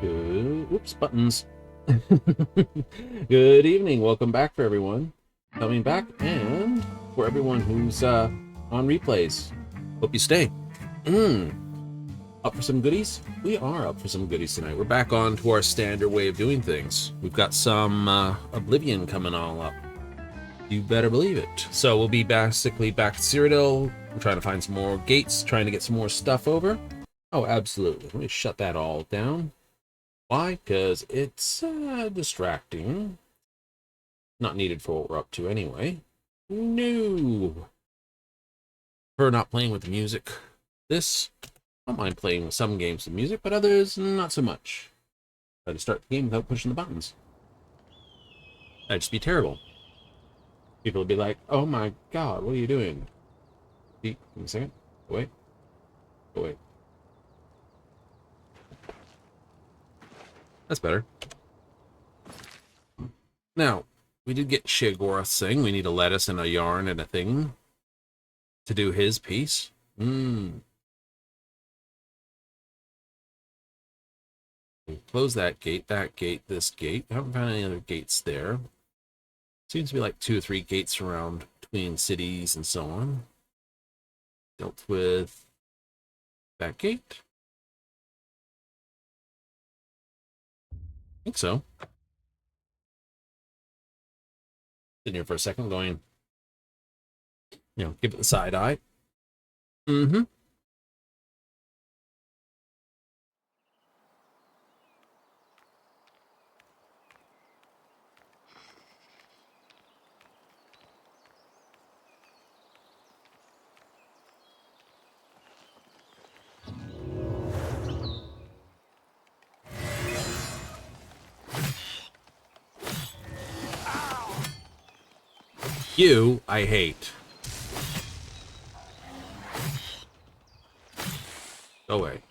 Oops, buttons. Good evening. Welcome back for everyone. Coming back, and for everyone who's on replays. Hope you stay. Up for some goodies? We are up for some goodies tonight. We're back on to our standard way of doing things. We've got some Oblivion coming all up. You better believe it. So we'll be basically back at Cyrodiil. We're trying to find some more gates, trying to get some more stuff over. Oh, absolutely. Let me shut that all down. Why? Because it's distracting. Not needed for what we're up to anyway. No. For not playing with the music. This, I don't mind playing with some games with music, but others, not so much. Try to start the game without pushing the buttons. That'd just be terrible. People would be like, oh my god, what are you doing? Give me a second. Go away. Go away. That's better. Now, we did get Shigorth's thing. We need a lettuce and a yarn and a thing to do his piece. We'll close that gate, this gate. I haven't found any other gates there. Seems to be like 2 or 3 gates around between cities and so on. Dealt with that gate. I think so. Sitting here for a second going, give it the side eye. You, I hate. Go away.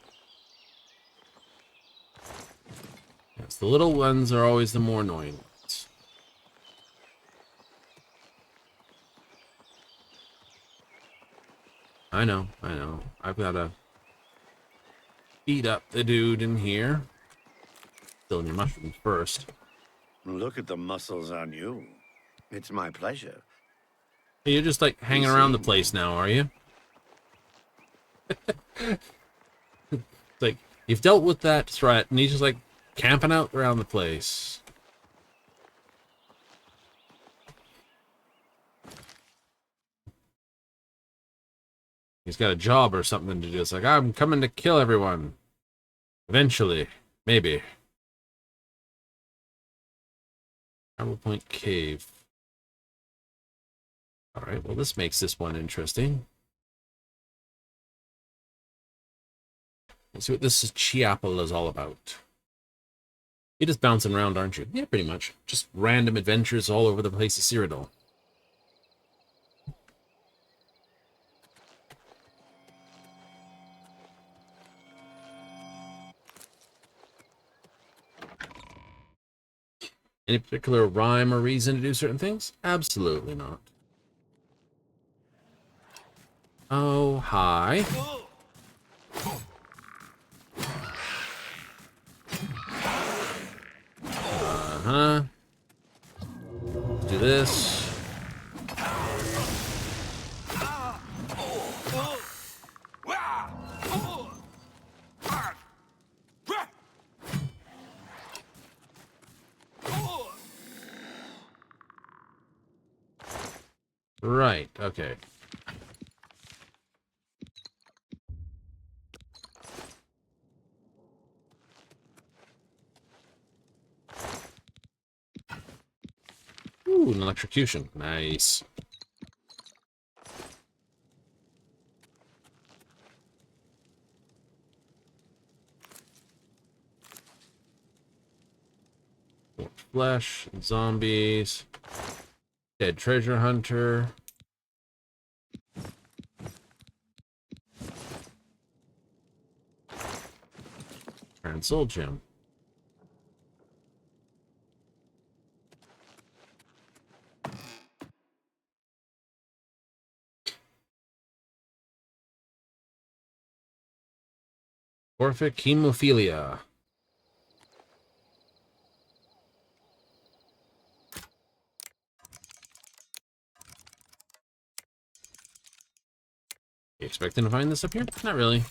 Yes, the little ones are always the more annoying ones. I know. I've got to beat up the dude in here. Filling your mushrooms first. Look at the muscles on you. It's my pleasure. You're just like hanging around the place now, are you? It's like, you've dealt with that threat, and he's just like camping out around the place. He's got a job or something to do. It's like, I'm coming to kill everyone. Eventually. Maybe. Armor Point Cave. Alright, well this makes this one interesting. Let's see what this Chiapple is all about. You're just bouncing around, aren't you? Yeah, pretty much. Just random adventures all over the place of Cyrodiil. Any particular rhyme or reason to do certain things? Absolutely not. Oh, hi. Do this. Right, okay. Ooh, an electrocution. Nice. More flesh, zombies, dead treasure hunter. And soul gem. Orphic hemophilia. You expecting to find this up here? Not really.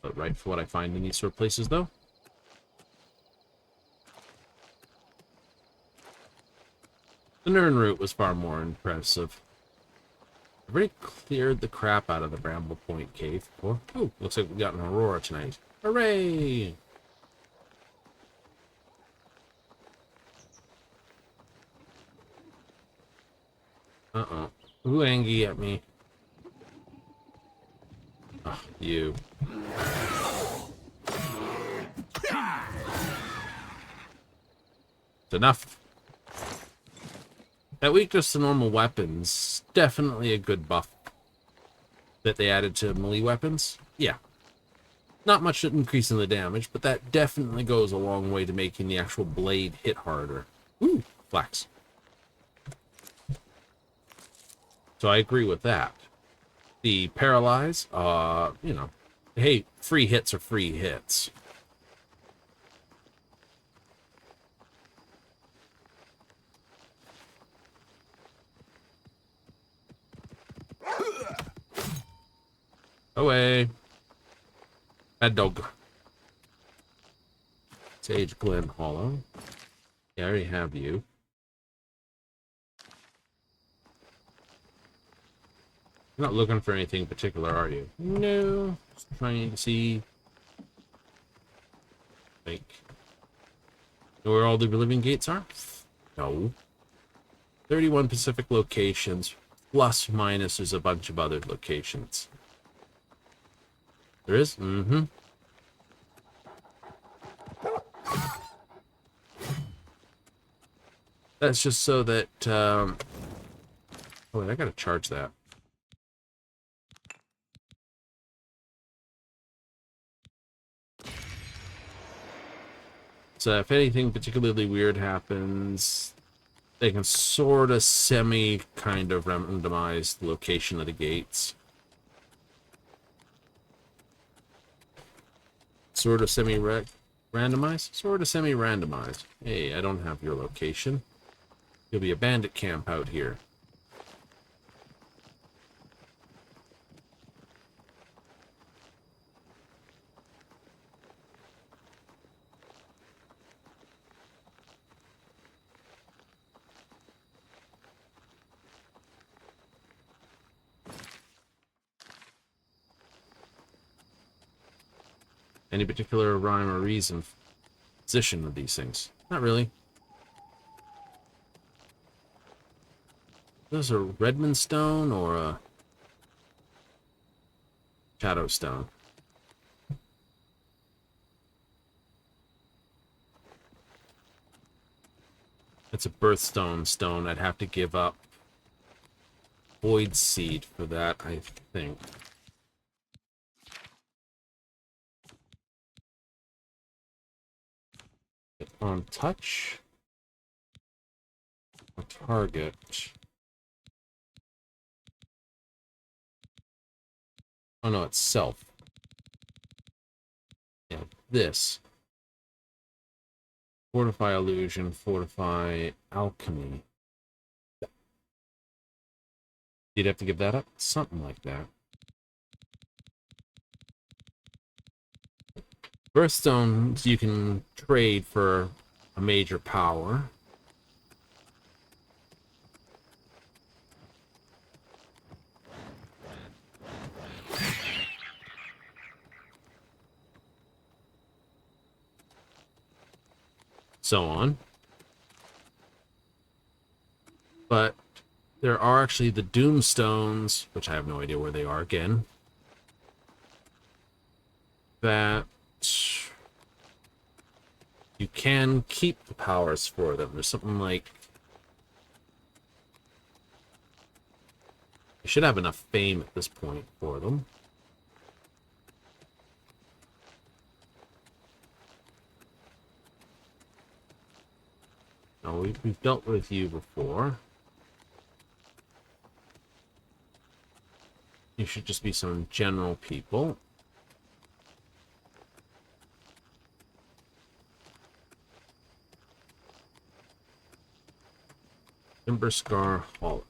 But right for what I find in these sort of places, though. The Nern route was far more impressive. I've already cleared the crap out of the Bramble Point Cave. Oh, looks like we got an Aurora tonight. Hooray! Uh-oh. Who angry at me? Oh, you. It's enough. That weakness to normal weapons, definitely a good buff that they added to melee weapons. Yeah. Not much increase in the damage, but that definitely goes a long way to making the actual blade hit harder. Ooh, flax. So I agree with that. The paralyze, you know, hey, free hits are free hits. Away. Bad dog. Sage Glen Hollow. Yeah, I already have you. You're not looking for anything particular, are you? No. Just trying to see. Like, know where all the living gates are? No. 31 Pacific locations. Plus, minus, there's a bunch of other locations. There is? Mm-hmm. That's just so that, oh, wait, I gotta charge that. So if anything particularly weird happens, they can sort of kind of randomize the location of the gates. Sort of semi-randomized? Sort of semi-randomized. Hey, I don't have your location. There'll be a bandit camp out here. Any particular rhyme or reason for the position of these things? Not really. Is this a Redmond stone or a Shadow stone? It's a birthstone stone. I'd have to give up Void Seed for that, I think. On touch. A target. Oh no, it's self. Yeah, this. Fortify illusion, fortify alchemy. You'd have to give that up? Something like that. Birthstones you can trade for a major power. So on. But there are actually the Doomstones, which I have no idea where they are again, that you can keep the powers for them. There's something like... You should have enough fame at this point for them. No, we've dealt with you before. You should just be some general people. Timber Scar Hollow.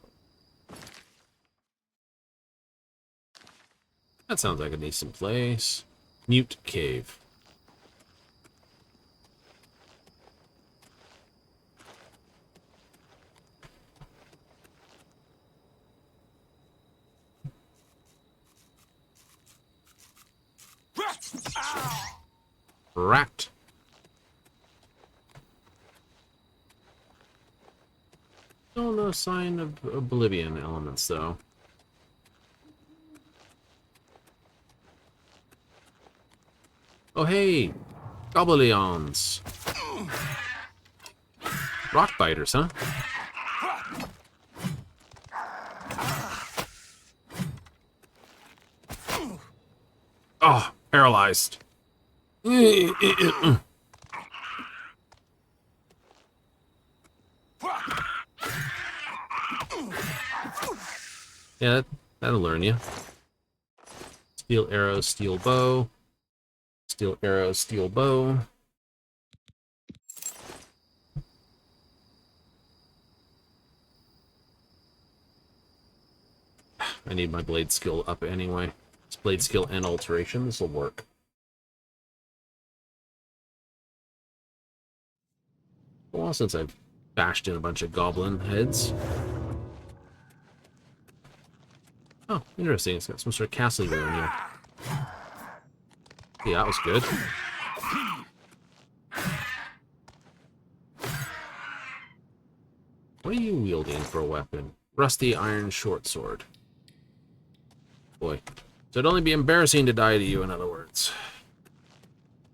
That sounds like a decent place. Mute Cave. Rat. Still no sign of Oblivion elements, though. Oh, hey! Gobbleons! Rock biters, huh? Oh, paralyzed. Yeah, that'll learn you. Steel arrow, steel bow. Steel arrow, steel bow. I need my blade skill up anyway. It's blade skill and alteration. This will work. A while since I've bashed in a bunch of goblin heads. Oh, interesting. It's got some sort of castle ruin here. Yeah, that was good. What are you wielding for a weapon? Rusty iron short sword. Boy. So it'd only be embarrassing to die to you, in other words.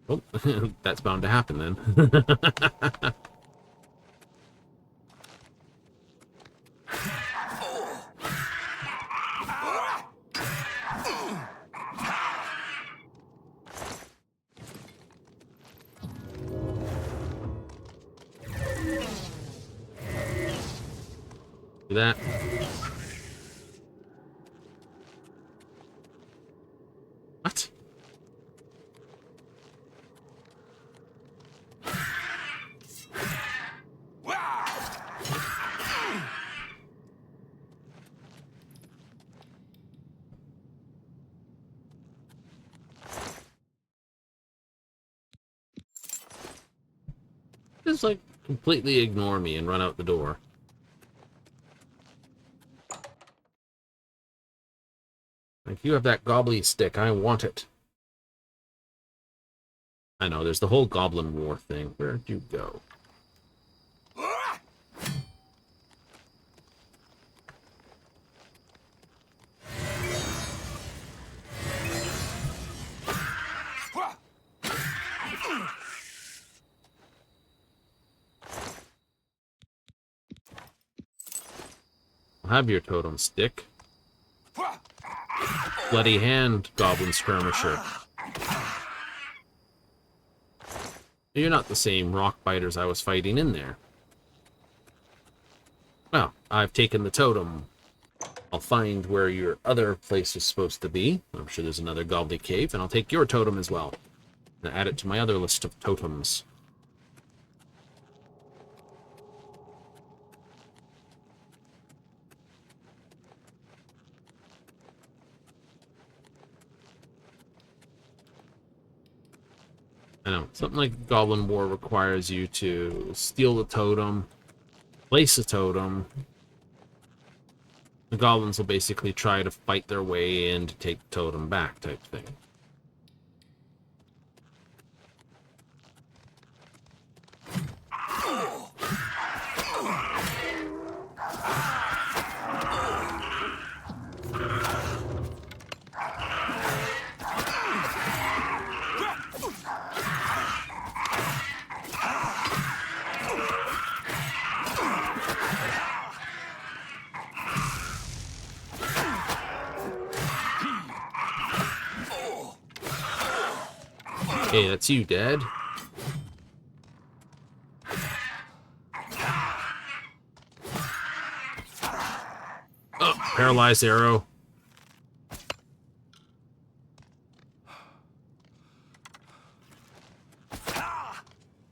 Oh, that's bound to happen then. Do that. What? Just like completely ignore me and run out the door. If you have that gobbly stick, I want it. I know, there's the whole goblin war thing. Where'd you go? I'll have your totem stick. Bloody hand, goblin skirmisher. You're not the same rock biters I was fighting in there. Well, I've taken the totem. I'll find where your other place is supposed to be. I'm sure there's another goblin cave, and I'll take your totem as well. And add it to my other list of totems. I know, something like Goblin War requires you to steal the totem, place a totem. The goblins will basically try to fight their way in to take the totem back, type thing. Hey, that's you, Dad. Oh, paralyzed arrow.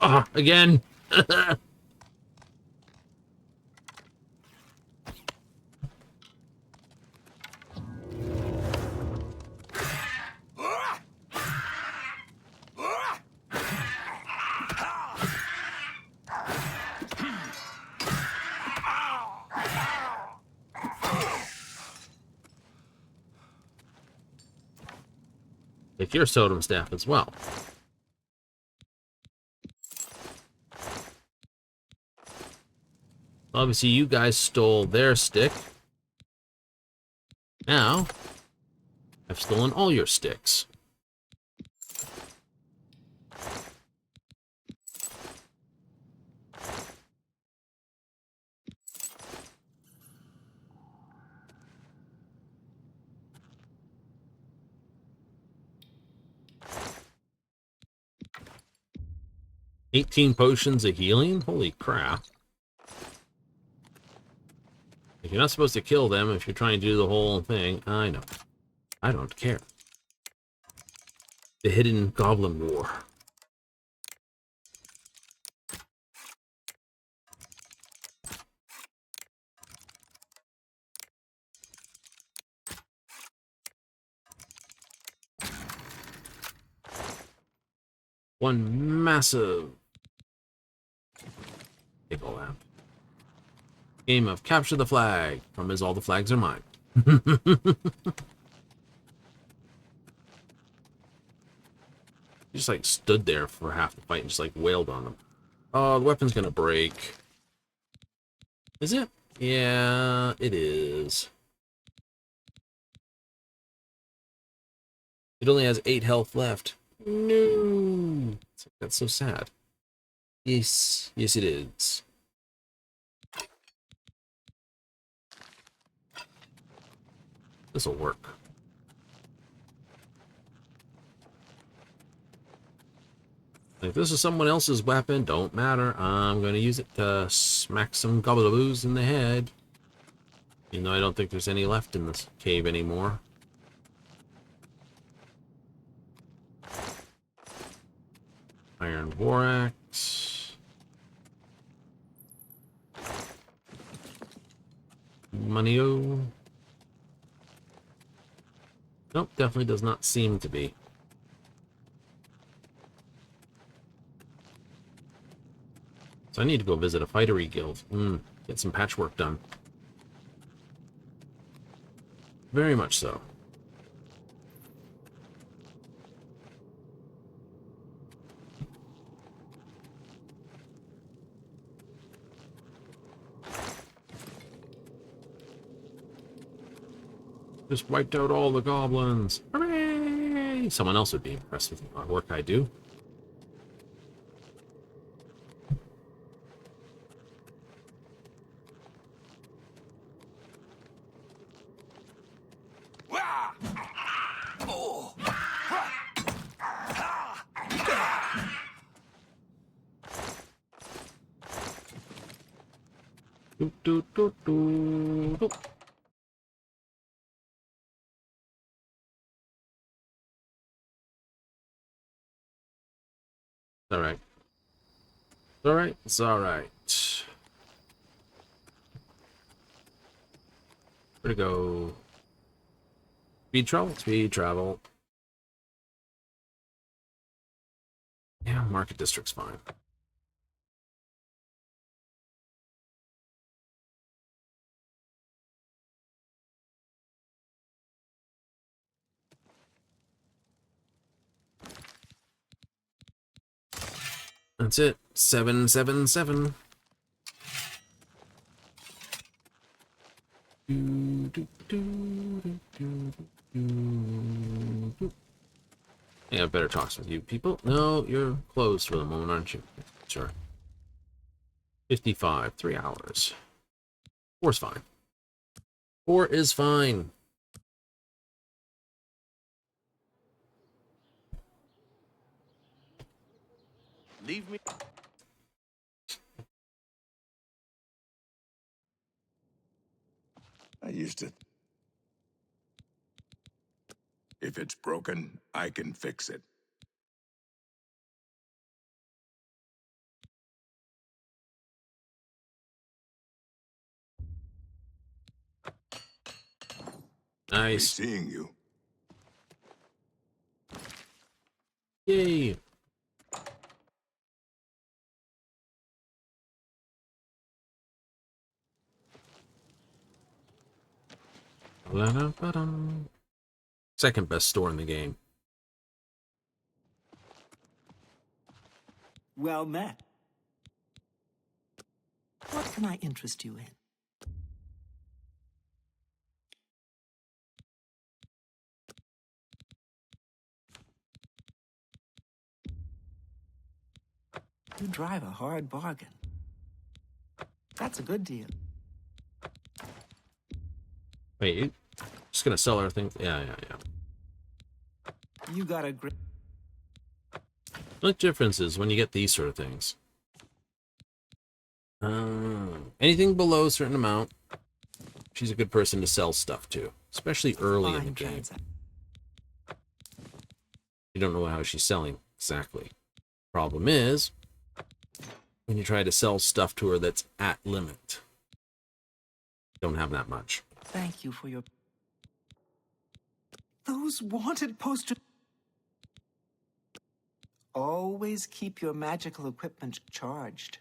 Oh, again. Take your totem staff as well. Obviously, you guys stole their stick. Now, I've stolen all your sticks. $18 potions of healing? Holy crap. If you're not supposed to kill them if you're trying to do the whole thing. I know. I don't care. The Hidden Goblin War. One massive... Take all that. Game of Capture the Flag. From is all the flags are mine. He just like stood there for half the fight and just like wailed on them. Oh, the weapon's gonna break. Is it? Yeah, it is. It only has 8 health left. No. That's so sad. Yes. Yes, it is. This'll work. If this is someone else's weapon, don't matter. I'm going to use it to smack some gobbleaboos in the head. Even though I don't think there's any left in this cave anymore. Iron borax. Money-o. Nope, definitely does not seem to be. So I need to go visit a fightery guild. Get some patchwork done. Very much so. Just wiped out all the goblins. Hooray! Someone else would be impressed with the work I do. Do, do, do, do, do. All right. All right. It's all right. Where'd it go? Speed travel? Speed travel. Yeah, market district's fine. That's it. 777. Yeah, better talks with you people. No, you're closed for the moment, aren't you? Sure. 55, 3 hours. 4's fine. 4 is fine. Leave me. I used it. If it's broken, I can fix it. Nice. Seeing you. Yay. Second best store in the game. Well met. What can I interest you in? You drive a hard bargain. That's a good deal. Wait, you just gonna sell our things? Yeah. You got a great... The difference is when you get these sort of things. Anything below a certain amount, she's a good person to sell stuff to, especially early in the game. You don't know how she's selling exactly. Problem is, when you try to sell stuff to her that's at limit, don't have that much. Thank you for your... Those wanted posters... Always keep your magical equipment charged.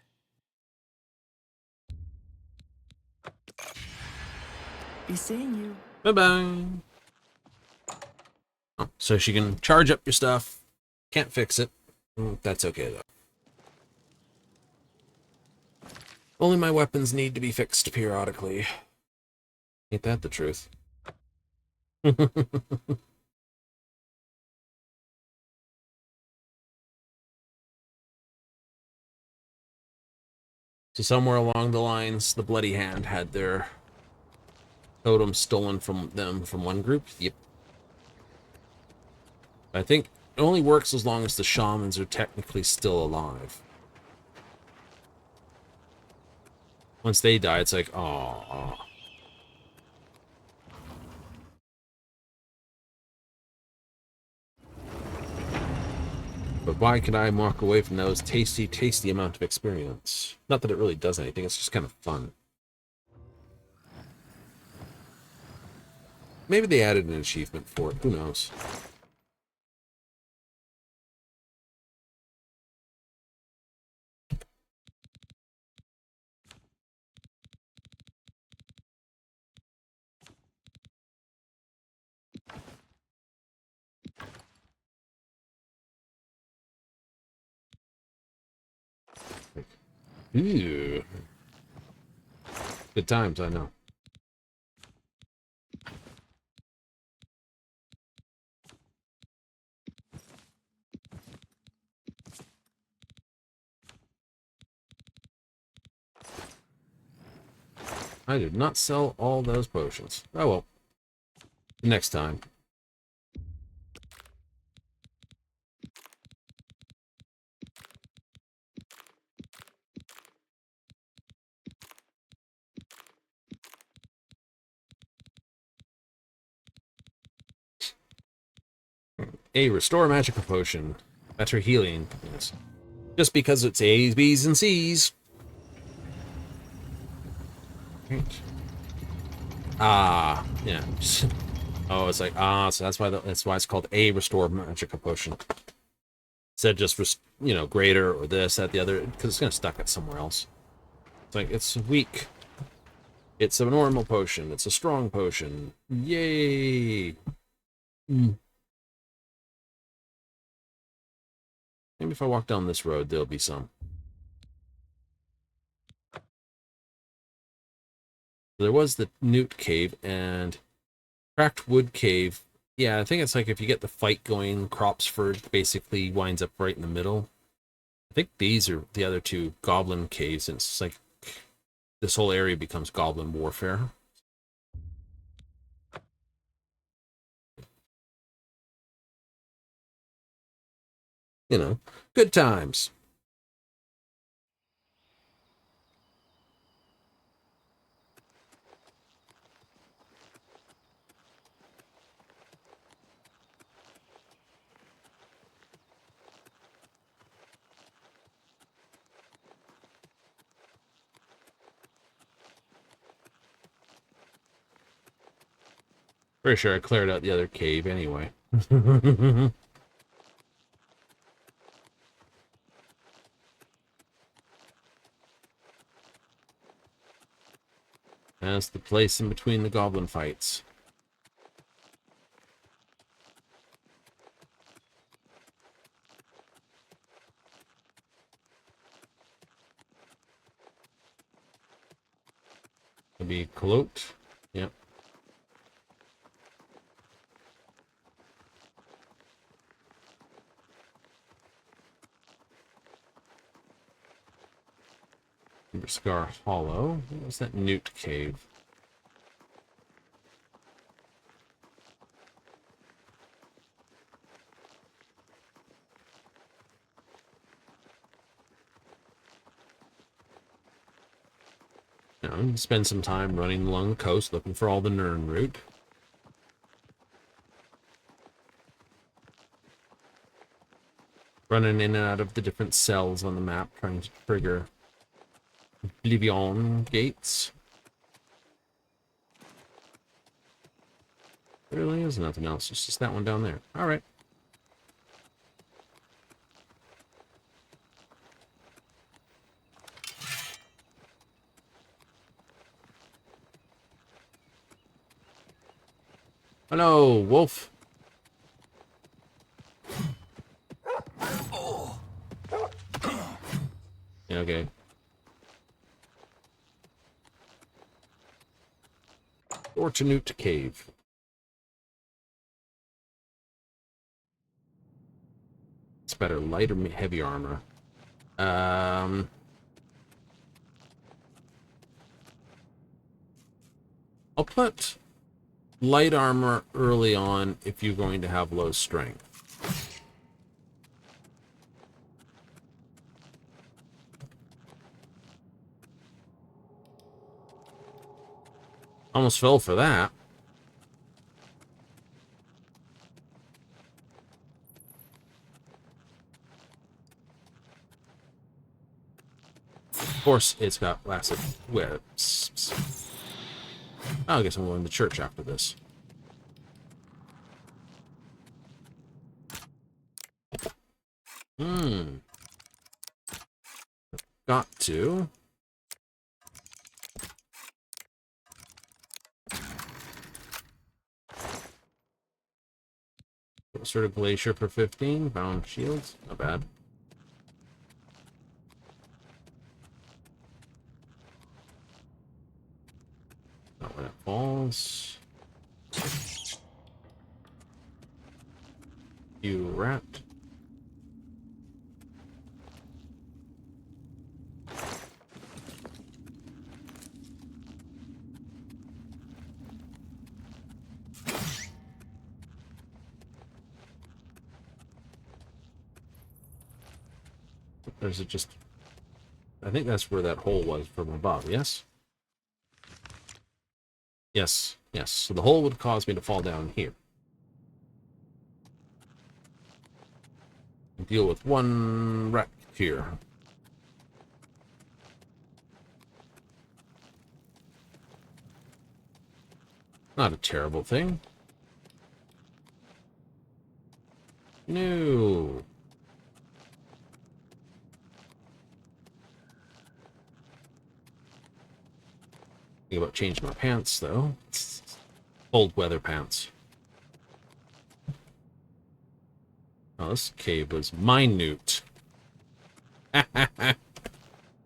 Be seeing you. Bye-bye. Oh, so she can charge up your stuff. Can't fix it. That's okay, though. Only my weapons need to be fixed periodically. Ain't that the truth? So somewhere along the lines, the Bloody Hand had their totem stolen from them from one group. Yep. I think it only works as long as the shamans are technically still alive. Once they die, it's like, oh. But why can I walk away from those tasty, tasty amount of experience? Not that it really does anything, it's just kind of fun. Maybe they added an achievement for it, who knows? Ew. Good times, I know. I did not sell all those potions. Oh well. Next time. A restore magical potion. Better healing. Yes. Just because it's A's, B's, and C's. Right. Yeah. Oh, it's like so that's why it's called a restore magical potion. Instead, just greater or this, that, the other, because it's gonna stuck it somewhere else. It's like it's weak. It's a normal potion. It's a strong potion. Yay! Maybe if I walk down this road, there'll be some. There was the Newt Cave and Cracked Wood Cave. Yeah, I think it's like if you get the fight going, Cropsford basically winds up right in the middle. I think these are the other two Goblin Caves, and it's like this whole area becomes Goblin warfare. Good times. Pretty sure I cleared out the other cave anyway. That's the place in between the goblin fights. Could be cloaked. Yep. Scar Hollow. What was that Newt Cave? Spend some time running along the coast looking for all the Nern route. Running in and out of the different cells on the map, trying to trigger Oblivion gates. There really is nothing else. It's just that one down there. All right. Hello, wolf. Yeah, okay. Or to Newt Cave. It's better, light or heavy armor. I'll put light armor early on if you're going to have low strength. Almost fell for that. Of course, it's got acid whips. I guess I'm going to church after this. Got to. Sort of glacier for 15. Bound shields. Not bad. Not when it falls. You rat. There's it just... I think that's where that hole was from above, yes? Yes, yes. So the hole would cause me to fall down here. Deal with one wreck here. Not a terrible thing. No. Think about changing my pants, though. Cold weather pants. Oh, this cave was minute.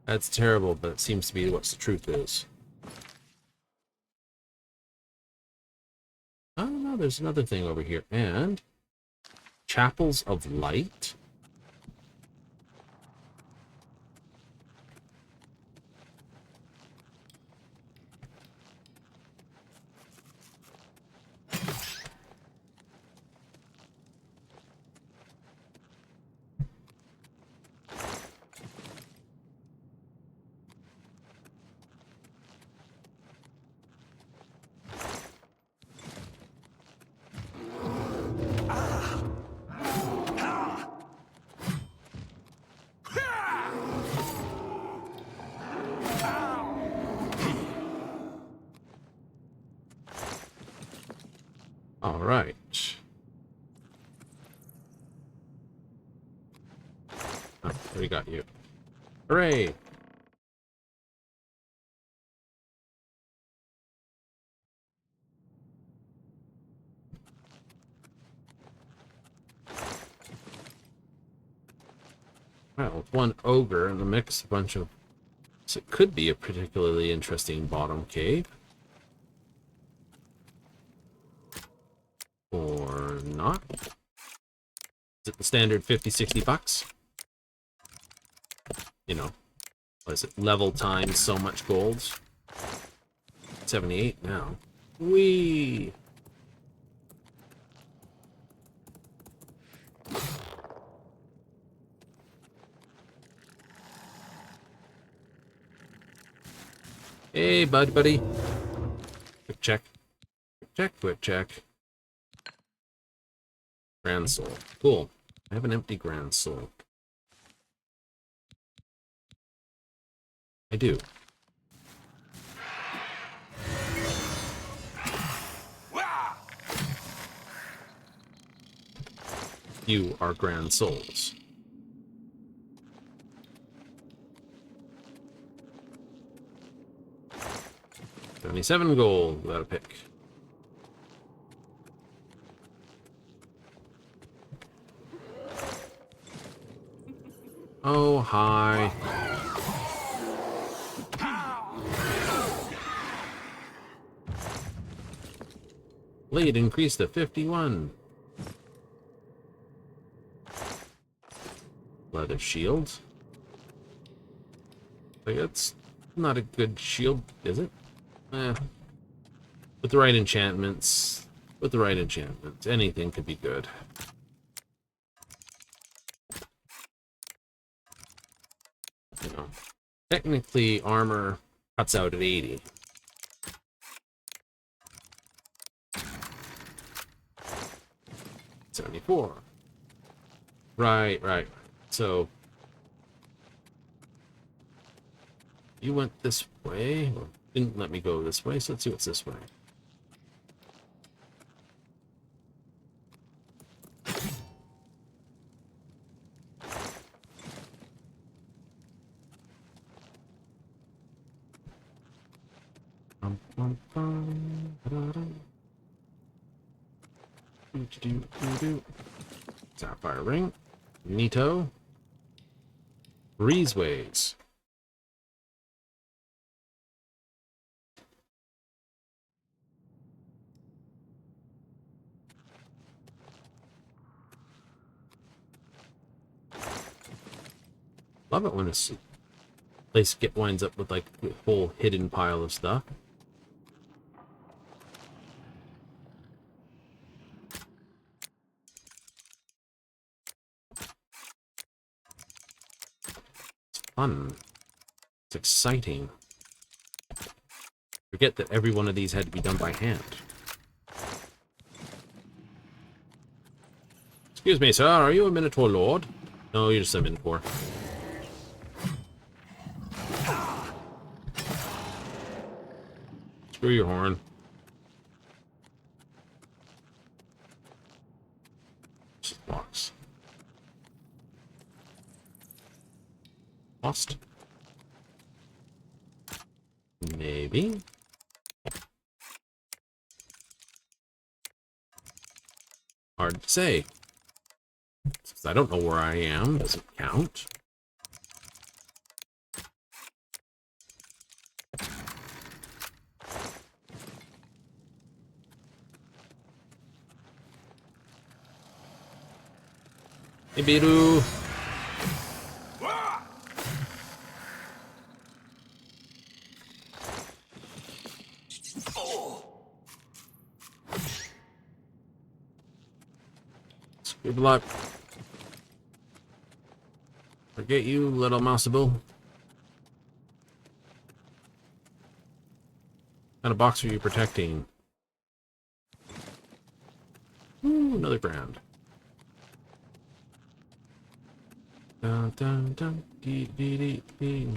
That's terrible, but it seems to be what the truth is. Oh, no, there's another thing over here. And Chapels of Light. All right. Oh, we got you. Hooray! Well, with one ogre in the mix, a bunch of So it could be a particularly interesting bottom cave. Or not. Is it the standard 50, 60 bucks? You know, what is it? Level times so much gold. 78 now. Whee! Hey, buddy. Quick check. Quick check. Grand Soul. Cool. I have an empty Grand Soul. I do. You are Grand Souls. $77 gold without a pick. Oh, hi. Blade increased to 51. Leather shield. Like, it's not a good shield, is it? With the right enchantments, anything could be good. You know, technically, armor cuts out at 80. $74. Right. So you went this way. Well, didn't let me go this way, so let's see what's this way. Sapphire ring. Neato. Breezeways. Love it when a place winds up with like a whole hidden pile of stuff. It's fun. It's exciting. Forget that every one of these had to be done by hand. Excuse me, sir, are you a Minotaur Lord? No, you're just a Minotaur. Screw your horn. Just blocks. Lost. Maybe. Hard to say. Because I don't know where I am. Doesn't count. Hey, Biru. Good luck. Forget you, little mouseable. What kind of box are you protecting? Ooh, another brand. Dun, dun, dun, dee, dee, dee, dee.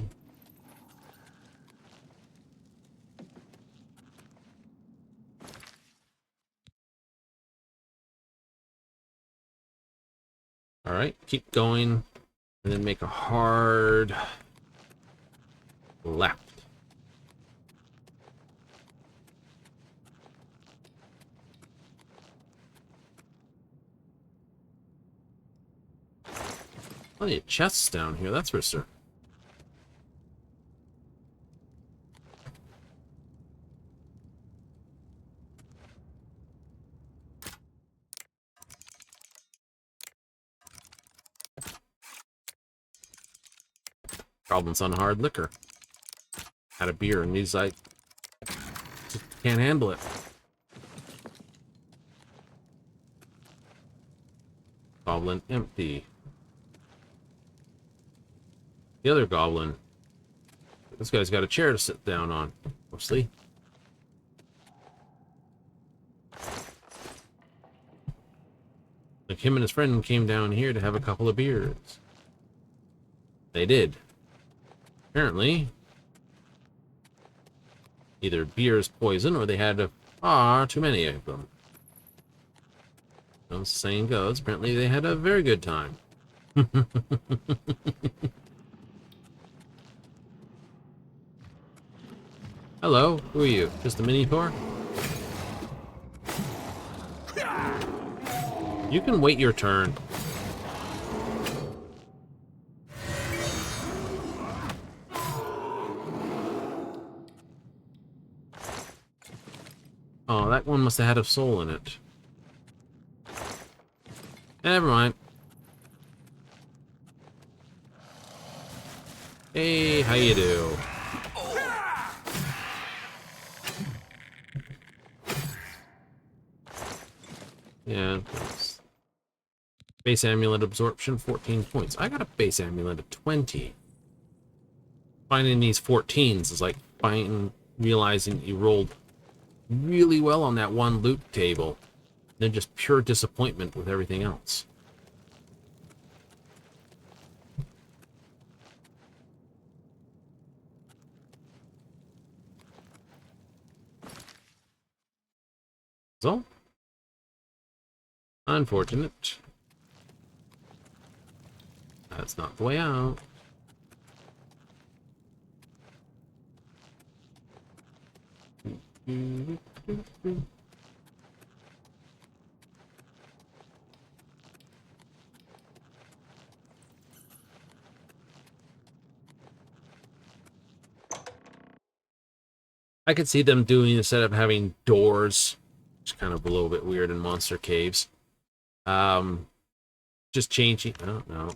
All right, keep going, and then make a hard left. Plenty of chests down here, that's for sure. Problems on hard liquor. Had a beer and he's like, just can't handle it. Goblin empty. The other goblin. This guy's got a chair to sit down on, mostly. Like him and his friend came down here to have a couple of beers. They did. Apparently, either beer is poison or they had too many of them. As the saying goes, apparently they had a very good time. Hello, who are you? Just a mini tour? You can wait your turn. Oh, that one must have had a soul in it. Never mind. Hey, how you do? Yeah. Base amulet absorption, 14 points. I got a base amulet of 20. Finding these 14s is like realizing you rolled really well on that one loot table. Then just pure disappointment with everything else. So, unfortunate. That's not the way out. I could see them doing, instead of having doors, which is kind of a little bit weird in monster caves, just changing, no,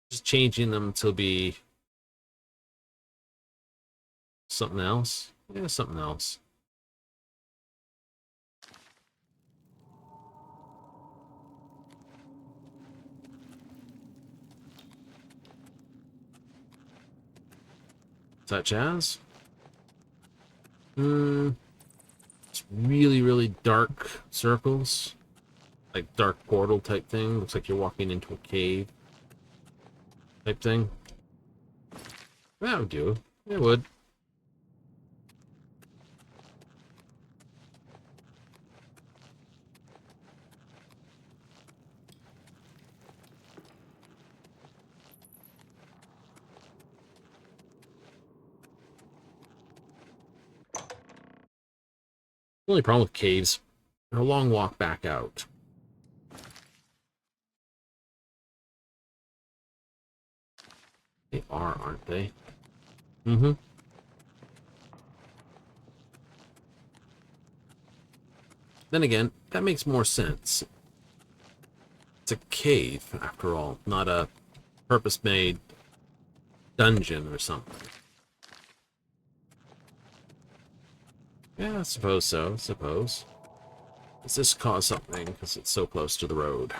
just changing them to be something else. Yeah, something else. Such as? It's really, really dark circles. Like dark portal type thing. Looks like you're walking into a cave type thing. That would do. It would. The only problem with caves, they're a long walk back out. They are, aren't they? Mm-hmm. Then again, that makes more sense. It's a cave, after all, not a purpose-made dungeon or something. Yeah, I suppose so, I suppose. Does this cause something because it's so close to the road?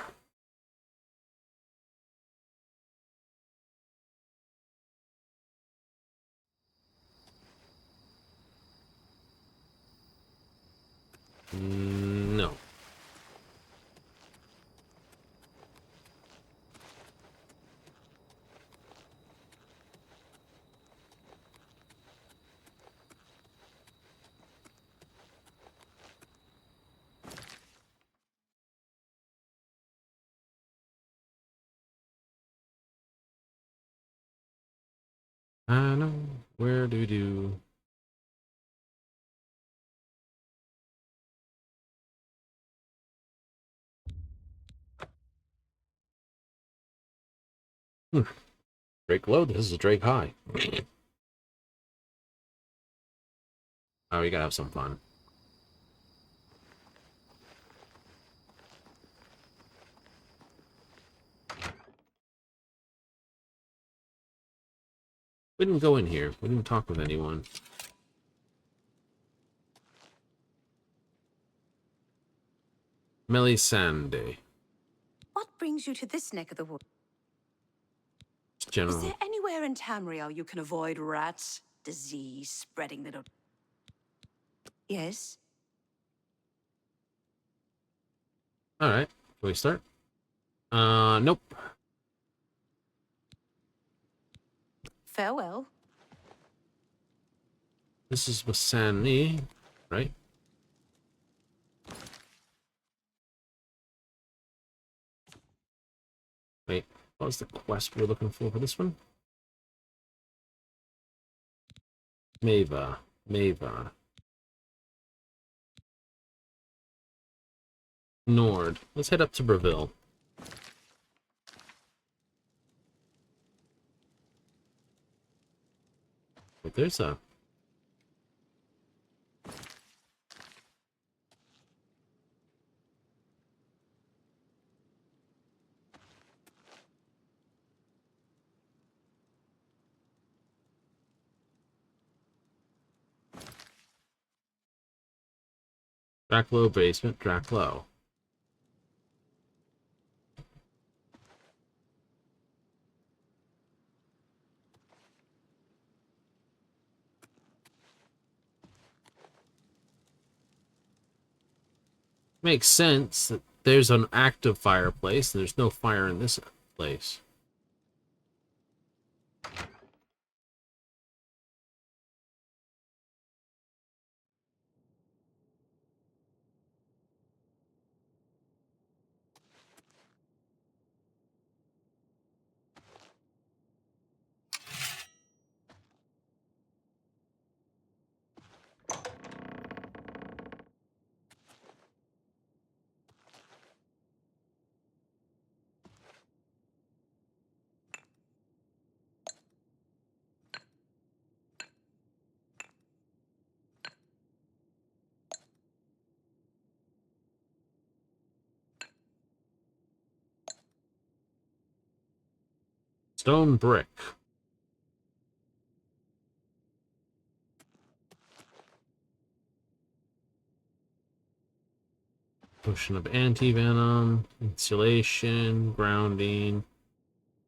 No. I know where to do. Drake low, this is a Drake high. Oh, you gotta have some fun. We didn't go in here. We didn't talk with anyone. Melisande. What brings you to this neck of the woods? Is General. there anywhere in Tamriel you can avoid rats, disease, spreading that? Yes? Alright. Can we start? Nope. Farewell. This is Wasani, right? Wait, what was the quest we were looking for this one? Mava. Nord. Let's head up to Breville. But there's a... Draklo basement, Draklo. Makes sense that there's an active fireplace and there's no fire in this place. Stone brick. Potion of anti-venom, insulation, grounding,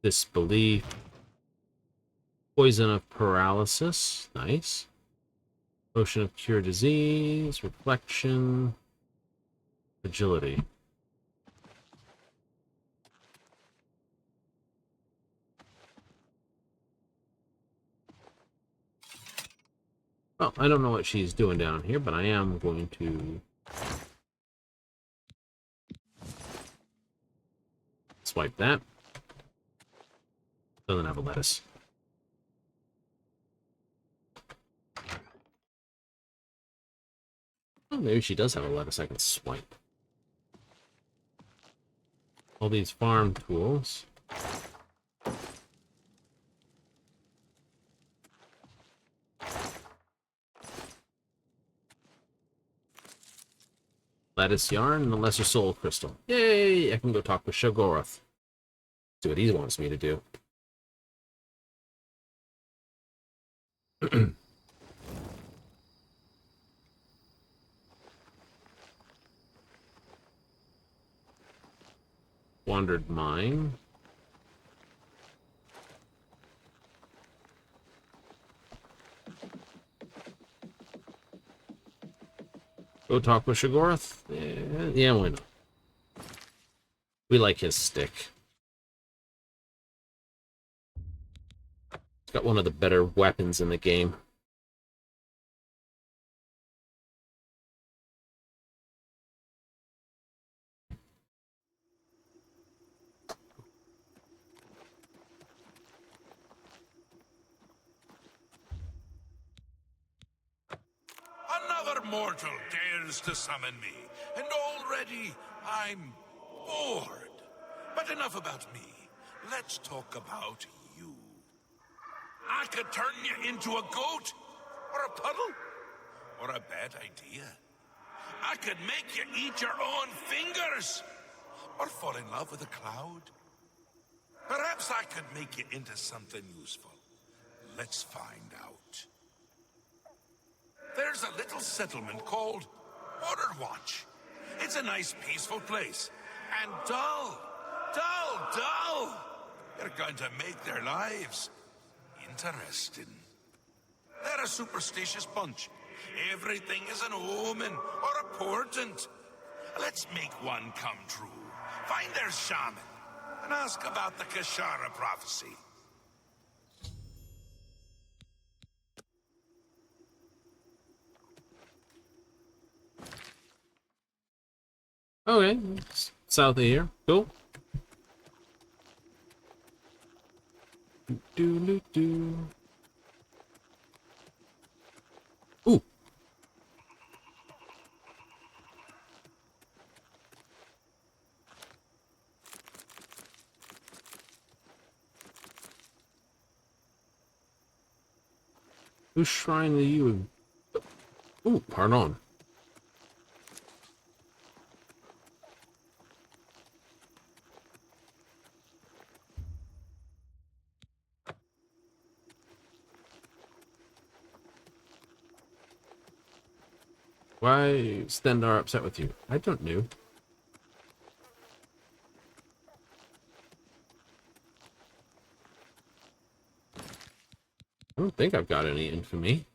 disbelief, poison of paralysis, nice. Potion of cure disease, reflection, agility. Well, I don't know what she's doing down here, but I am going to swipe that. Doesn't have a lettuce. Oh, maybe she does have a lettuce I can swipe. All these farm tools. Lettuce yarn and the lesser soul crystal. Yay! I can go talk with Shoggorath. Do what he wants me to do. Wandered mine. Go talk with Shoggorath? Yeah, why not? We like his stick. It's got one of the better weapons in the game. Another mortal dares to summon me, and already I'm bored. But enough about me. Let's talk about you. I could turn you into a goat, or a puddle, or a bad idea. I could make you eat your own fingers, or fall in love with a cloud. Perhaps I could make you into something useful, Let's find out. There's a little settlement called Border Watch. It's a nice, peaceful place. And dull. They're going to make their lives interesting. They're a superstitious bunch. Everything is an omen or a portent. Let's make one come true. Find their shaman and ask about the Kashara prophecy. Okay, south of here. Cool. Do. Ooh. Whose shrine are you? Ooh, pardon. Why is Stendar upset with you? I don't know. I don't think I've got any infamy.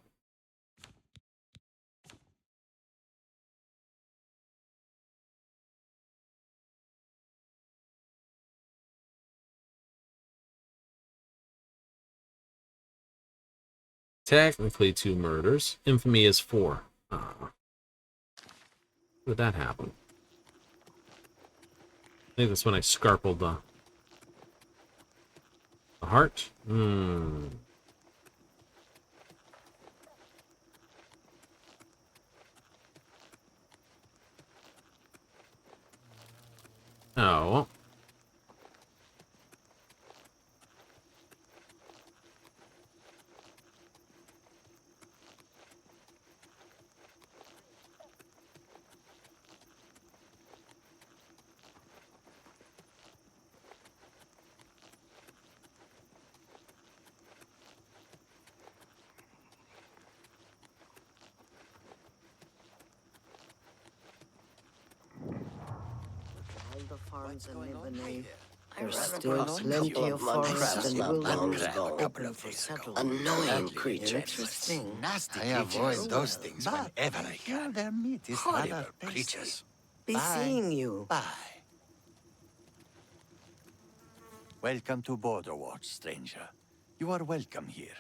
Technically 2 murders. Infamy is 4. How did that happen? I think that's when I scarpled the heart. Oh, well. All the farms in Nibonese. There's There's still still plenty of forest and wilderness open open for for settlement. annoying creatures. Interesting. I avoid those things But whenever I can. their meat is Horrible rather tasty. creatures. Be Bye. seeing you. Bye. Welcome to Border Watch, stranger. You are welcome here.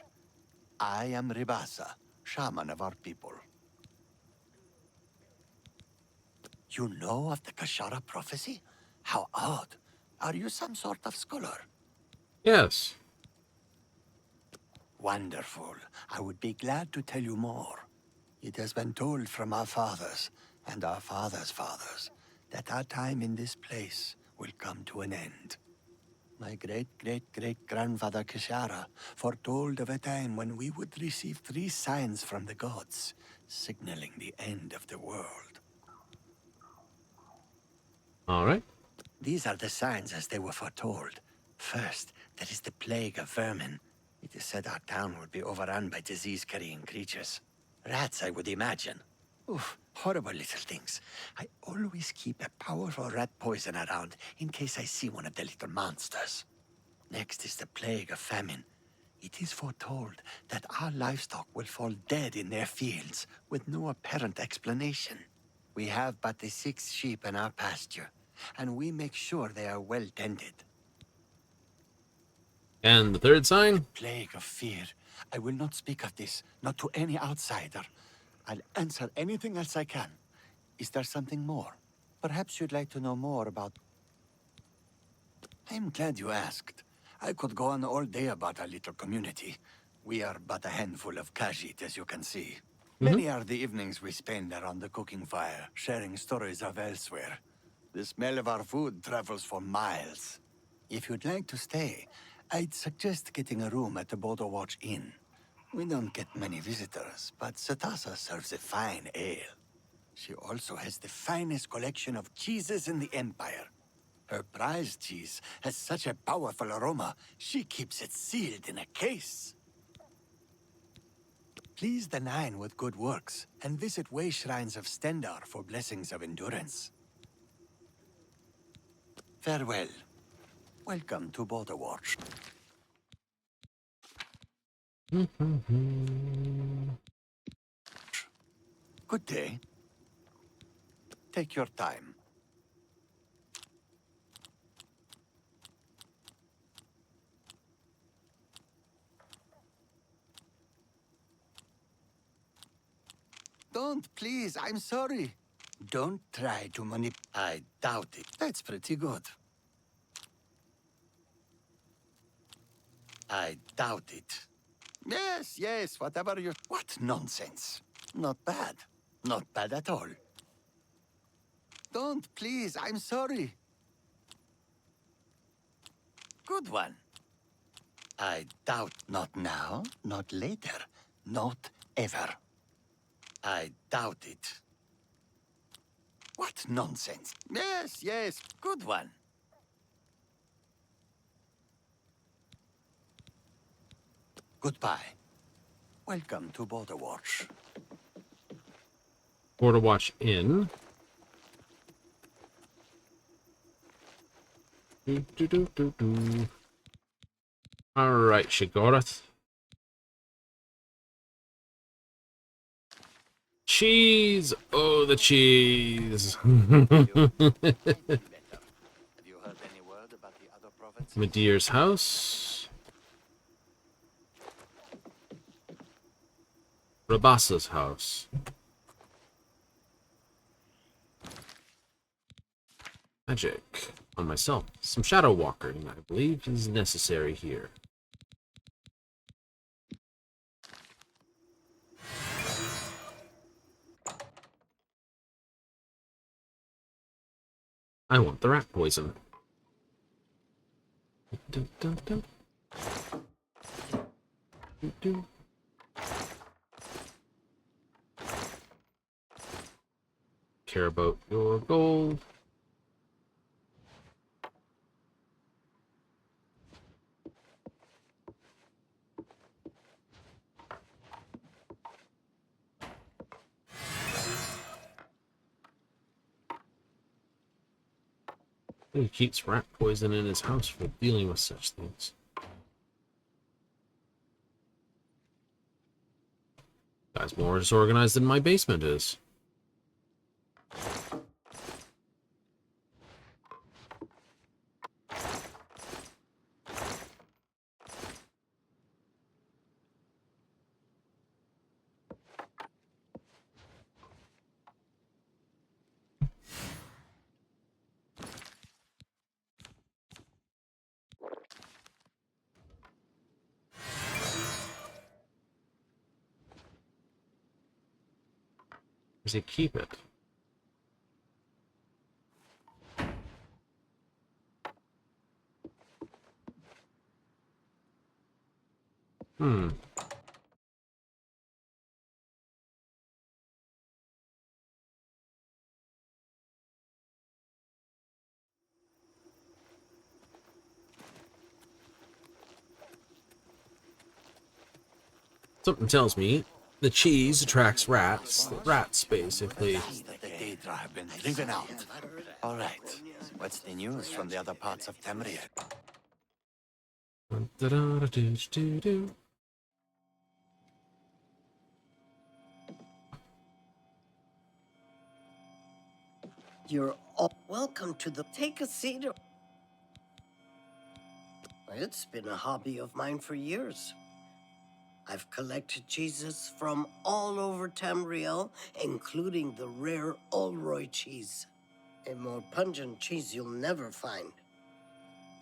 I am Ribasa, shaman of our people. You know of the Kashara prophecy? How odd. Are you some sort of scholar? Yes. Wonderful. I would be glad to tell you more. It has been told from our fathers and our fathers' fathers that our time in this place will come to an end. My great-great-great-grandfather Kishara foretold of a time when we would receive 3 signs from the gods, signaling the end of the world. All right. These are the signs as they were foretold. First, there is the plague of vermin. It is said our town will be overrun by disease-carrying creatures. Rats, I would imagine. Oof, horrible little things. I always keep a powerful rat poison around in case I see one of the little monsters. Next is the plague of famine. It is foretold that our livestock will fall dead in their fields with no apparent explanation. We have but the 6 sheep in our pasture, and we make sure they are well tended. And the third sign? Plague of fear. I will not speak of this, not to any outsider. I'll answer anything else I can. Is there something more? Perhaps you'd like to know more about... I'm glad you asked. I could go on all day about our little community. We are but a handful of Khajiit, as you can see. Many are the evenings we spend around the cooking fire, sharing stories of elsewhere. The smell of our food travels for miles. If you'd like to stay, I'd suggest getting a room at the Border Watch Inn. We don't get many visitors, but Satasa serves a fine ale. She also has the finest collection of cheeses in the Empire. Her prized cheese has such a powerful aroma, she keeps it sealed in a case. Please the Nine with good works, and visit way shrines of Stendar for blessings of endurance. Farewell. Welcome to Border Watch. Good day. Take your time. Don't, please, I'm sorry. Don't try to I doubt it. That's pretty good. I doubt it. Yes, yes, whatever you... What nonsense. Not bad. Not bad at all. Don't, please, I'm sorry. Good one. I doubt not now, not later, not ever. I doubt it. What nonsense. Yes, yes, good one. Goodbye. Welcome to Border Watch. Border Watch in. All right, Shigorath. Cheese! Oh, the cheese! Have you heard any word about the other provinces? Medeir's house. Rabassa's house. Magic on myself. Some shadow walking, I believe, is necessary here. I want the rat poison. Dun, dun, dun. Dun, dun. Care about your gold. He keeps rat poison in his house for dealing with such things. Guy's more disorganized than my basement is. Does he keep it? Hmm. Something tells me the cheese attracts rats. The rats, basically. The Daedra have been driven out. All right. What's the news from the other parts of Tamriel? Da-da-da-do-do-do. You're all welcome to the... Take a seat. It's been a hobby of mine for years. I've collected cheeses from all over Tamriel, including the rare Olroy cheese. A more pungent cheese you'll never find.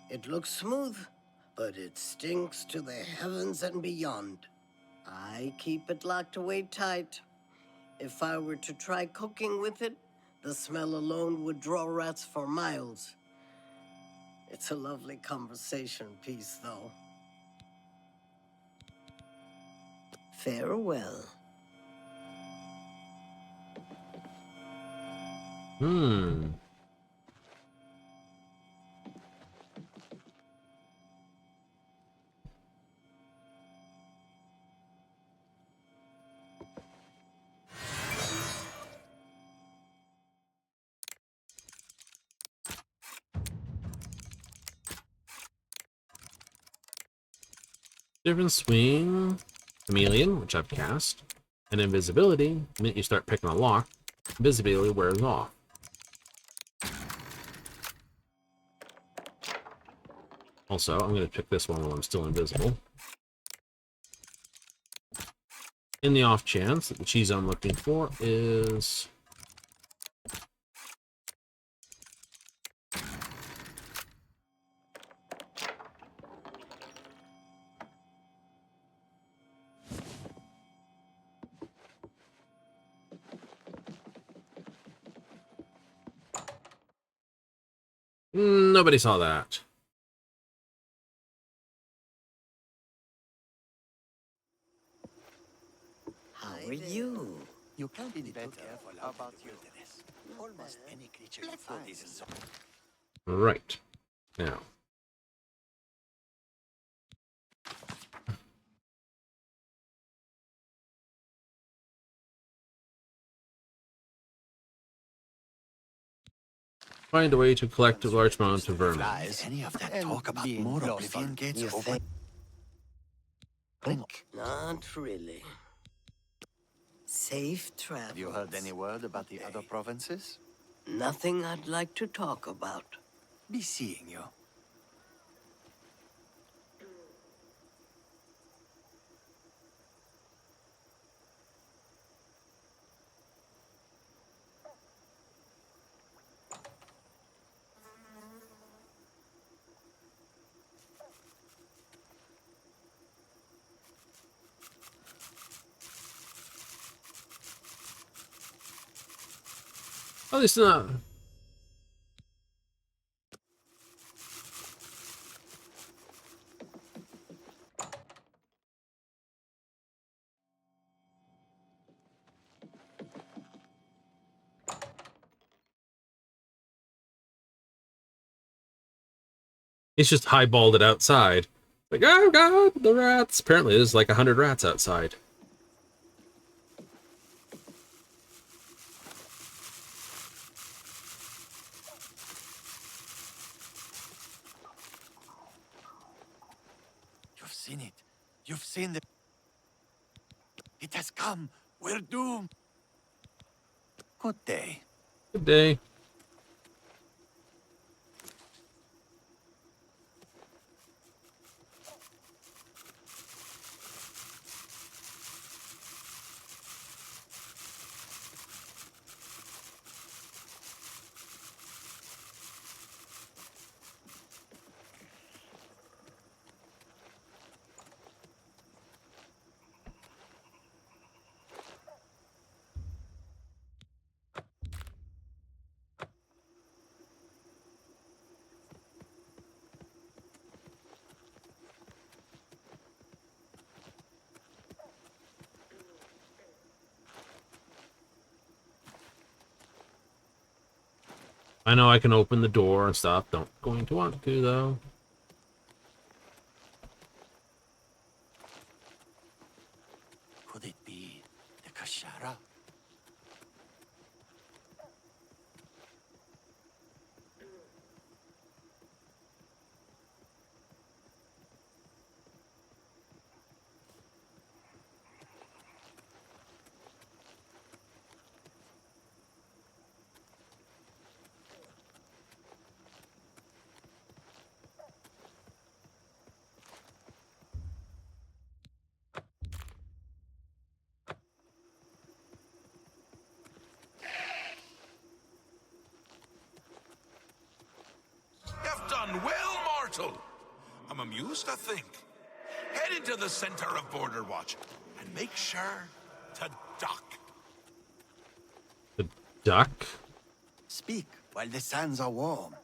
It looks smooth, but it stinks to the heavens and beyond. I keep it locked away tight. If I were to try cooking with it, the smell alone would draw rats for miles. It's a lovely conversation piece, though. Farewell. Hmm. Difference between Chameleon, which I've cast, and Invisibility. The minute you start picking a lock, invisibility wears off. Also, I'm going to pick this one while I'm still invisible. In the off chance that the cheese I'm looking for is... Nobody saw that. How are you? You can't be better about your wilderness. Almost any creature you find is a zone. Right. Now. Find a way to collect a large amount of vermin. Any of that talk about more Oblivion gates over? Not really. Safe travel. Have you heard any word about the other provinces? Nothing I'd like to talk about. Be seeing you. Oh, it's not. It's just highballed it outside. Like, oh god, the rats. Apparently there's like 100 rats outside. You've seen it. You've seen the... It has come. We're doomed. Good day. Good day. I know I can open the door and stuff. Don't going to want to though. Could it be the Kashara? You've done well, mortal. I'm amused to think. Head into the center of Border Watch and make sure to duck. The duck? Speak while the sands are warm.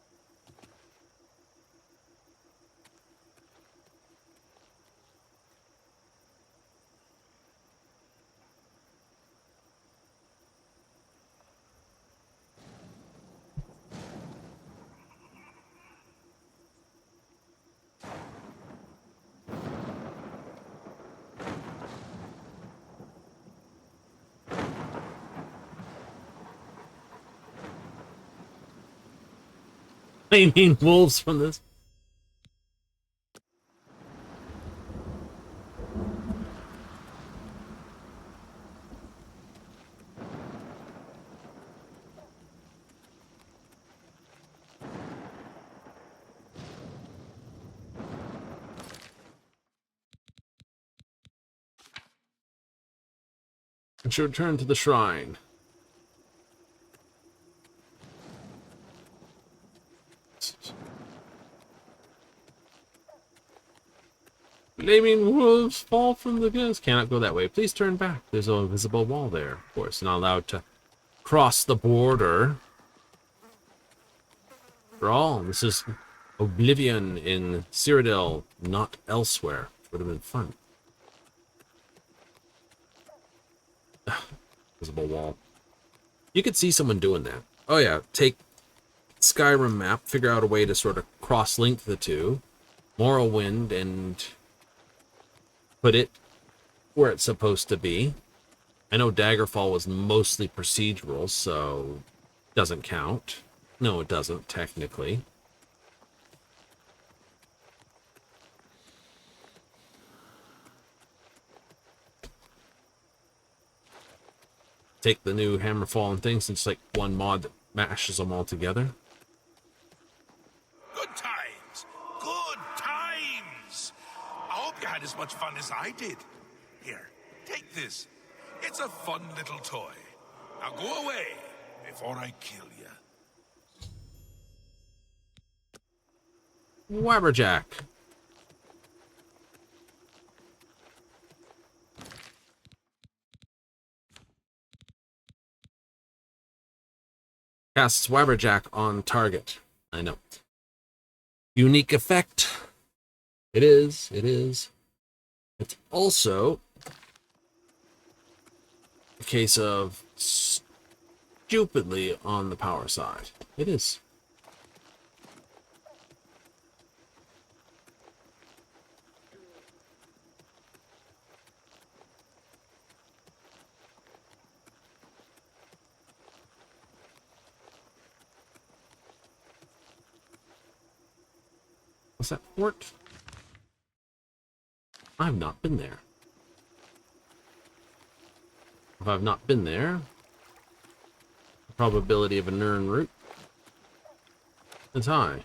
I mean wolves from this. I should return to the shrine. Flaming wolves fall from the gas. Cannot go that way. Please turn back. There's a invisible wall there. Of course, not allowed to cross the border. For all, this is Oblivion in Cyrodiil, not elsewhere. Would have been fun. Invisible wall. You could see someone doing that. Oh yeah, take Skyrim map, figure out a way to sort of cross-link the two. Morrowind, and put it where it's supposed to be. I know Daggerfall was mostly procedural, so doesn't count. No, it doesn't, technically. Take the new Hammerfall and things, it's like one mod that mashes them all together. Good times. Good times. I hope you had as much fun as I did. Here, take this. It's a fun little toy. Now go away before I kill you. Wabberjack. Casts Wabberjack on target. I know. Unique effect. It is. It is. It's also a case of stupidly on the power side. It is. What's that fort? I've not been there. If I've not been there, the probability of a Nern route is high.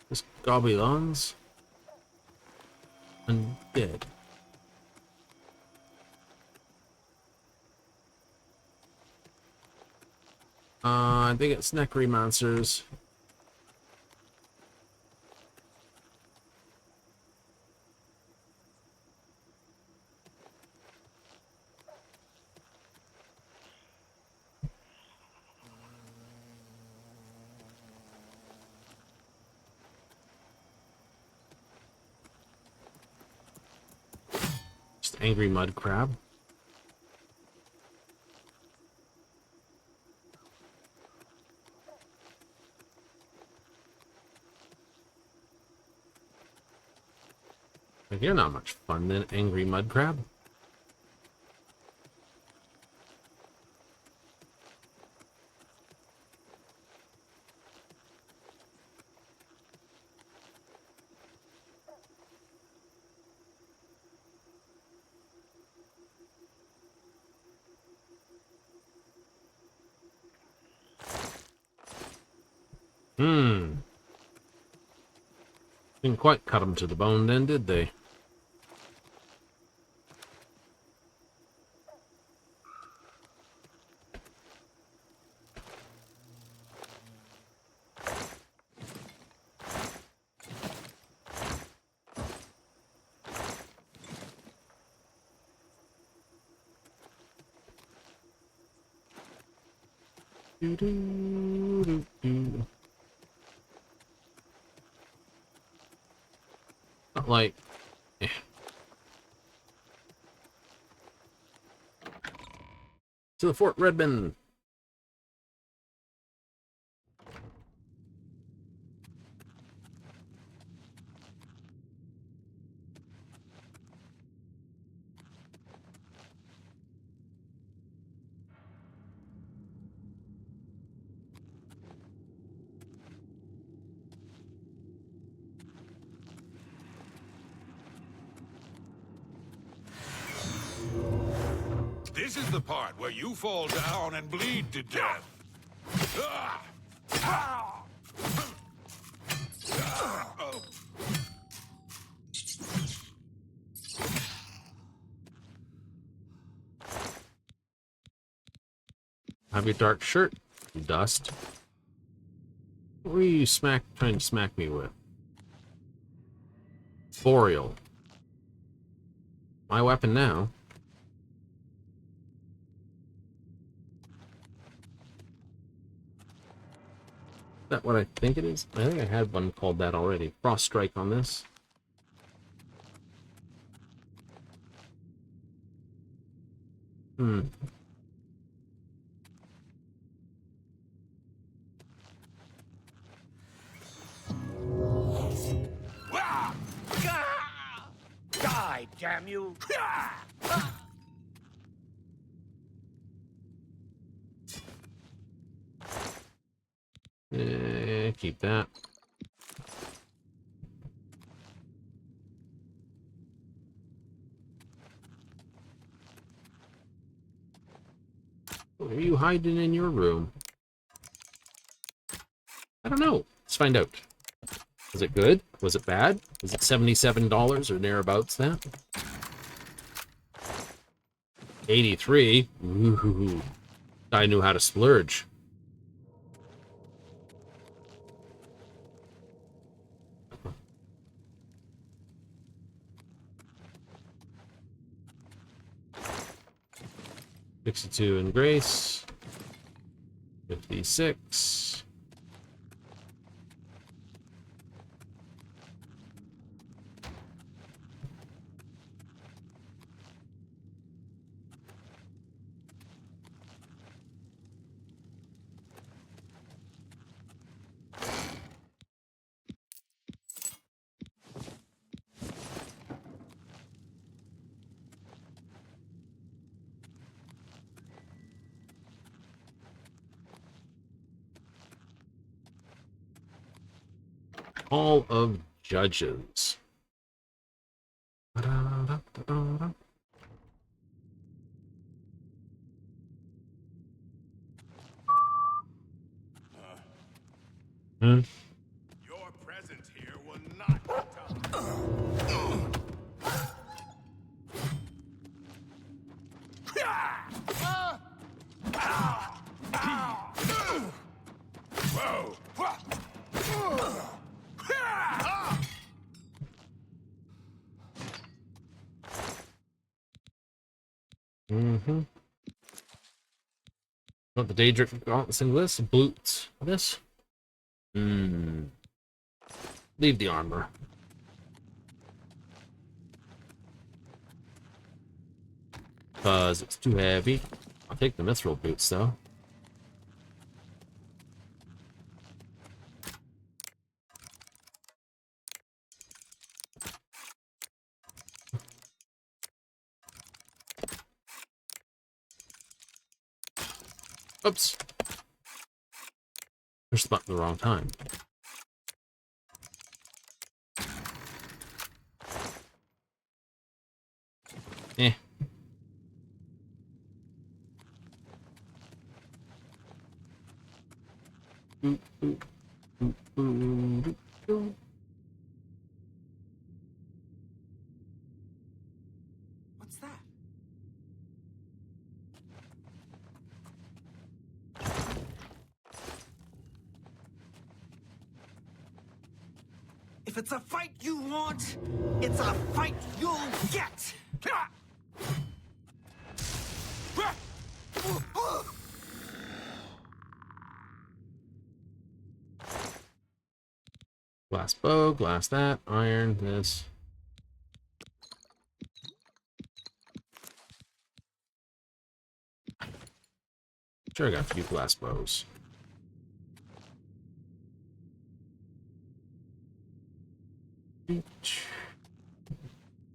This Gobelins undead. I think it's neck remancers. Just angry mud crab. Like, you're not much fun then, angry mud crab. Didn't quite cut them to the bone then, did they? Do, do, do, do. Not like... To the Fort Redmond. This is the part where you fall down and bleed to death. Ah! Ah! Oh. Have your dark shirt, you dust. What were you trying to smack me with? Boreal. My weapon now. Is that what I think it is? I think I had one called that already. Frost Strike on this. Ah! Die, damn you! Keep that. What are you hiding in your room? I don't know. Let's find out. Was it good? Was it bad? Was it $77 or thereabouts that? 83. Ooh. I knew how to splurge. $62 in grace. 56. Hall of Judges. Your presence here will not be Whoa! Want the Daedric gauntlets in this? Boots. This? Leave the armor. Because it's too heavy. I'll take the mithril boots though. Oops. Pushed the button at the wrong time. Eh. What's that? If it's a fight you want, it's a fight you'll get! Glass bow, glass that, iron, this. Sure, I got a few glass bows.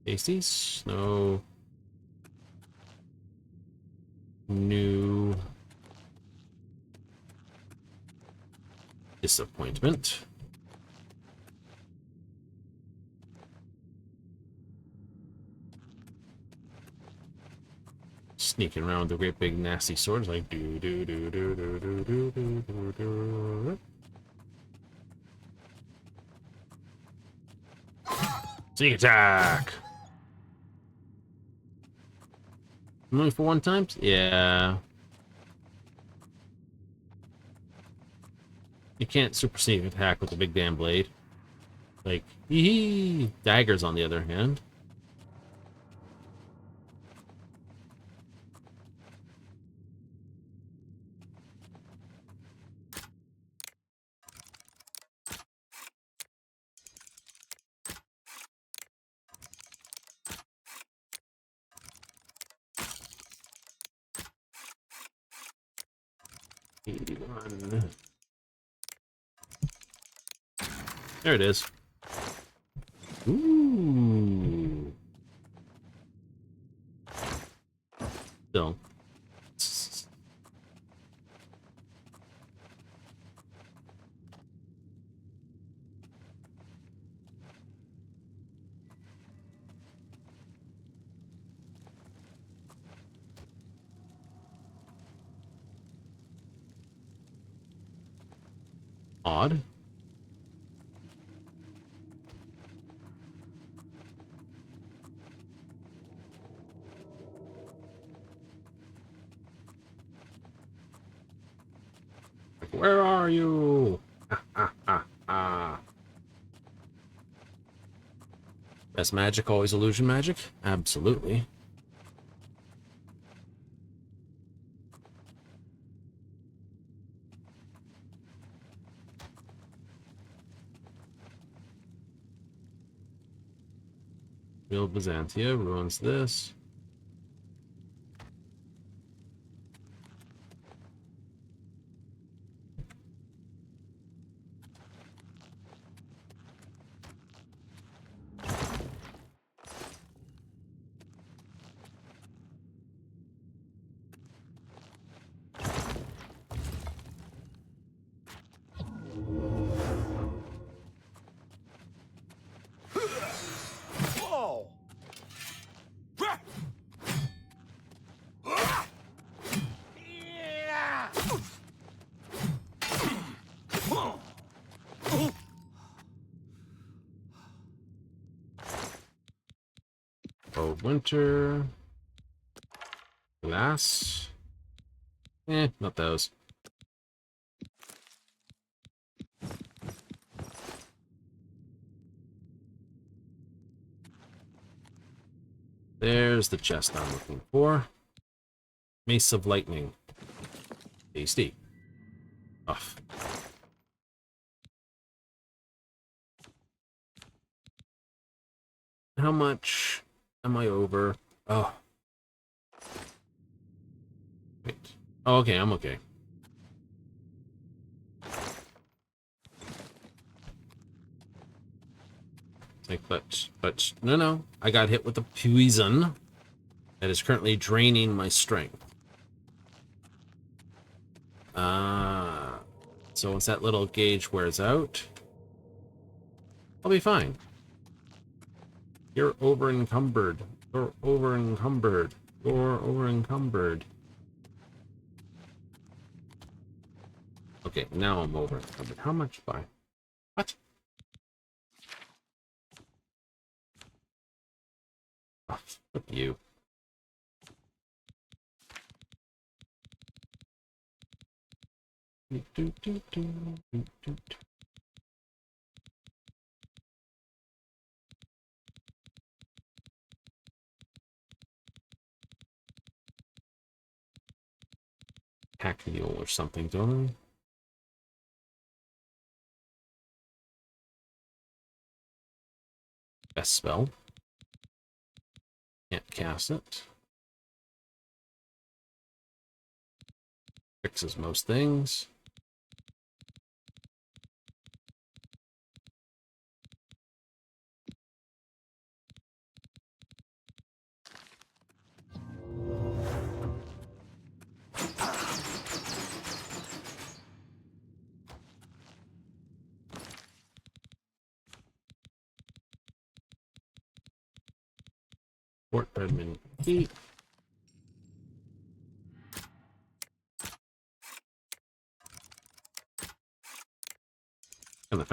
Pasties? No. New. Disappointment. Sneaking around with a great big nasty sword. It's like do do do do do do do do do do. Sneak attack. Only for one time? Yeah. You can't super sneak attack with a big damn blade. Like, hee. Daggers, on the other hand. There it is. Ooh. Still. Odd. Where are you? Best magic always illusion magic? Absolutely. Real Byzantia ruins this. Oh, winter. Glass. Not those. There's the chest I'm looking for. Mace of Lightning. Tasty. Off. How much am I over? Oh. Wait. Oh, okay, I'm okay. Like, but, no. I got hit with a poison that is currently draining my strength. So once that little gauge wears out, I'll be fine. You're over encumbered. You're over encumbered. You're over encumbered. Okay, now I'm over encumbered. How much by? What? Oh, fuck you. Hack mule or something, don't I? Best spell. Can't cast it. Fixes most things. Fort Redmond Keep.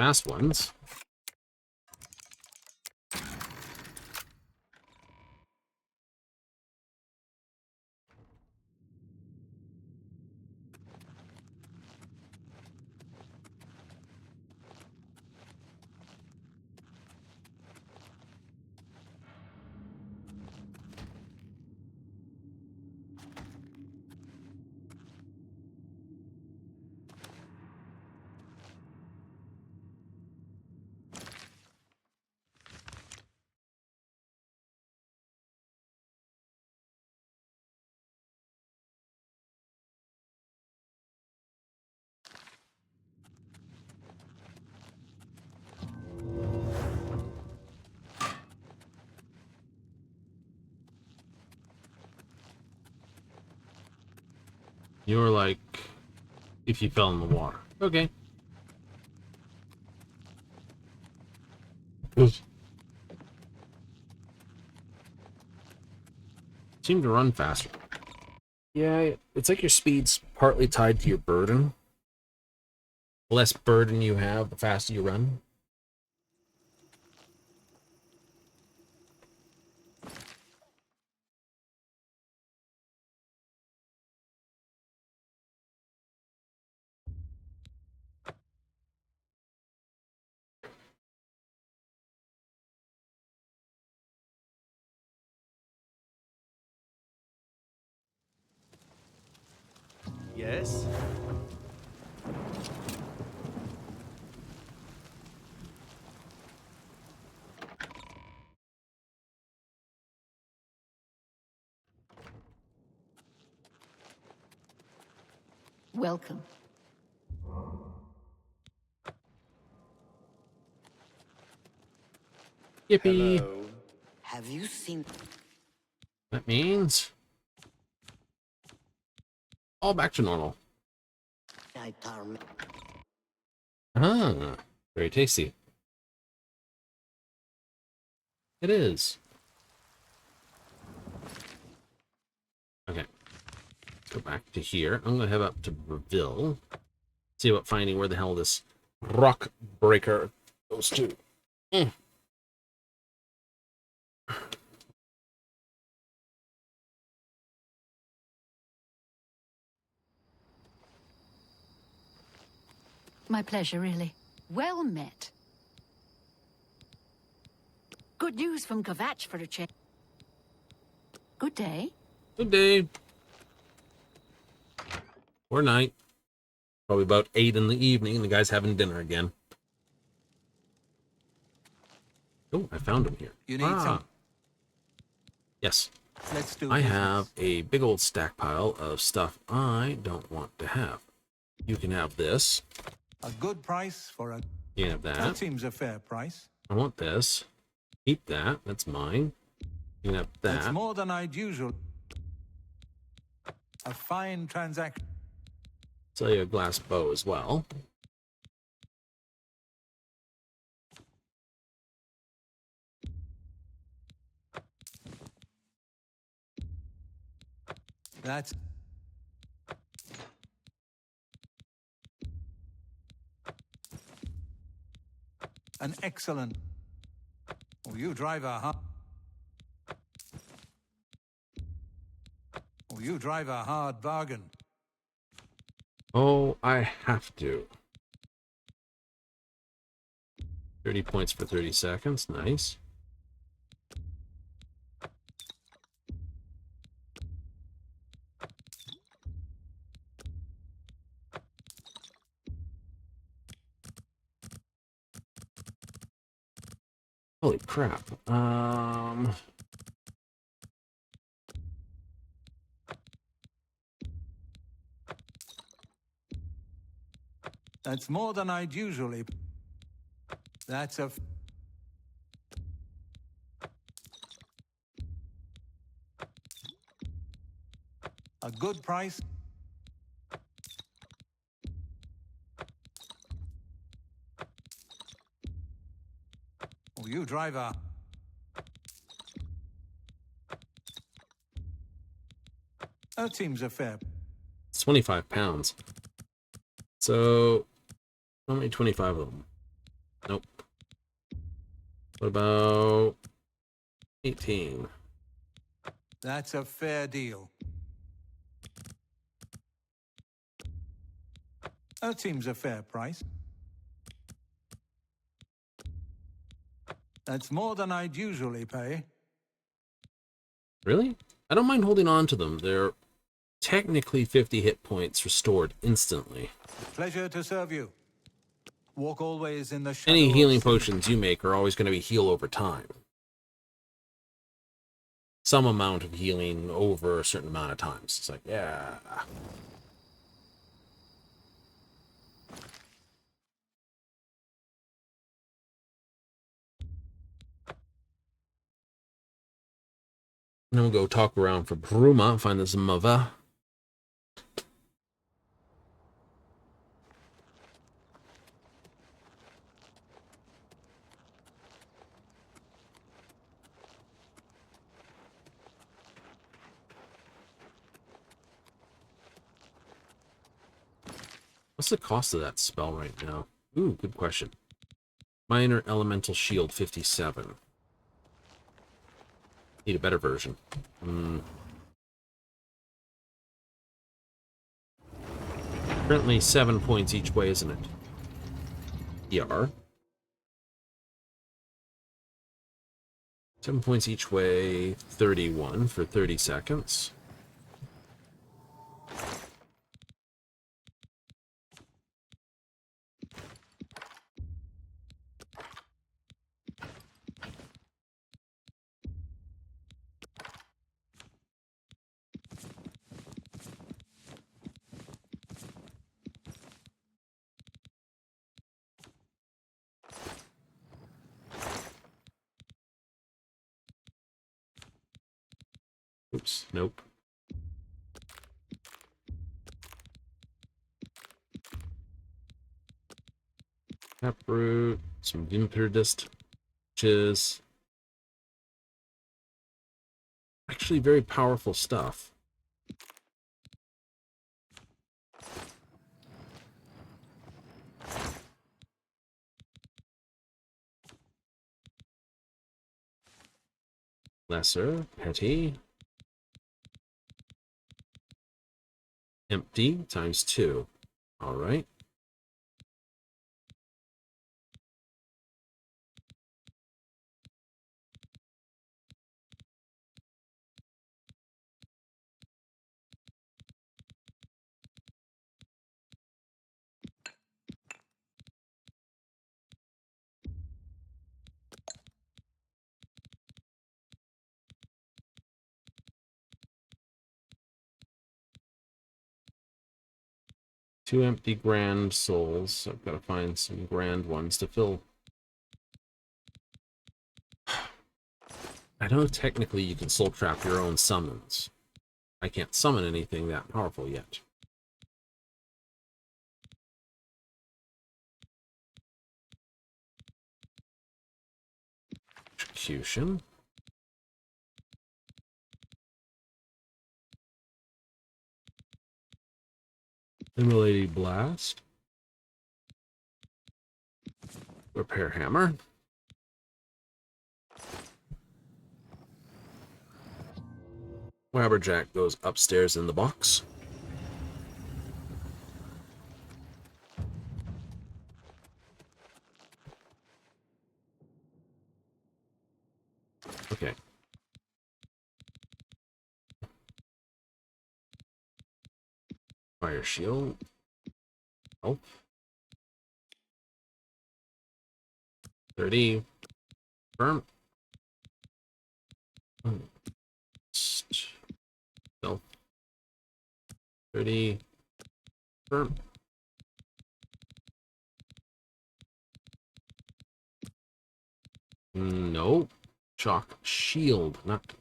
fast ones. You're like, if you fell in the water. Okay. Seem to run faster. Yeah, it's like your speed's partly tied to your burden. The less burden you have, the faster you run. Yes? Welcome. Yippee! Hello. Have you seen That means all back to normal. Nightar? Ah, very tasty. It is. Okay, let's go back to here. I'm gonna head up to Breville. See about finding where the hell this rock breaker goes to. My pleasure, really. Well met. Good news from Kvatch for a change. Good day. Good day. Or night. Probably about 8 in the evening, and the guy's having dinner again. Oh, I found him here. You need some. Yes. Let's do I business. have a big old stack pile of stuff I don't want to have. You can have this. A good price for a... You can have That that. seems a fair price. I want this. Keep that. That's mine. You can have that. That's more than I'd usually... A fine transaction. Sell you a glass bow as well. That's... An excellent... Oh, you drive a hard... Oh, you drive a hard bargain. Oh, I have to. 30 points for 30 seconds. Nice. Holy crap. That's more than I'd usually... That's a... A good price. Oh, you drive a... That seems a fair... It's 25 pounds. So, how many 25 of them? Nope. What about 18? That's a fair deal. That seems a fair price. That's more than I'd usually pay. Really? I don't mind holding on to them. They're technically 50 hit points restored instantly. Pleasure to serve you. Walk always in the shadow. Any healing of sin. potions you make are always going to be heal over time. Some amount of healing over a certain amount of times. It's like, yeah. And then we'll go talk around for Bruma, find this mother. What's the cost of that spell right now? Ooh, good question. Minor Elemental Shield 57. Need a better version. Currently 7 points each way, isn't it? ER. 7 points each way, 31 for 30 seconds. Oops, nope. Taproot, some Vimperdist, which is actually very powerful stuff. Lesser, petty, empty times 2. All right. Two empty grand souls. I've got to find some grand ones to fill. I know technically you can soul trap your own summons. I can't summon anything that powerful yet. Execution. Immolating Blast. Repair Hammer. Wabberjack goes upstairs in the box. Okay. Fire Shield. Oh. 30. Firm. Stealth. 30. Firm. No. Shock shield, not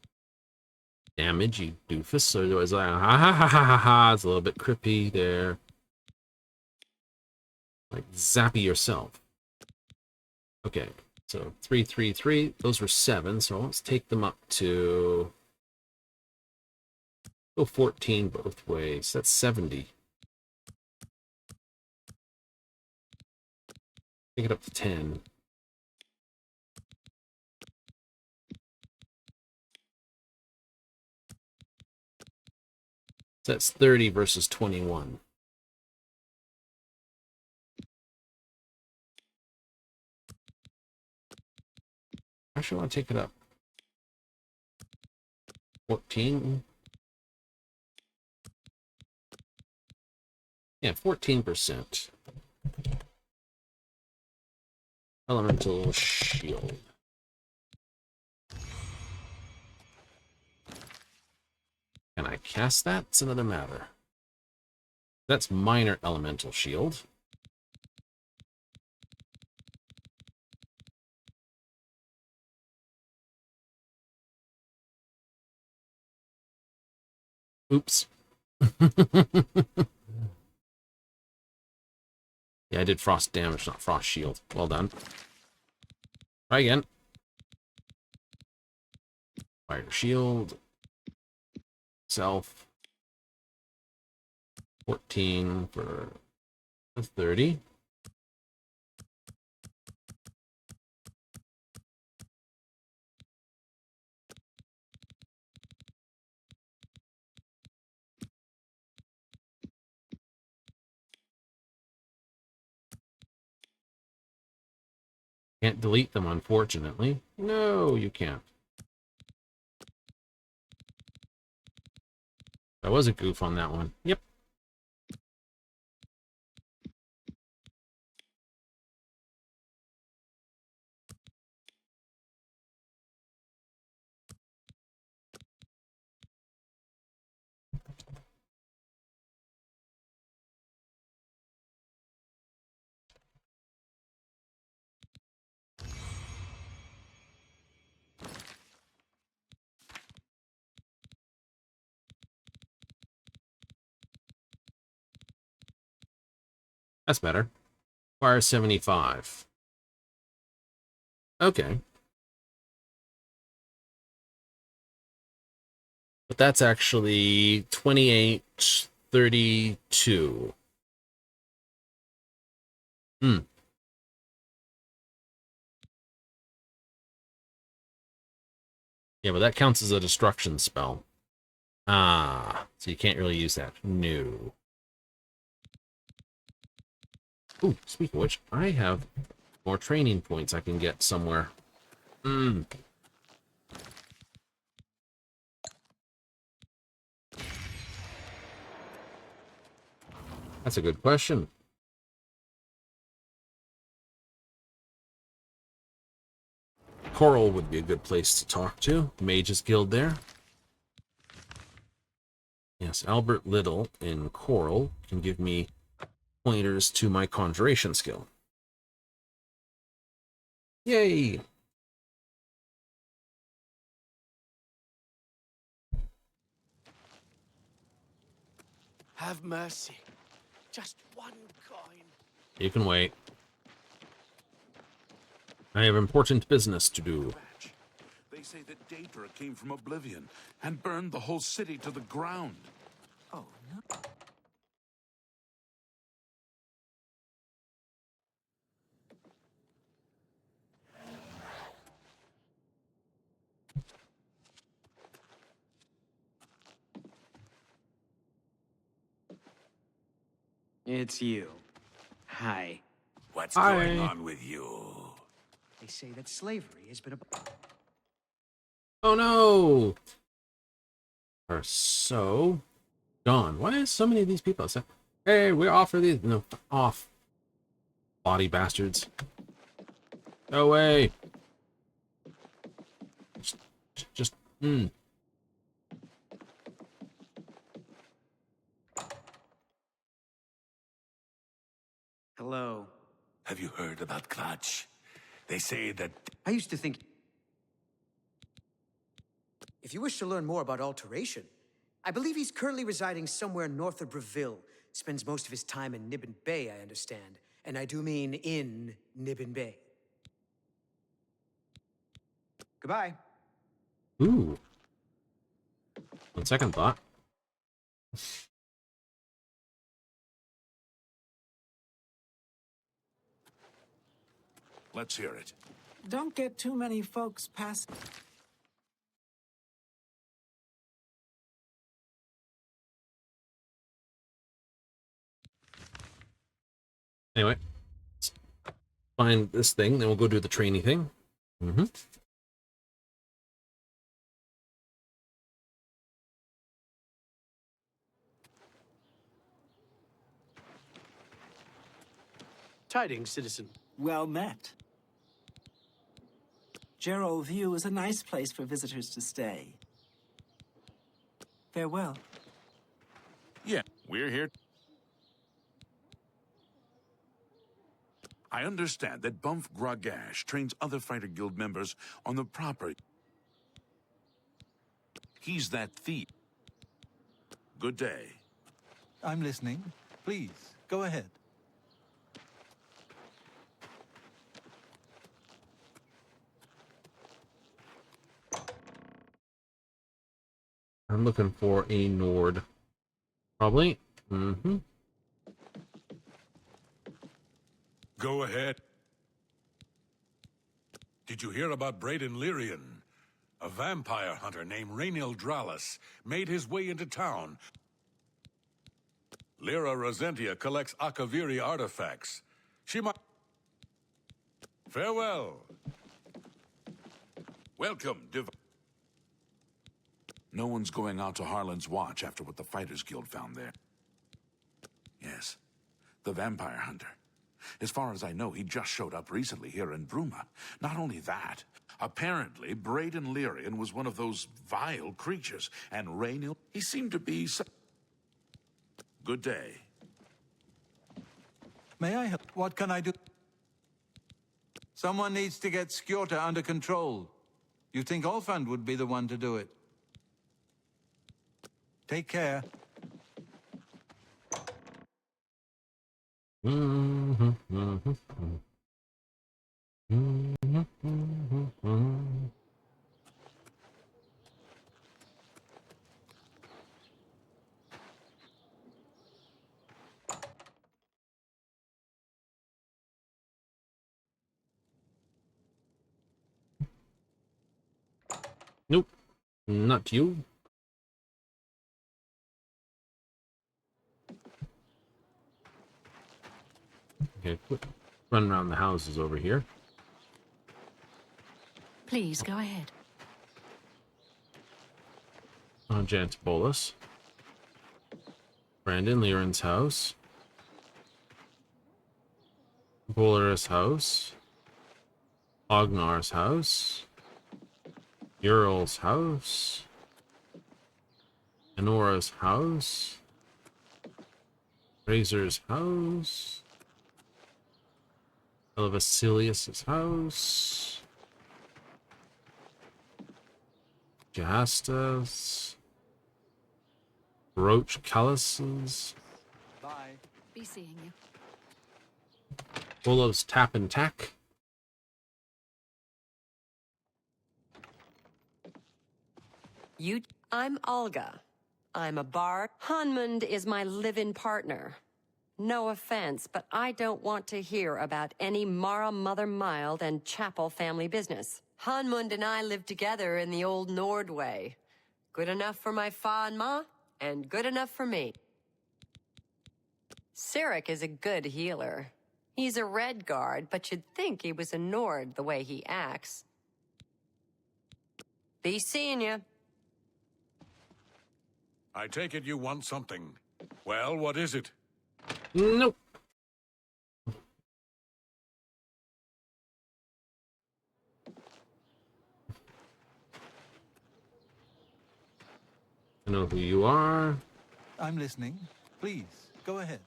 damage, you doofus. So it was like, ha ha ha ha ha ha. It's a little bit creepy there. Like zappy yourself. Okay, so 3, 3, 3. Those were 7. So let's take them up to go 14 both ways. That's 70. Take it up to 10. So that's 30 versus 21. Actually, I want to take it up. 14. Yeah, 14%. Elemental shield. Can I cast that? It's another matter. That's minor elemental shield. Oops. Yeah, I did frost damage, not frost shield. Well done. Try again. Fire shield. Self. 14 for 30. Can't delete them, unfortunately. No, you can't. That was a goof on that one. Yep. That's better. Fire 75. Okay. But that's actually 28, 32. Hmm. Yeah, but that counts as a destruction spell. Ah, so you can't really use that. No. Ooh, speaking of which, I have more training points I can get somewhere. Hmm. That's a good question. Coral would be a good place to talk to. Mage's Guild there. Yes, Albert Little in Coral can give me pointers to my conjuration skill. Yay! Have mercy. Just one coin. You can wait. I have important business to do. They say that Data came from Oblivion and burned the whole city to the ground. Oh, no. It's you. Hi. What's Hi. going on with you? They say that slavery has been a... Oh no! Are so gone. Why is so many of these people say, hey, we offer these? No, off. Body bastards. Go away. Just. Hello. Have you heard about Clutch? They say that... I used to think... If you wish to learn more about alteration, I believe he's currently residing somewhere north of Breville. Spends most of his time in Nibbin Bay, I understand. And I do mean in Nibbin Bay. Goodbye. Ooh. On second thought. Let's hear it. Don't get too many folks past. Anyway, let's find this thing, then we'll go do the trainee thing. Mm-hmm. Tidings, citizen. Well met. Gerald View is a nice place for visitors to stay. Farewell. Yeah, we're here. I understand that Bumf Gragash trains other Fighter Guild members on the proper. He's that thief. Good day. I'm listening. Please, go ahead. I'm looking for a Nord. Probably. Mm-hmm. Go ahead. Did you hear about Braden Lyrian? A vampire hunter named Rainiel Dralis made his way into town. Lyra Rosentia collects Akaviri artifacts. She might... Farewell. Welcome, No one's going out to Harlan's Watch after what the Fighters Guild found there. Yes, the vampire hunter. As far as I know, he just showed up recently here in Bruma. Not only that, apparently Braden Lyrian was one of those vile creatures, and Rainiel, he seemed to be Good day. May I help? What can I do? Someone needs to get Skjorta under control. You think Olfand would be the one to do it? Take care. Nope, not you. Okay, quick run around the houses over here. Please, go ahead. Jant Bolus. Brandon Lyran's house. Bolar's house. Ognar's house. Ural's house. Anora's house. Razor's house. Vasilius's house. Jahastas. Roach Callus's. Bye. Be seeing you. Bolo's Tap and Tack. I'm Olga. I'm a bard. Hanmund is my live-in partner. No offense, but I don't want to hear about any Mara Mother Mild and Chapel family business. Hanmund and I live together in the old Nord way. Good enough for my fa and ma, and good enough for me. Sirik is a good healer. He's a red guard, but you'd think he was a Nord the way he acts. Be seeing ya. I take it you want something. Well, what is it? Nope. I know who you are. I'm listening. Please, go ahead.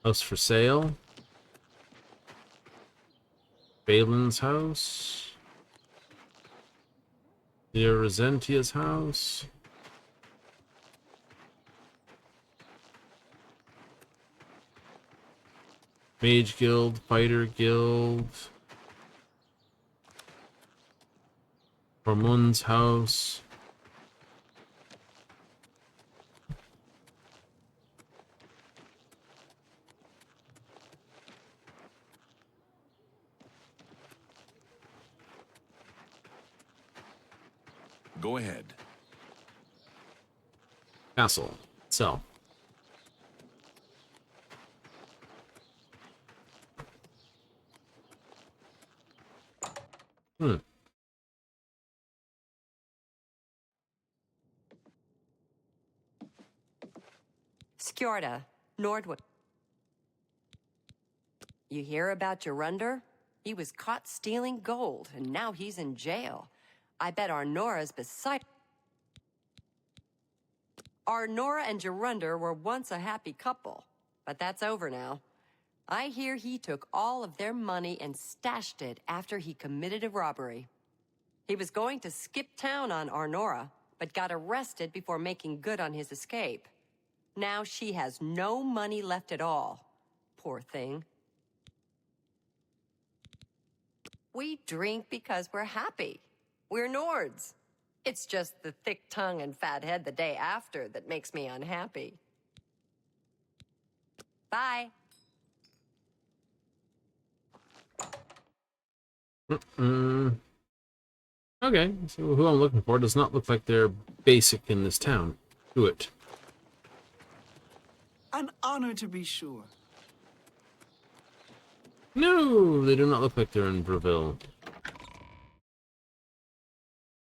House for sale. Balin's house. Near Rosentia's house. Mage Guild, Fighter Guild. Hormon's house. Go ahead. Castle itself. Hmm. Skjorda, Nordwood. You hear about Gerunder? He was caught stealing gold, and now he's in jail. I bet Arnora's beside... Arnora and Gerunder were once a happy couple, but that's over now. I hear he took all of their money and stashed it after he committed a robbery. He was going to skip town on Arnora, but got arrested before making good on his escape. Now she has no money left at all. Poor thing. We drink because we're happy. We're Nords. It's just the thick tongue and fat head the day after that makes me unhappy. Bye. Okay, so who I'm looking for does not look like they're basic in this town. Do it. An honor to be sure. No, they do not look like they're in Breville.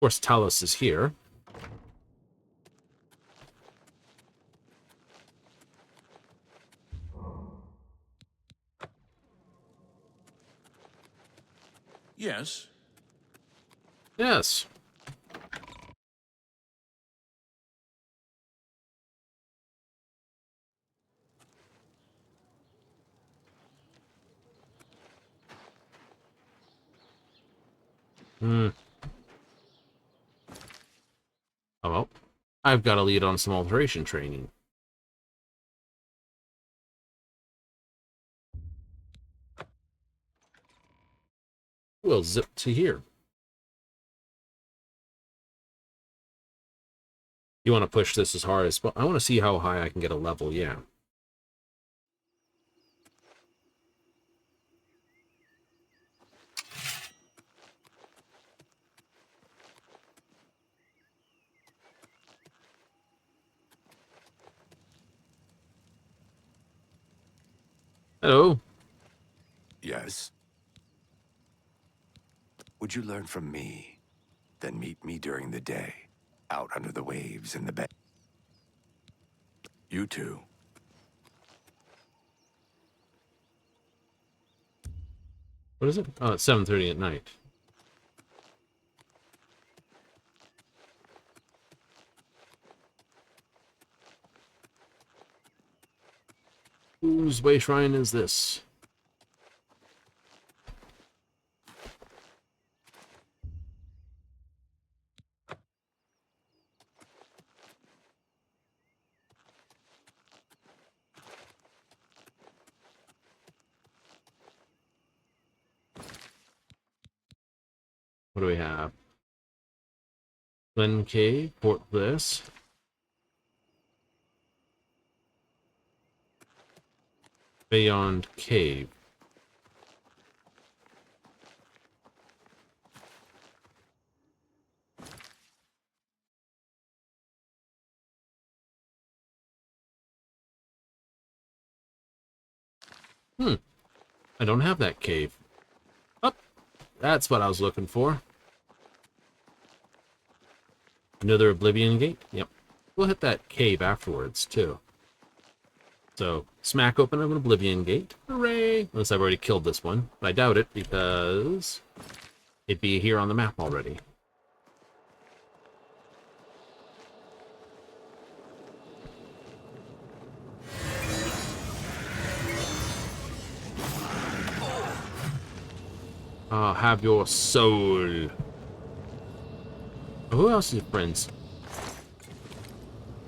Of course, Talos is here. Yes. Yes. Oh well. I've got to lead on some alteration training. We'll zip to here. You want to push this as hard as... I want to see how high I can get a level, yeah. Hello. Yes? Would you learn from me, then meet me during the day, out under the waves in the bay? You too. What is it? Oh, it's 7:30 at night. Whose way shrine is this? What do we have? Glen Cave, Port Bliss. Beyond Cave. I don't have that cave. Oh, that's what I was looking for. Another Oblivion Gate? Yep. We'll hit that cave afterwards, too. So, smack open an Oblivion Gate. Hooray! Unless I've already killed this one. But I doubt it, because it'd be here on the map already. I'll have your soul. Who else is friends?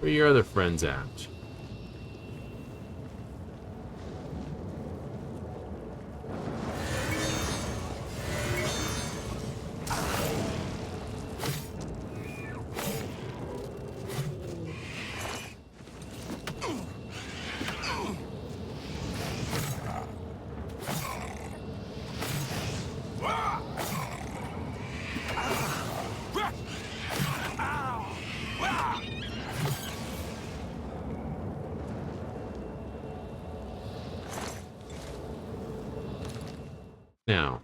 Where are your other friends at? Now,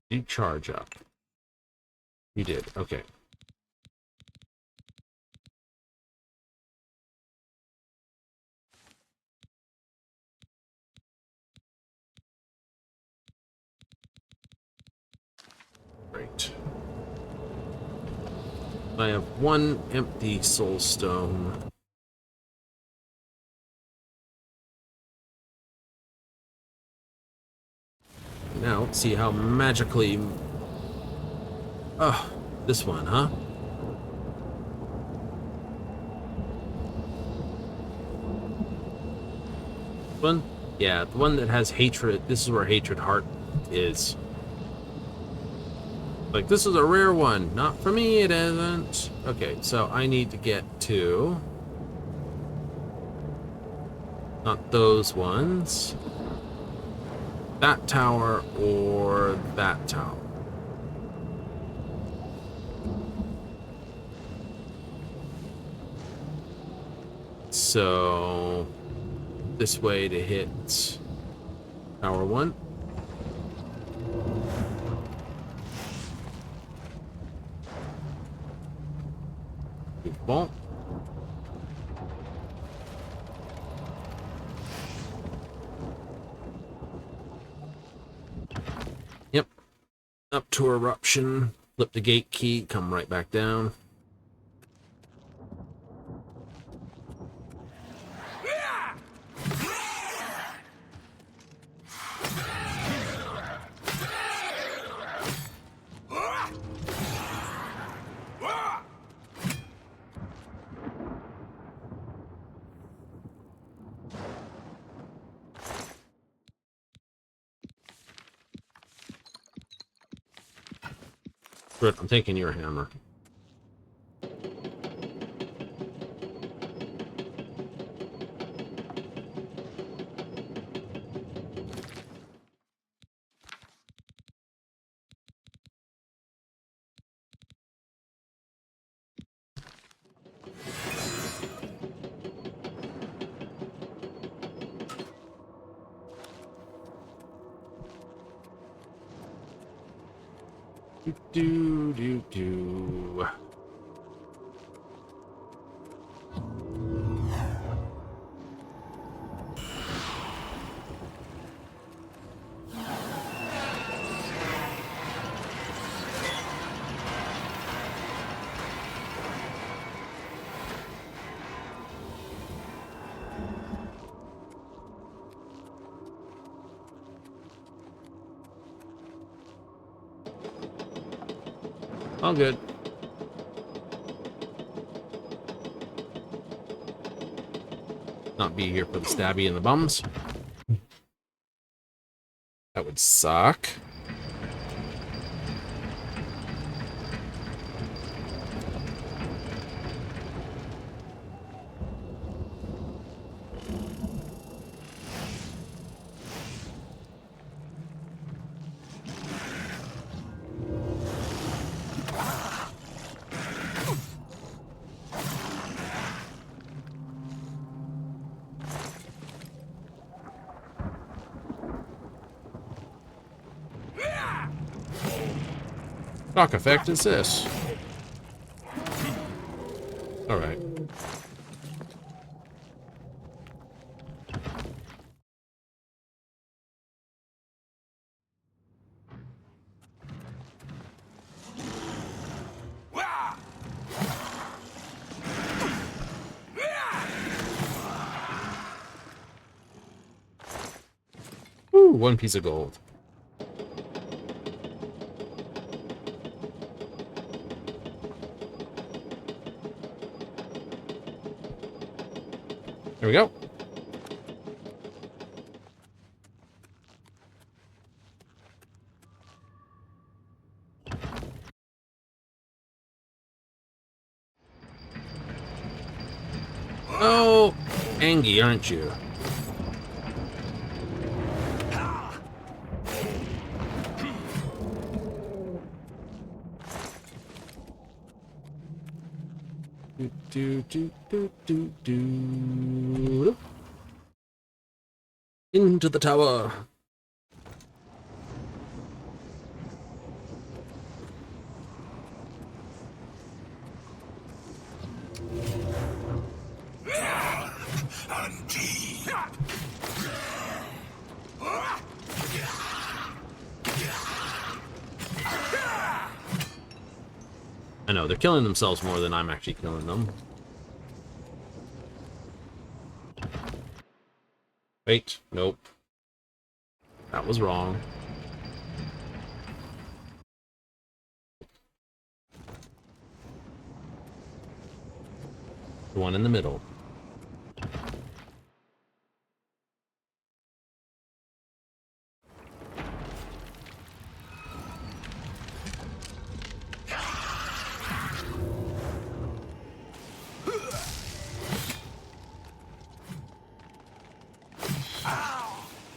you charge up. You did. Okay. Great. I have one empty soul stone. Now, let's see how magically... Oh, this one, huh? One? Yeah, the one that has hatred. This is where hatred heart is. Like, this is a rare one. Not for me, it isn't. Okay, so I need to get to... Not those ones. That tower or that tower. So... This way to hit tower 1. Ball. Yep. Up to eruption. Flip the gate key. Come right back down. Good, I'm taking your hammer. Do. All good. Not be here for the stabby and the bums. That would suck. Shock effect is this. All right. Ooh, 1 piece of gold. There we go. Oh, Angie, aren't you? Do. Into the tower. I know, they're killing themselves more than I'm actually killing them. Wait, nope. That was wrong. The one in the middle.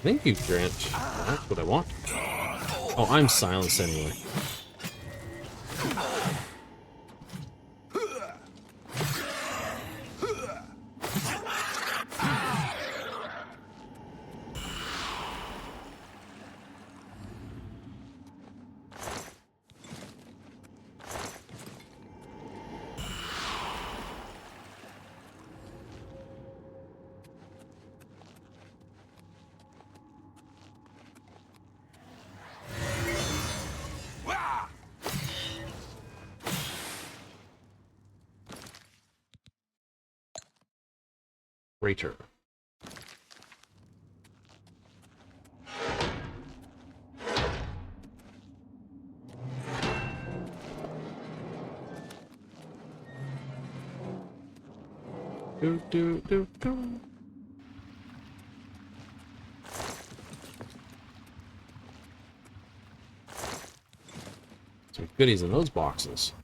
Thank you, Grant. That's what I want. Oh, I'm silenced anyway. Crater. Do do do do. Some goodies in those boxes.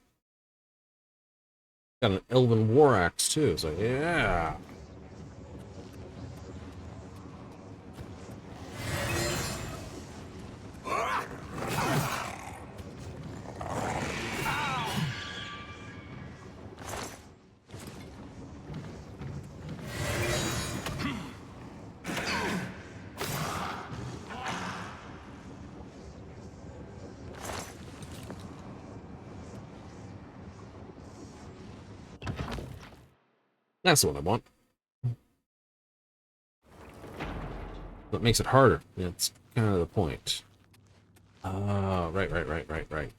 Got an elven war axe too, so yeah. That's what I want. That makes it harder. That's kind of the point. Right.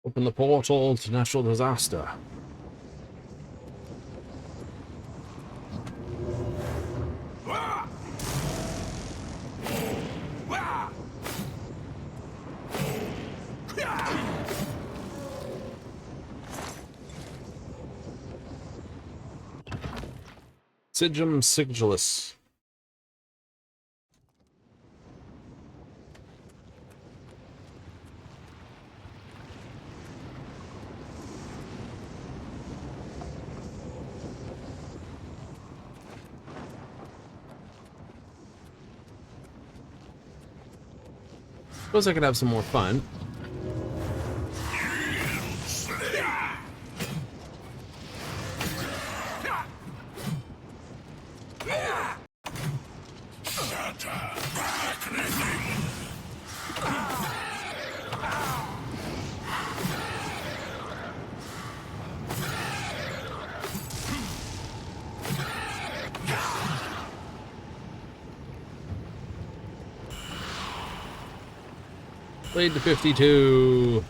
Open the portal to natural disaster. Sigilum Sigilus. Suppose I could have some more fun. Played to 52.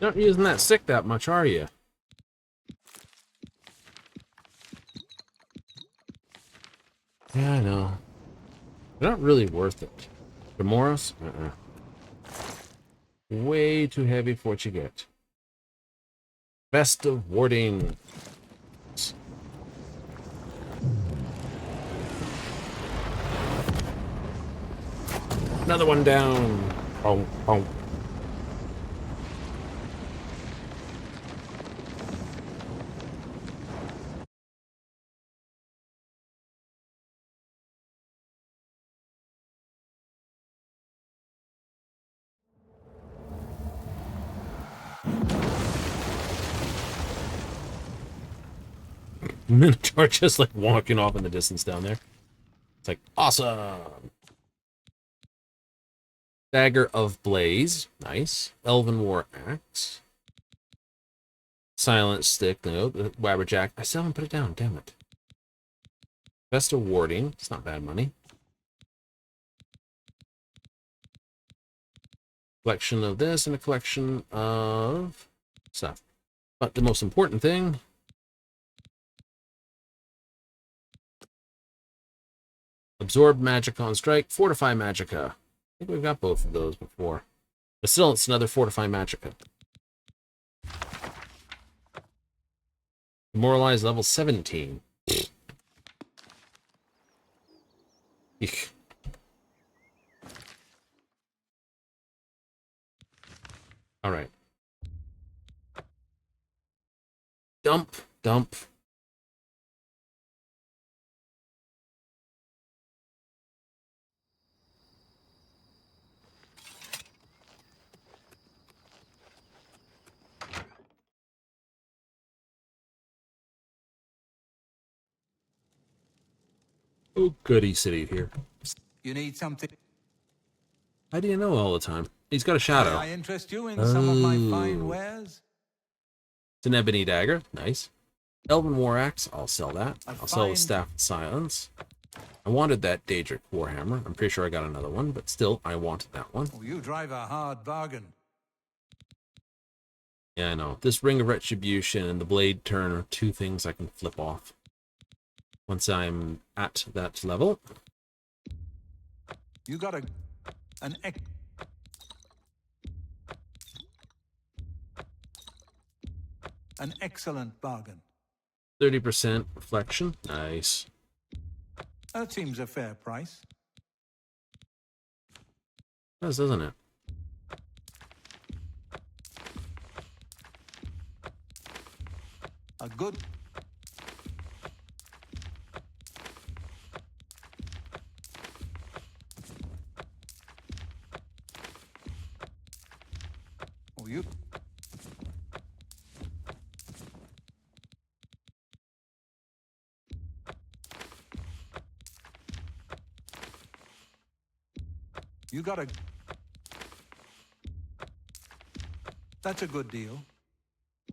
Not using that stick that much, are you? Yeah, I know. They're not really worth it. Femoros? Way too heavy for what you get. Best of warding. Another one down. Boom, boom. Minotaur just like walking off in the distance down there. It's like, awesome. Dagger of Blaze. Nice. Elven War Axe. Silent Stick. No, the Wabberjack. I still haven't put it down. Damn it. Best of Warding. It's not bad money. Collection of this and a collection of stuff. But the most important thing... Absorb Magic on Strike. Fortify Magicka. I think we've got both of those before. But still, it's another Fortify Magicka. Demoralize level 17. Eek. Alright. Dump, dump. Oh, goody city here. You need something? How do you know all the time? He's got a shadow. May I interest you in some of my fine wares? It's an ebony dagger. Nice. Elven War Axe. I'll sell that. I'll sell the Staff of Silence. I wanted that Daedric Warhammer. I'm pretty sure I got another one, but still, I wanted that one. Oh, you drive a hard bargain. Yeah, I know. This Ring of Retribution and the Blade Turn are two things I can flip off once I'm at that level. You got an excellent bargain. 30% reflection. Nice. That seems a fair price. Does, doesn't it? A good... Oh, you... You got a... That's a good deal.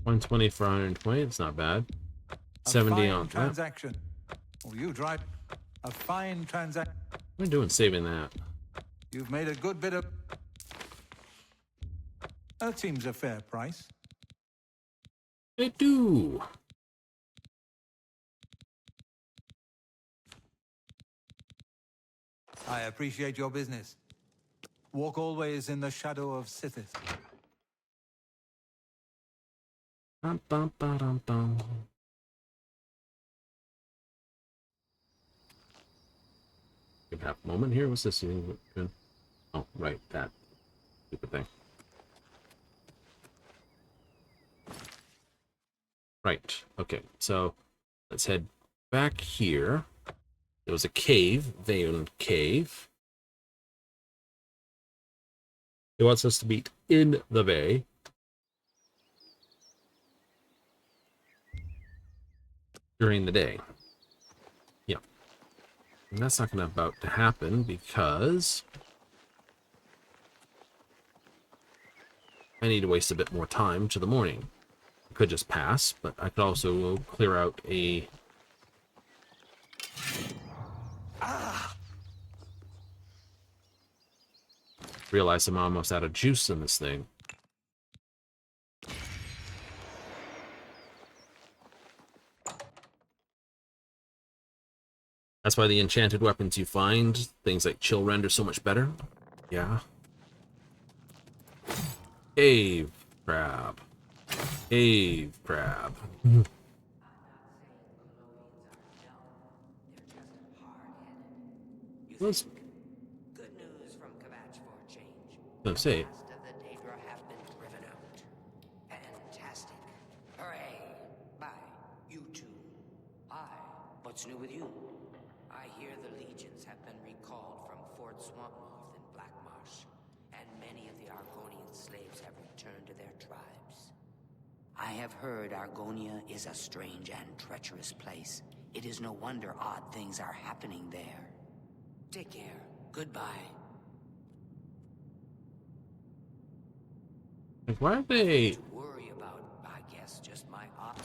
120 for 120. It's not bad. A 70 fine on that. transaction. Oh, you drive a fine transaction. What are you doing saving that? You've made a good bit of... That seems a fair price. I do. I appreciate your business. Walk always in the shadow of Sithis. Bum, bum, ba-dum, bum. Give half a moment here. What's this? Oh, right, that stupid thing. Right. Okay. So let's head back here. There was a cave, Veiled Cave. He wants us to meet in the bay. During the day. Yeah. And that's not going to about to happen because I need to waste a bit more time to the morning. I could just pass, but I could also clear out a... Realize I'm almost out of juice in this thing. That's why the enchanted weapons you find, things like chill rend, are so much better. Yeah. Cave crab. Cave crab. Let's Good news from Kvatch for a change. let's say it. Last of the Daedra have been driven out. Fantastic. Hooray. Bye. You two. Hi. What's new with you? I hear the legions have been recalled from Fort Swampmouth in Blackmarsh, and many of the Argonian slaves have returned to their tribes. I have heard Argonia is a strange and treacherous place. It is no wonder odd things are happening there. Take care. Goodbye. Like, why are they? To worry about, I guess, just my eyes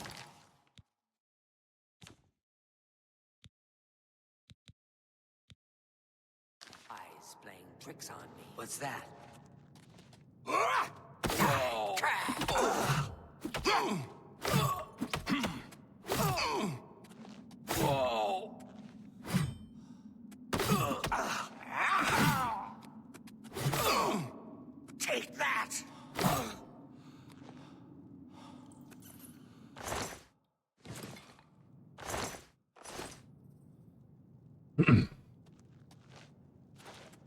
playing tricks on me. What's that? Take that!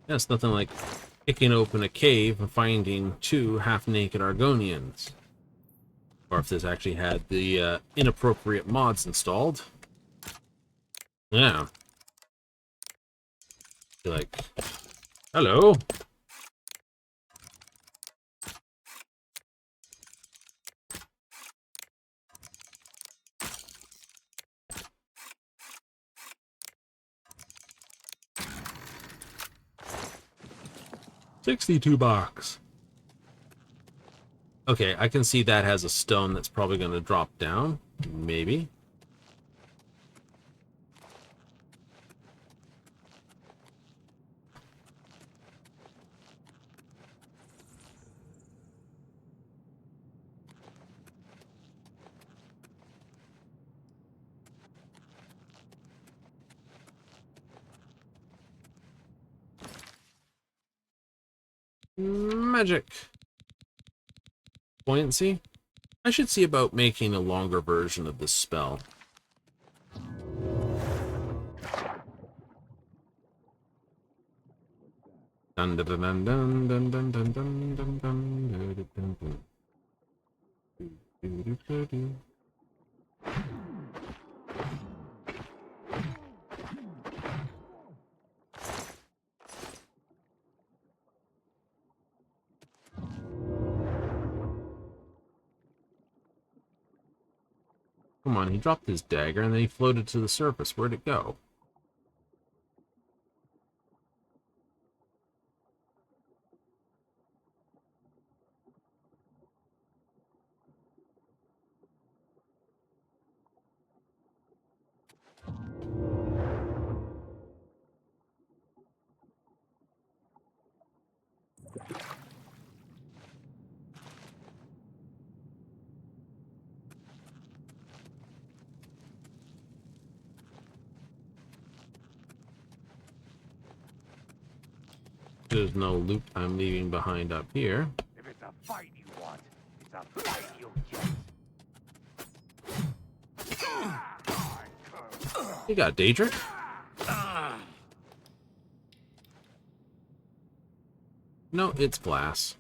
Yeah, it's nothing like kicking open a cave and finding two half-naked Argonians. Or if this actually had the inappropriate mods installed. Yeah. Be like, hello. $62. Okay, I can see that has a stone that's probably going to drop down. Maybe. Magic. Buoyancy. I should see about making a longer version of this spell. Dun dun dun dun dun dun dun dun dun dun dun dun. Come on, he dropped his dagger and then he floated to the surface. Where'd it go? There's no loot I'm leaving behind up here. If it's a fight you want, it's a fight you'll get. You got Daedric? No, it's glass.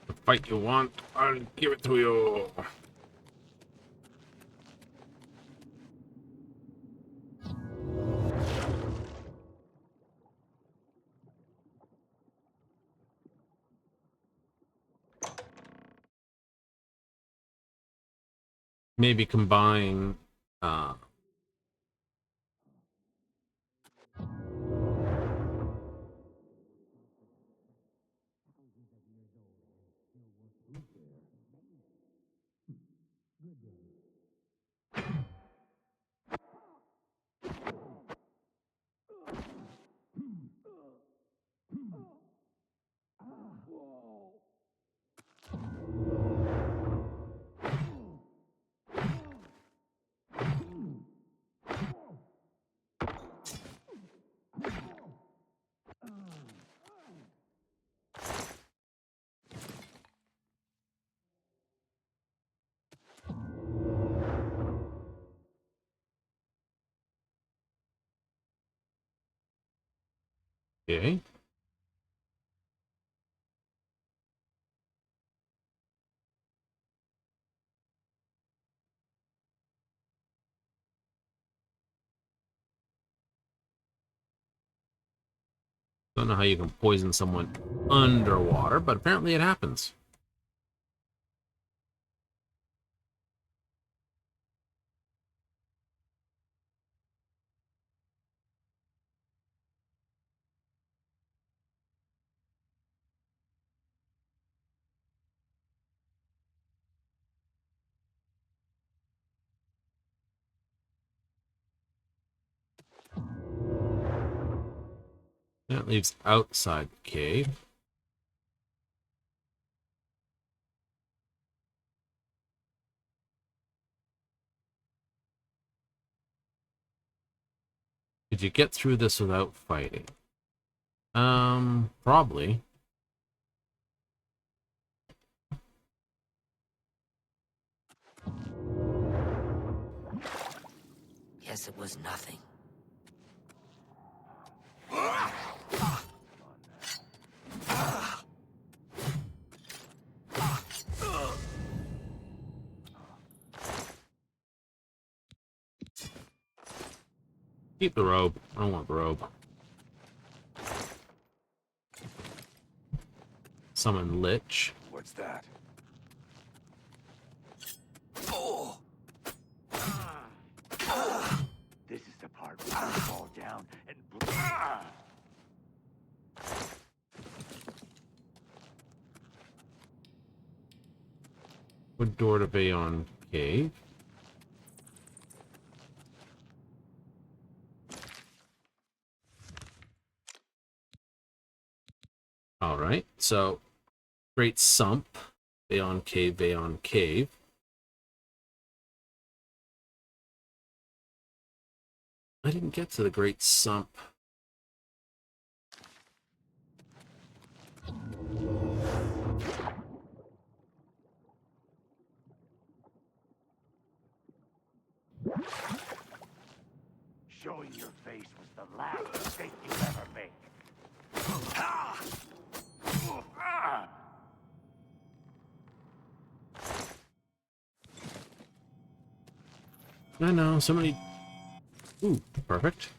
The fight you want, I'll give it to you. Maybe combine Okay. Don't know how you can poison someone underwater, but apparently it happens. That leaves outside the cave. Could you get through this without fighting? Probably. Guess it was nothing. Keep the robe. I don't want the robe. Summon Lich. What's that? This is the part where you fall down and... Wood door to Bayon Cave. Alright, so Great Sump, Bayon Cave, Bayon Cave. I didn't get to the Great Sump. Showing your face was the last mistake you ever make. I know, so many... Ooh, perfect.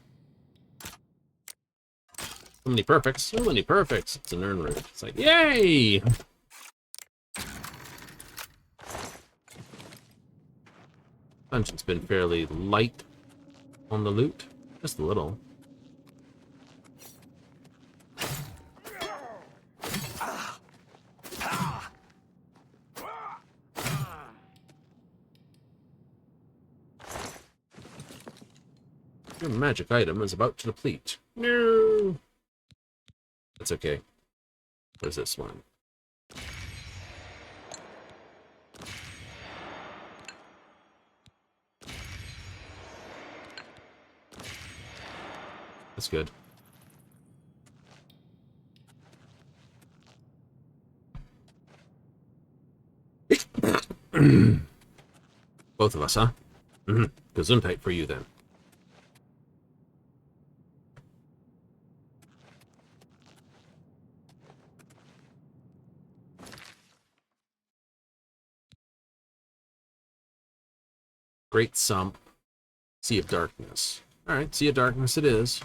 So many perfects, so many perfects. It's an urn root. It's like, yay! Dungeon's been fairly light on the loot. Just a little. Your magic item is about to deplete. No! That's okay. Where's this one? That's good. Both of us, huh? Mm-hmm. Gesundheit for you, then. Great Sump. Sea of Darkness. Alright, Sea of Darkness it is.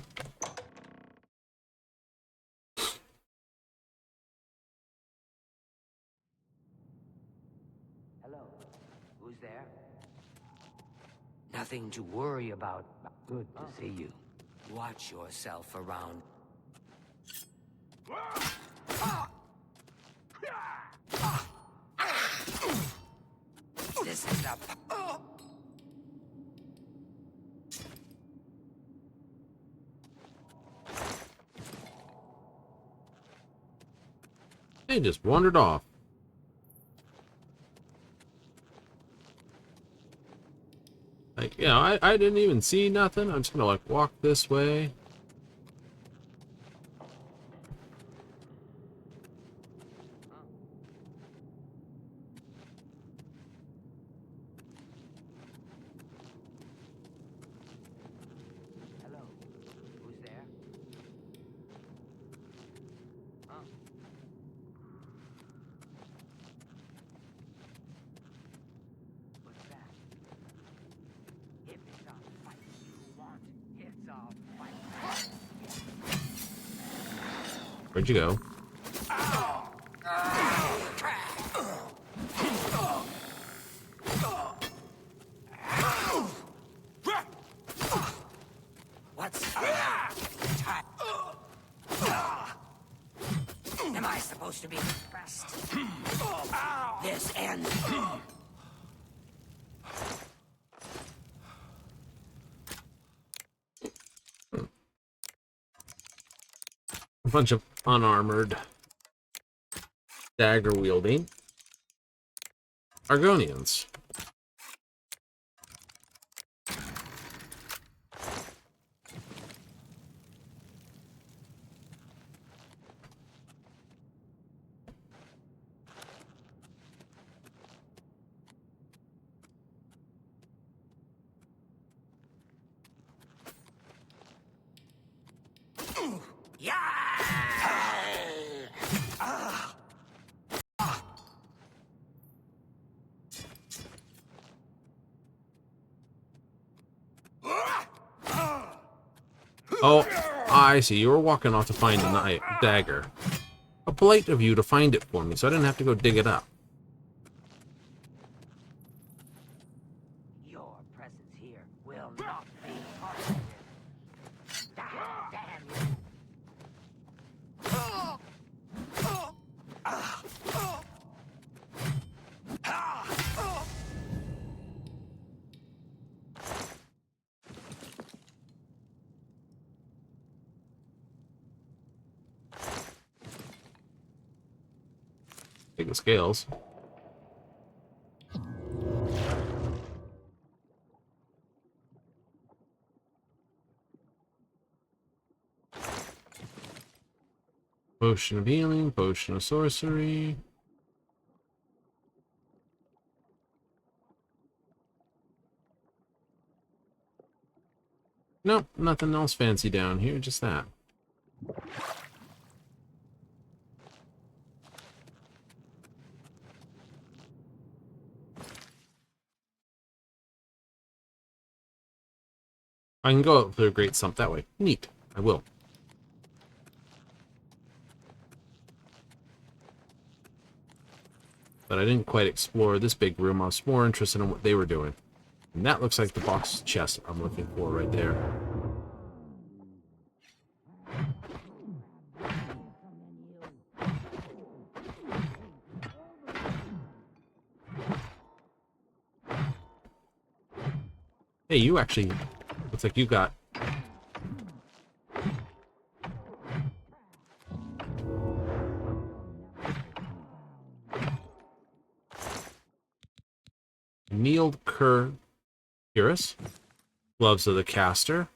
Hello. Who's there? Nothing to worry about. Good to see you. Watch yourself around. This is the... They just wandered off. Like, you know, I didn't even see nothing. I'm just gonna, like, walk this way. Hello. Who's there? Where'd you go? What's Am I supposed to be impressed? This ends. A bunch of unarmored, dagger-wielding Argonians. Oh, I see. You were walking off to find the dagger. How polite of you to find it for me, so I didn't have to go dig it up. Your presence here will not be tolerated. Damn you. Take the scales. Potion of healing, potion of sorcery. Nope, nothing else fancy down here, just that. I can go up to the Great Sump that way. Neat. I will. But I didn't quite explore this big room. I was more interested in what they were doing. And that looks like the box chest I'm looking for right there. Hey, you actually... looks like you got... Mealed Cuirass. Gloves of the Caster.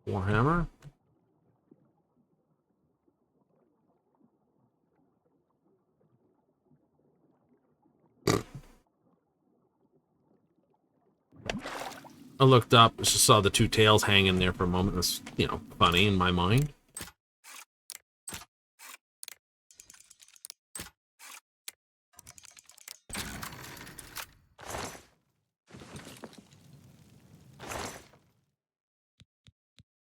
Warhammer. I looked up, just saw the two tails hanging there for a moment. That's, you know, funny in my mind.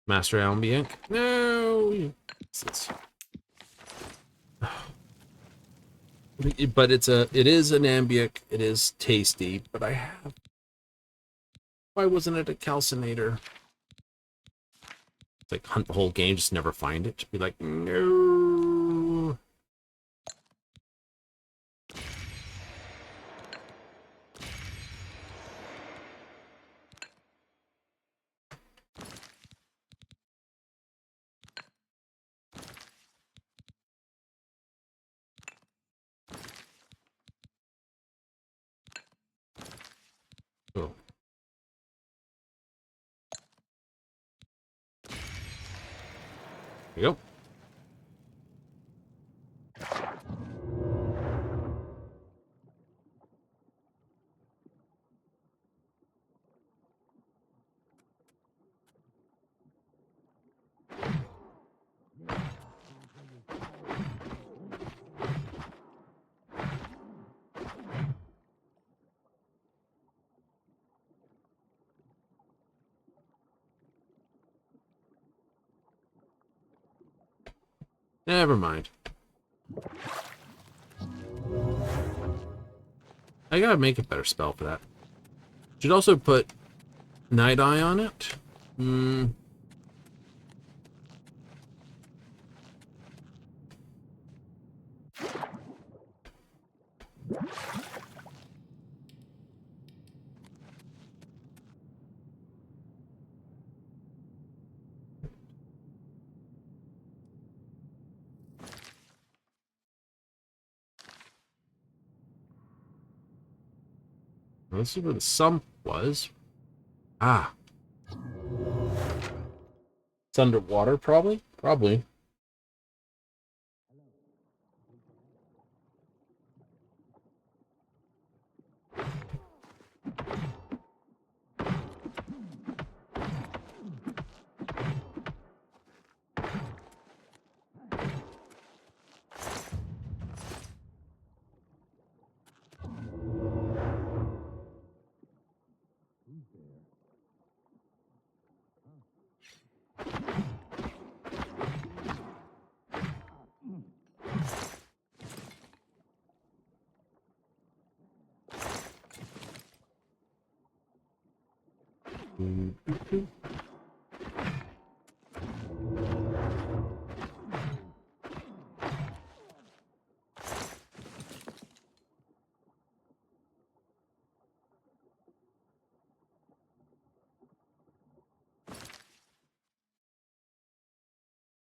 Master Ambient. No. But it is an Ambiec. It is tasty. But I have. Why wasn't it a calcinator? It's like hunt the whole game, just never find it. Just be like, no. Oh. There you go. Never mind. I gotta make a better spell for that. Should also put Night Eye on it. This is where the sump was. Ah. It's underwater, probably? Probably.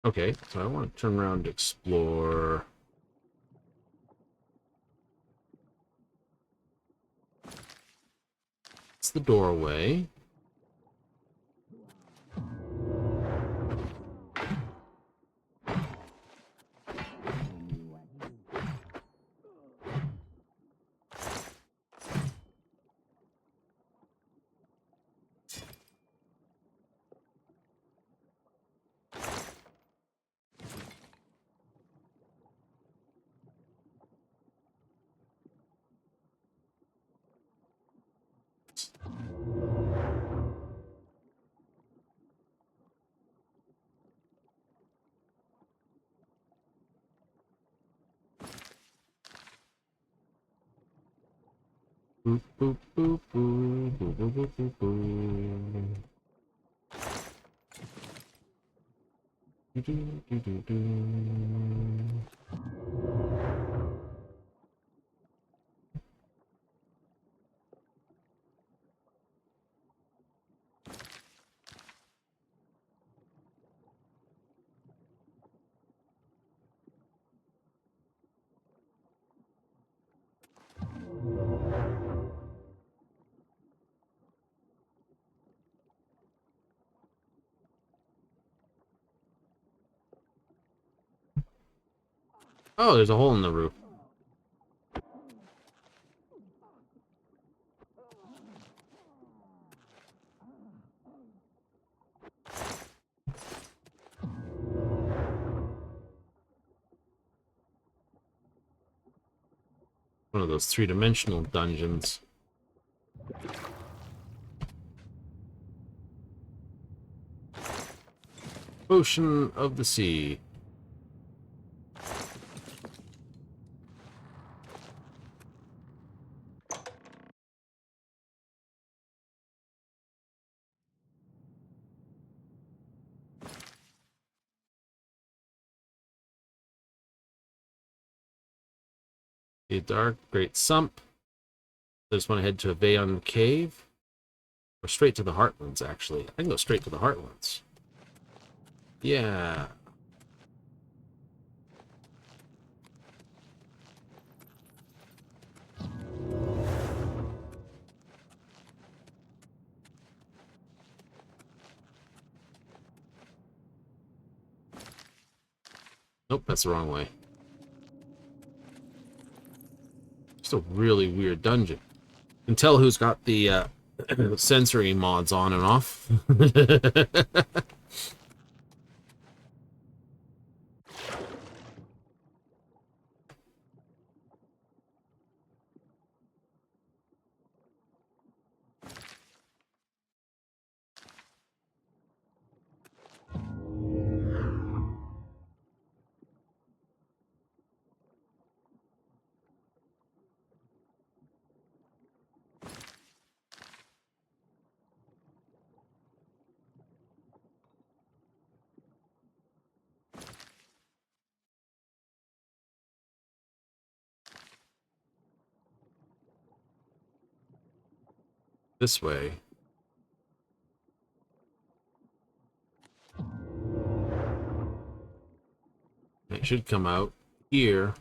Okay, so I want to turn around to explore. It's the doorway. Boop, boop, boop, boop, boop, boop, boop, boop, boop. Do, do, do, do, do. Oh, there's a hole in the roof. One of those three-dimensional dungeons. Ocean of the Sea. A dark, great sump. I just want to head to a Vayon cave. Or straight to the Heartlands, actually. I can go straight to the Heartlands. Yeah. Nope, that's the wrong way. Just a really weird dungeon. You can tell who's got the sensory mods on and off. this way. It should come out here.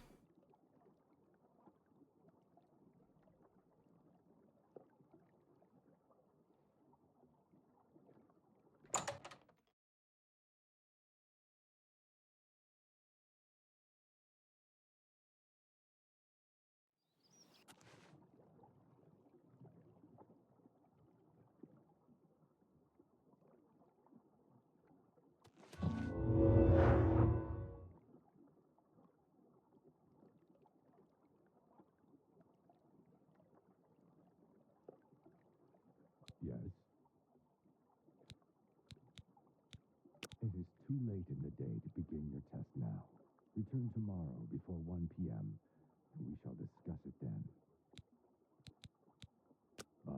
Yes. It is too late in the day to begin your test now. Return tomorrow before 1 p.m., and we shall discuss it then. Bye.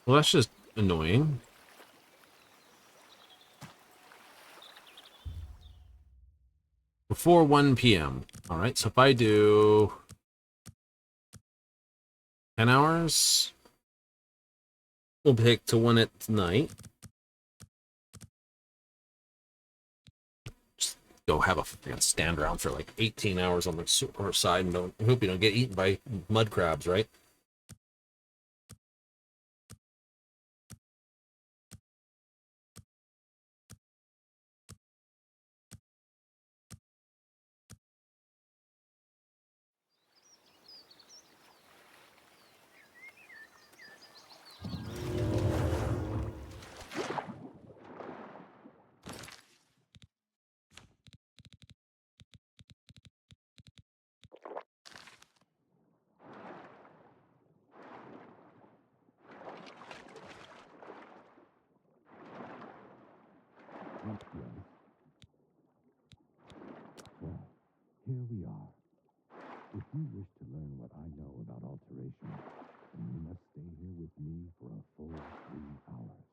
Well, that's just annoying. Before 1 p.m. All right, so if I do 10 hours, we'll pick to 1 at night. Just go have a stand around for like 18 hours on the side and I hope you don't get eaten by mud crabs, right? Well, here we are. If you wish to learn what I know about alteration, then you must stay here with me for a full 3 hours.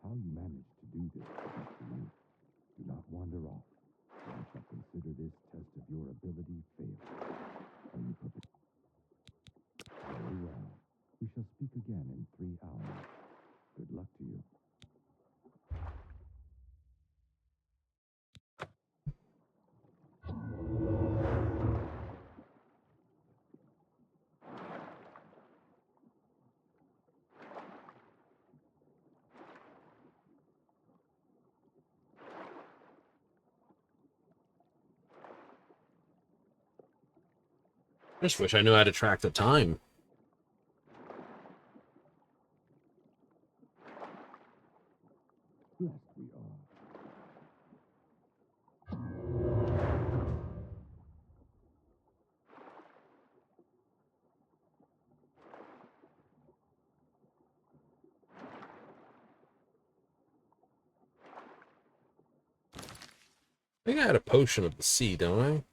How you manage to do this is up to you. Do not wander off, or I shall consider this test of your ability failed. Are you prepared? Very well. We shall speak again in 3 hours. Good luck to you. I just wish I knew how to track the time. Blessed we are. I think I had a potion of the sea, don't I?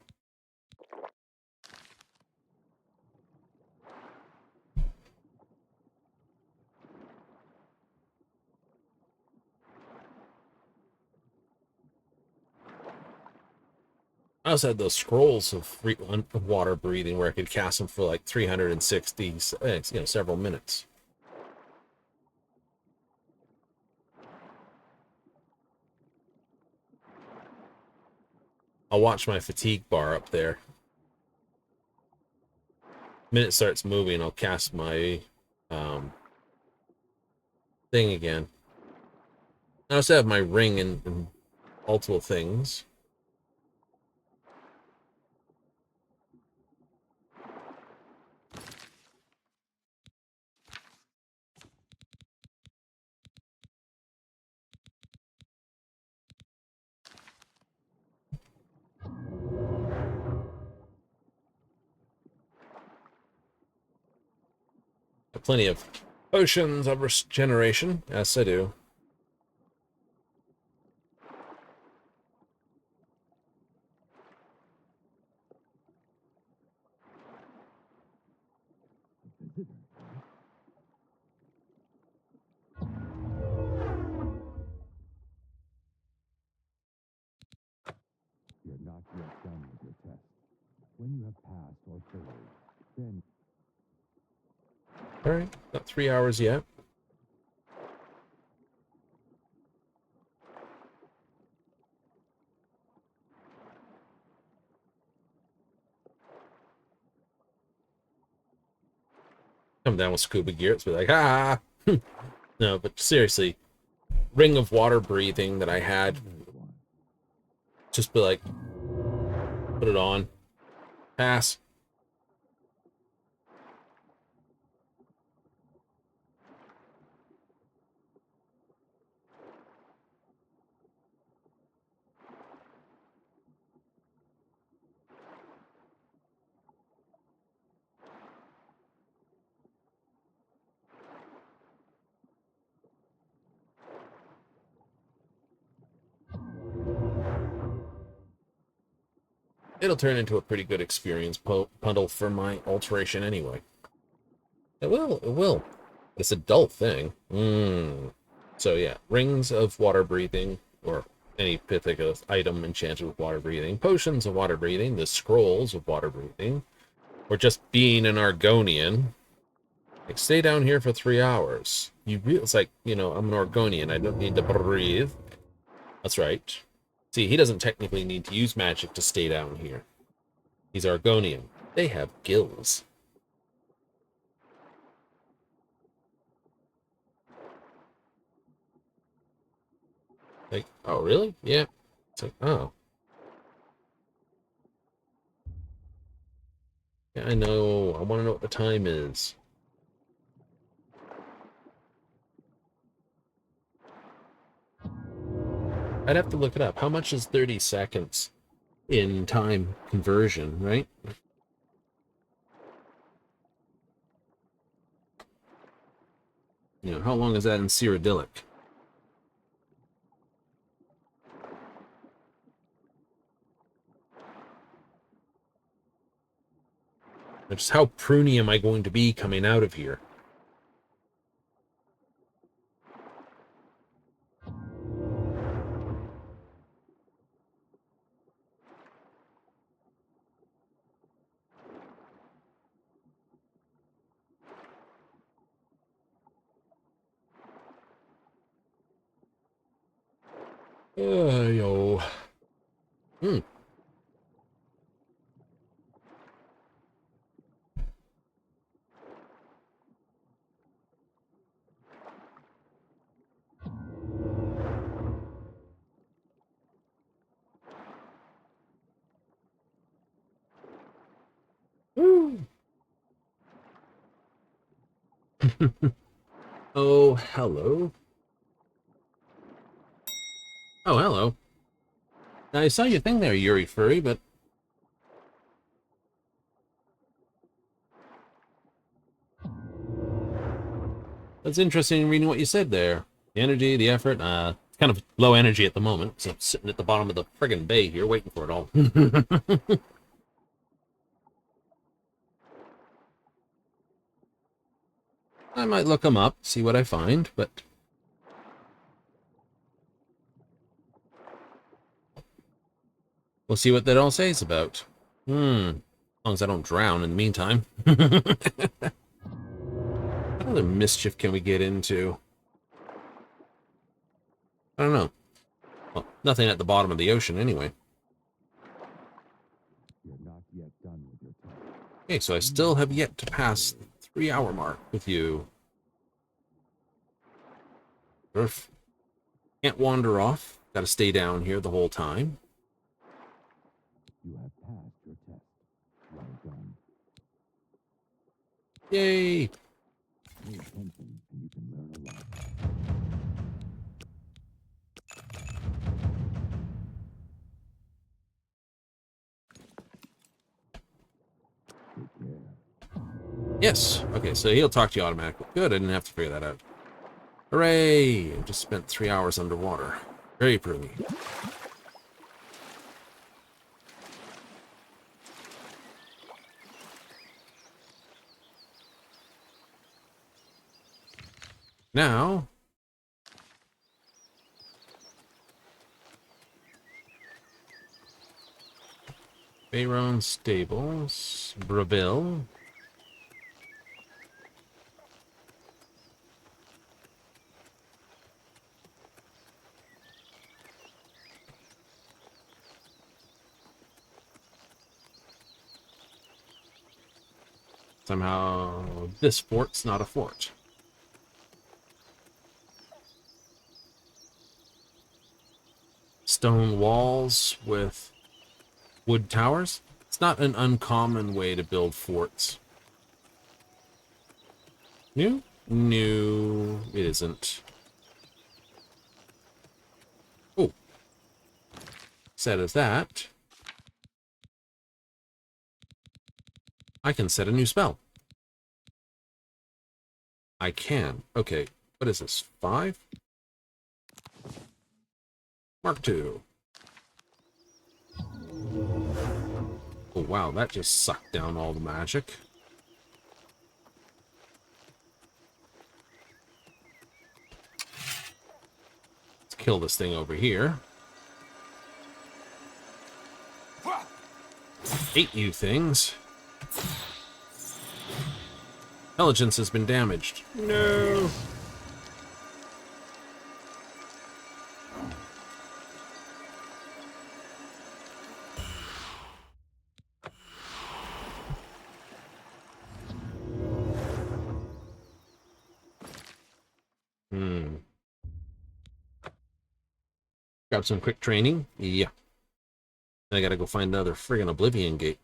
I also had those scrolls of water breathing where I could cast them for like 360, several minutes. I'll watch my fatigue bar up there. The minute it starts moving, I'll cast my thing again. I also have my ring and multiple things. Plenty of potions of regeneration, yes I do. not yet done with your test. When you have passed or failed, then... Alright, not 3 hours yet. Come down with scuba gear, it's be like, ah! No, but seriously, ring of water breathing that I had, just be like, put it on, pass. It'll turn into a pretty good experience bundle for my alteration anyway. It will. It's a dull thing. So yeah, rings of water breathing, or any particular item enchanted with water breathing, potions of water breathing, the scrolls of water breathing, or just being an Argonian. Like, stay down here for 3 hours. It's like, you know, I'm an Argonian, I don't need to breathe. That's right. See, he doesn't technically need to use magic to stay down here. He's Argonian. They have gills. Like, oh, really? Yeah. It's like, oh. Yeah, I know. I want to know what the time is. I'd have to look it up. How much is 30 seconds in time conversion, right? You know, how long is that in Cyrodiilic? Just how pruny am I going to be coming out of here? Yo. Woo. Oh, hello. Oh, hello. Now, I saw your thing there, Yuri Furry, but... That's interesting reading what you said there. The energy, the effort, it's kind of low energy at the moment, so I'm sitting at the bottom of the friggin' bay here waiting for it all. I might look them up, see what I find, but... We'll see what that all says about. As long as I don't drown in the meantime. What other mischief can we get into? I don't know. Well, nothing at the bottom of the ocean anyway. You're not yet done with your test. Okay, so I still have yet to pass the 3 hour mark with you. Earth. Can't wander off. Gotta stay down here the whole time. You have passed your test. Well done. Yay! Pay attention and you can learn a lot. Take care. Yes. Okay, so he'll talk to you automatically. Good, I didn't have to figure that out. Hooray! I just spent 3 hours underwater. Very pretty. Now... Bayron Stables, Breville. Somehow this fort's not a fort. Stone walls with wood towers. It's not an uncommon way to build forts. New? No, it isn't. Oh. Set as that. I can set a new spell. I can. Okay. What is this? 5? Mark 2. Oh, wow. That just sucked down all the magic. Let's kill this thing over here. Hate you things. Intelligence has been damaged. No. Grab some quick training. Yeah. I gotta go find another friggin' Oblivion gate.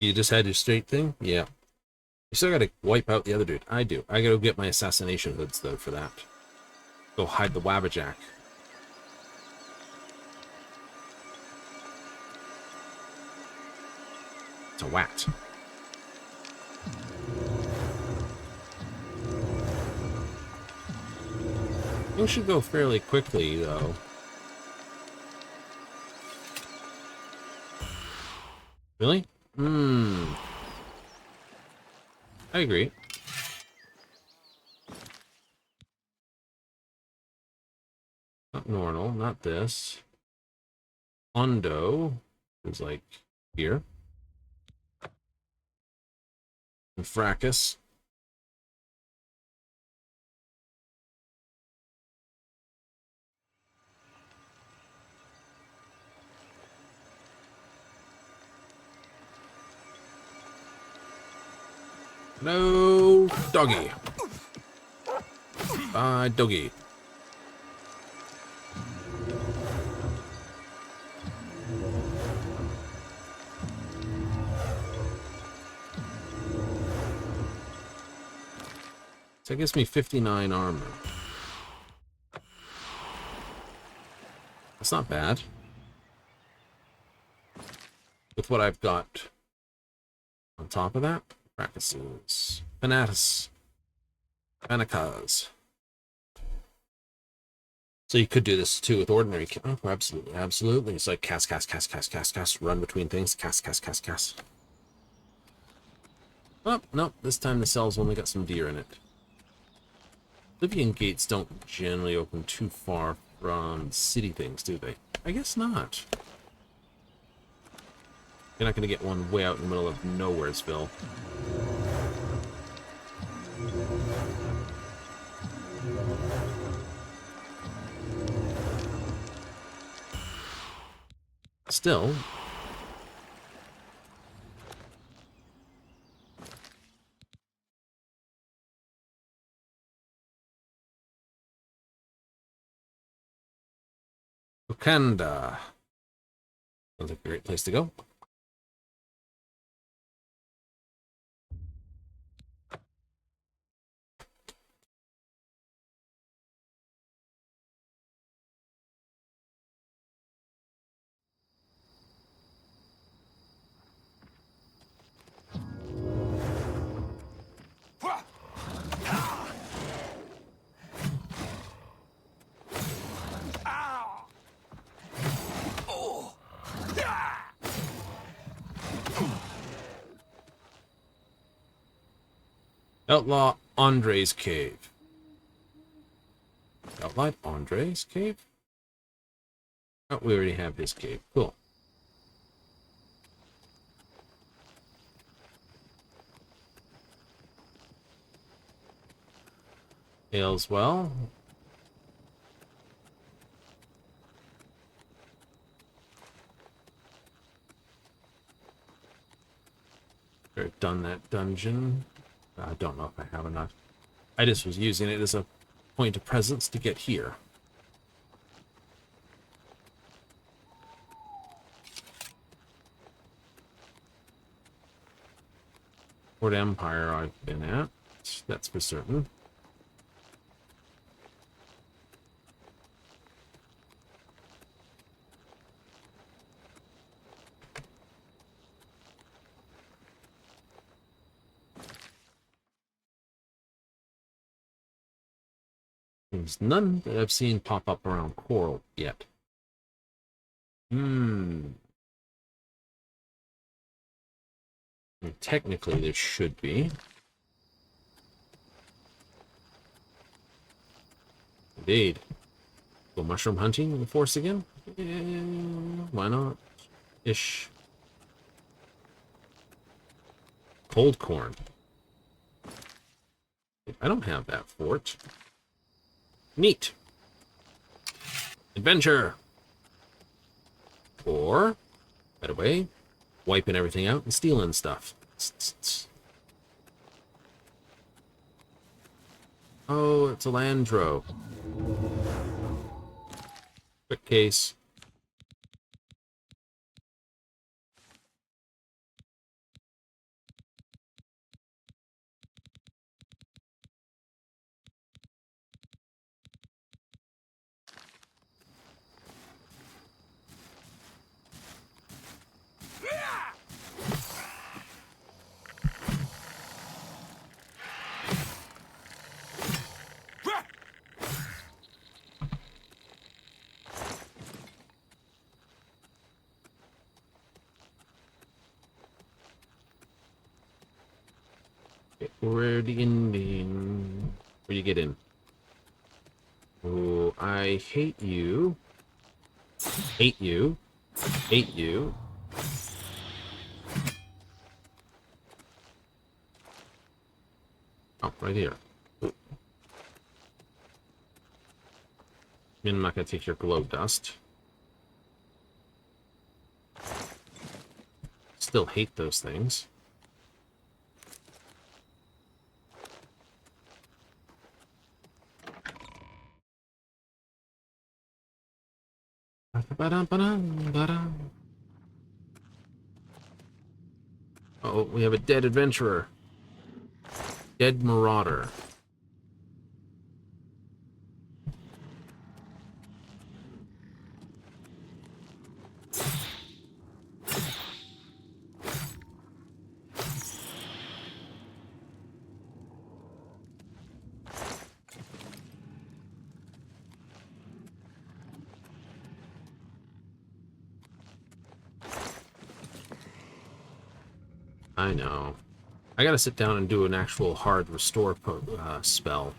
You just had your straight thing? Yeah. You still gotta wipe out the other dude. I do. I gotta get my assassination hoods, though, for that. Go hide the Wabbajack. It's a wat. Things should go fairly quickly, though. Really? I agree. Not normal, not this. Hondo is like here. And Fracas. No, doggy. Bye, doggy. So that gives me 59 armor. That's not bad. With what I've got on top of that, practices. Fanatus. Fanicas. So you could do this too with ordinary. Oh, absolutely, absolutely. It's like cast, run between things, cast. Oh, no, this time the cell's only got some deer in it. Oblivion gates don't generally open too far from city things, do they? I guess not. You're not going to get one way out in the middle of Nowheresville. Still. Wakanda. Sounds like a great place to go. Outlaw Andre's Cave. Outlaw Andre's Cave? Oh, we already have his cave. Cool. Hails well. I've done that dungeon. I don't know if I have or not. I just was using it as a point of presence to get here. Fort Empire I've been at. That's for certain. There's none that I've seen pop up around Coral yet. Technically, there should be. Indeed. Go mushroom hunting in the forest again? Why not? Ish. Cold corn. I don't have that fort. Neat. Adventure. Or, better way, wiping everything out and stealing stuff. Oh, it's a Landro. Quick case. Where the Indian? Where you get in? Oh, I hate you. Hate you. Hate you. Oh, right here. Ooh. I'm not gonna take your glow dust. Still hate those things. Oh, we have a dead adventurer. Dead marauder. I know. I gotta sit down and do an actual hard restore spell.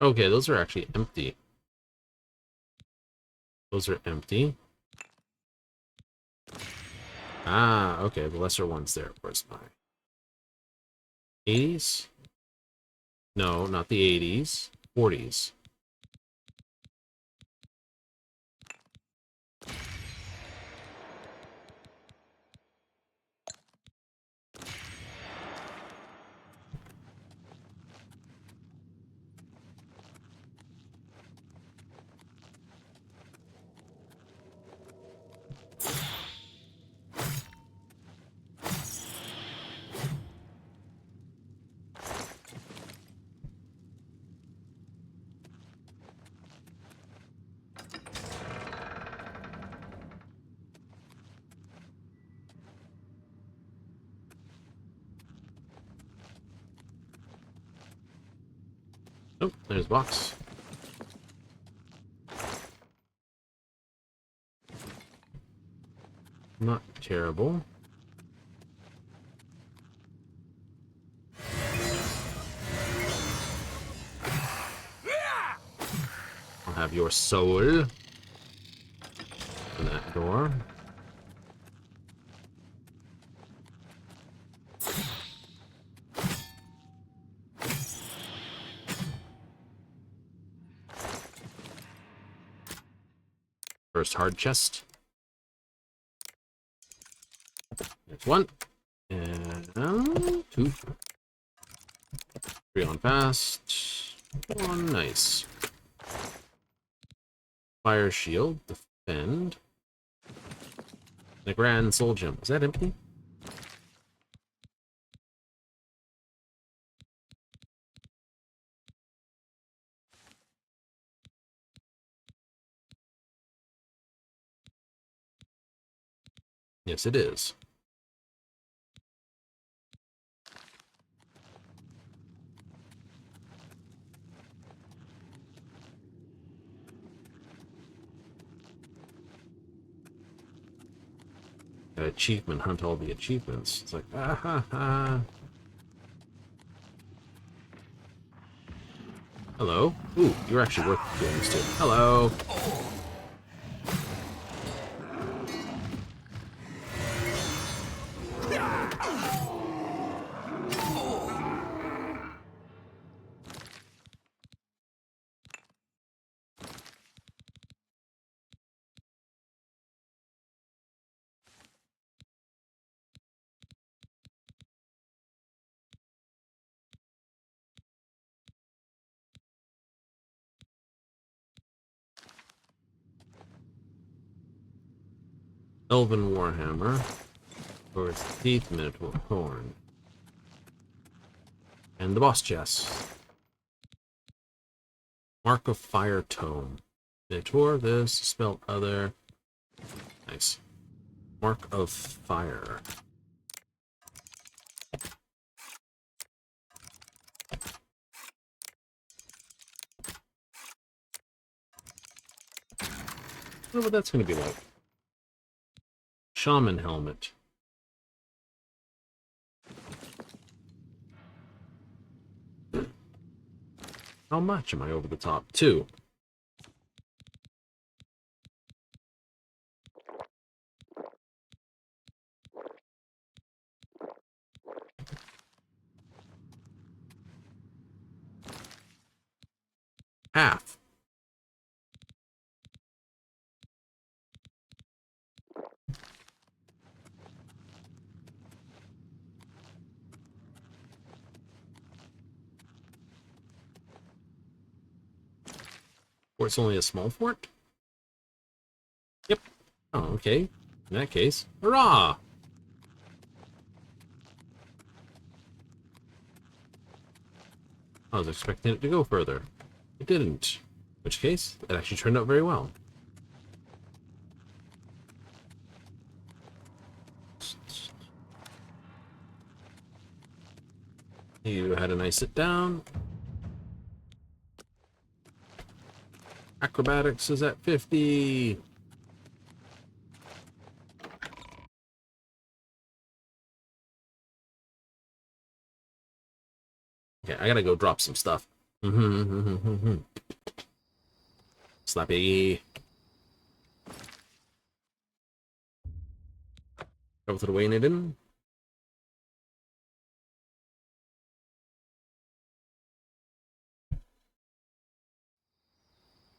Okay, those are actually empty. Those are empty. Ah, okay, the lesser one's there. Where's my 80s? No, not the 80s. 40s. Oh, there's a box. Not terrible. I'll have your soul in that door. First hard chest. There's one. And two. Three on fast. One nice. Fire shield. Defend. The grand soul gem. Is that empty? Yes, it is. Achievement, hunt all the achievements. It's like, ah ha ha. Hello. Ooh, you're actually worth doing this too. Hello. Elven Warhammer. Or its teeth, Minotaur Horn. And the boss chest. Mark of Fire Tome. Minotaur, this, spelled other. Nice. Mark of Fire. I wonder what that's going to be like. Shaman helmet. How much am I over the top? 2. Half. Or it's only a small fort? Yep. Oh, okay. In that case, hurrah! I was expecting it to go further. It didn't. In which case, it actually turned out very well. You had a nice sit down. Acrobatics is at 50. Okay, I gotta go drop some stuff. Slappy. Go to the way in.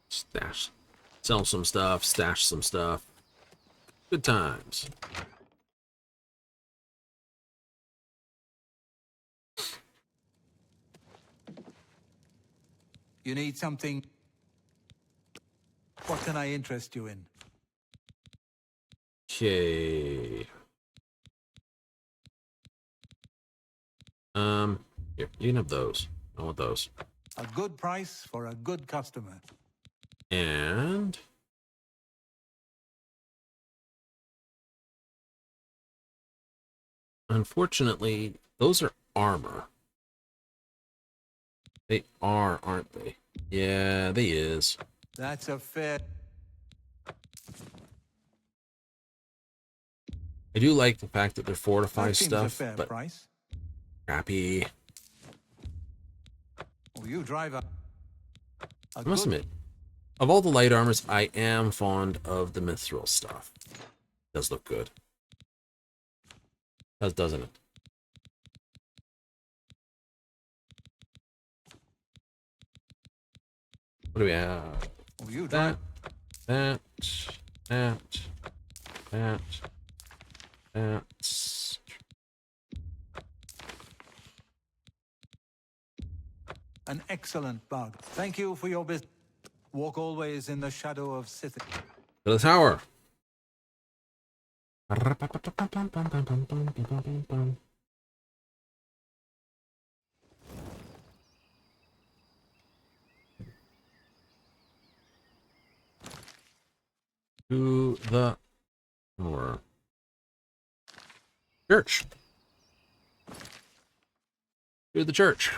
Stash. Sell some stuff, stash some stuff. Good times. You need something? What can I interest you in? Okay. Here, you can have those. I want those. A good price for a good customer. And unfortunately, those are armor. They are, aren't they? Yeah, they is. That's a fair... I do like the fact that they're fortified That seems a stuff, fair but price. crappy. Oh, you drive a I must admit, of all the light armors, I am fond of the mithril stuff. Does look good. Doesn't it? What do we have? Oh, you That, drive... that's... An excellent bug. Thank you for your business. Walk always in the shadow of Sith. To the tower. To the tower. Church. To the church.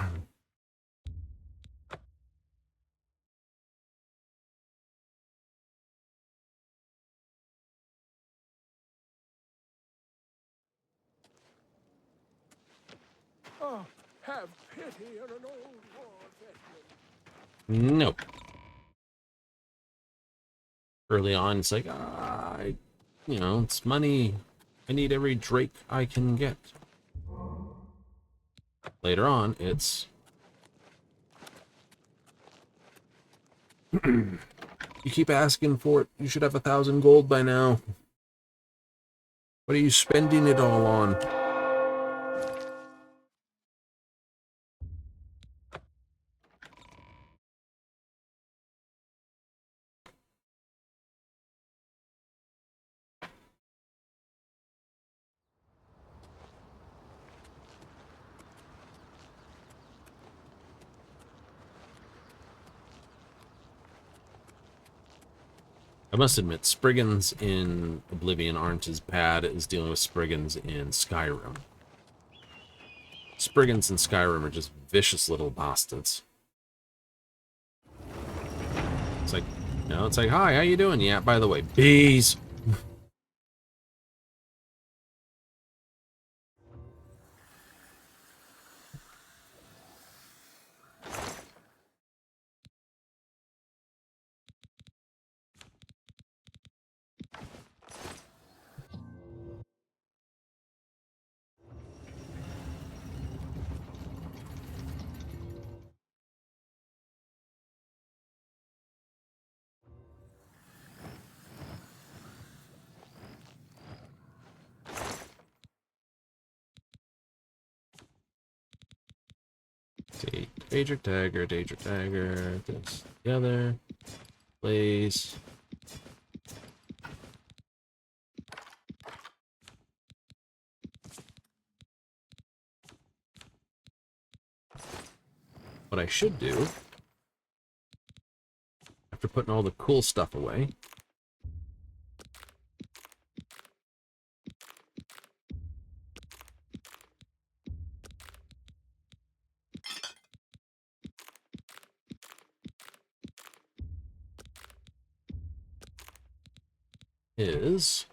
Oh, have pity on an old war veteran. Nope. Early on, it's like, it's money. I need every Drake I can get. Later on, it's... You keep asking for it. You should have 1,000 gold by now. What are you spending it all on? I must admit, Spriggans in Oblivion aren't as bad as dealing with Spriggans in Skyrim. Spriggans in Skyrim are just vicious little bastards. It's like, it's like, hi, how you doing? Yeah, by the way, bees. See, Daedric Dagger, this together, please. What I should do, after putting all the cool stuff away, is...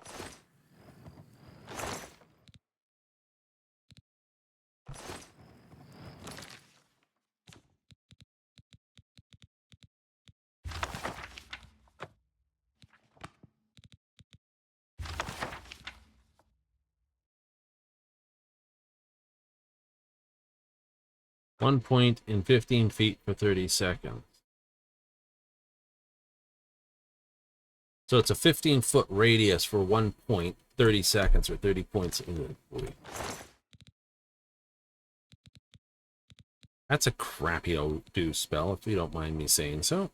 One point in 15 feet for 30 seconds. So it's a 15-foot radius for 1 point, 30 seconds, or 30 points in the... That's a crappy do spell, if you don't mind me saying so.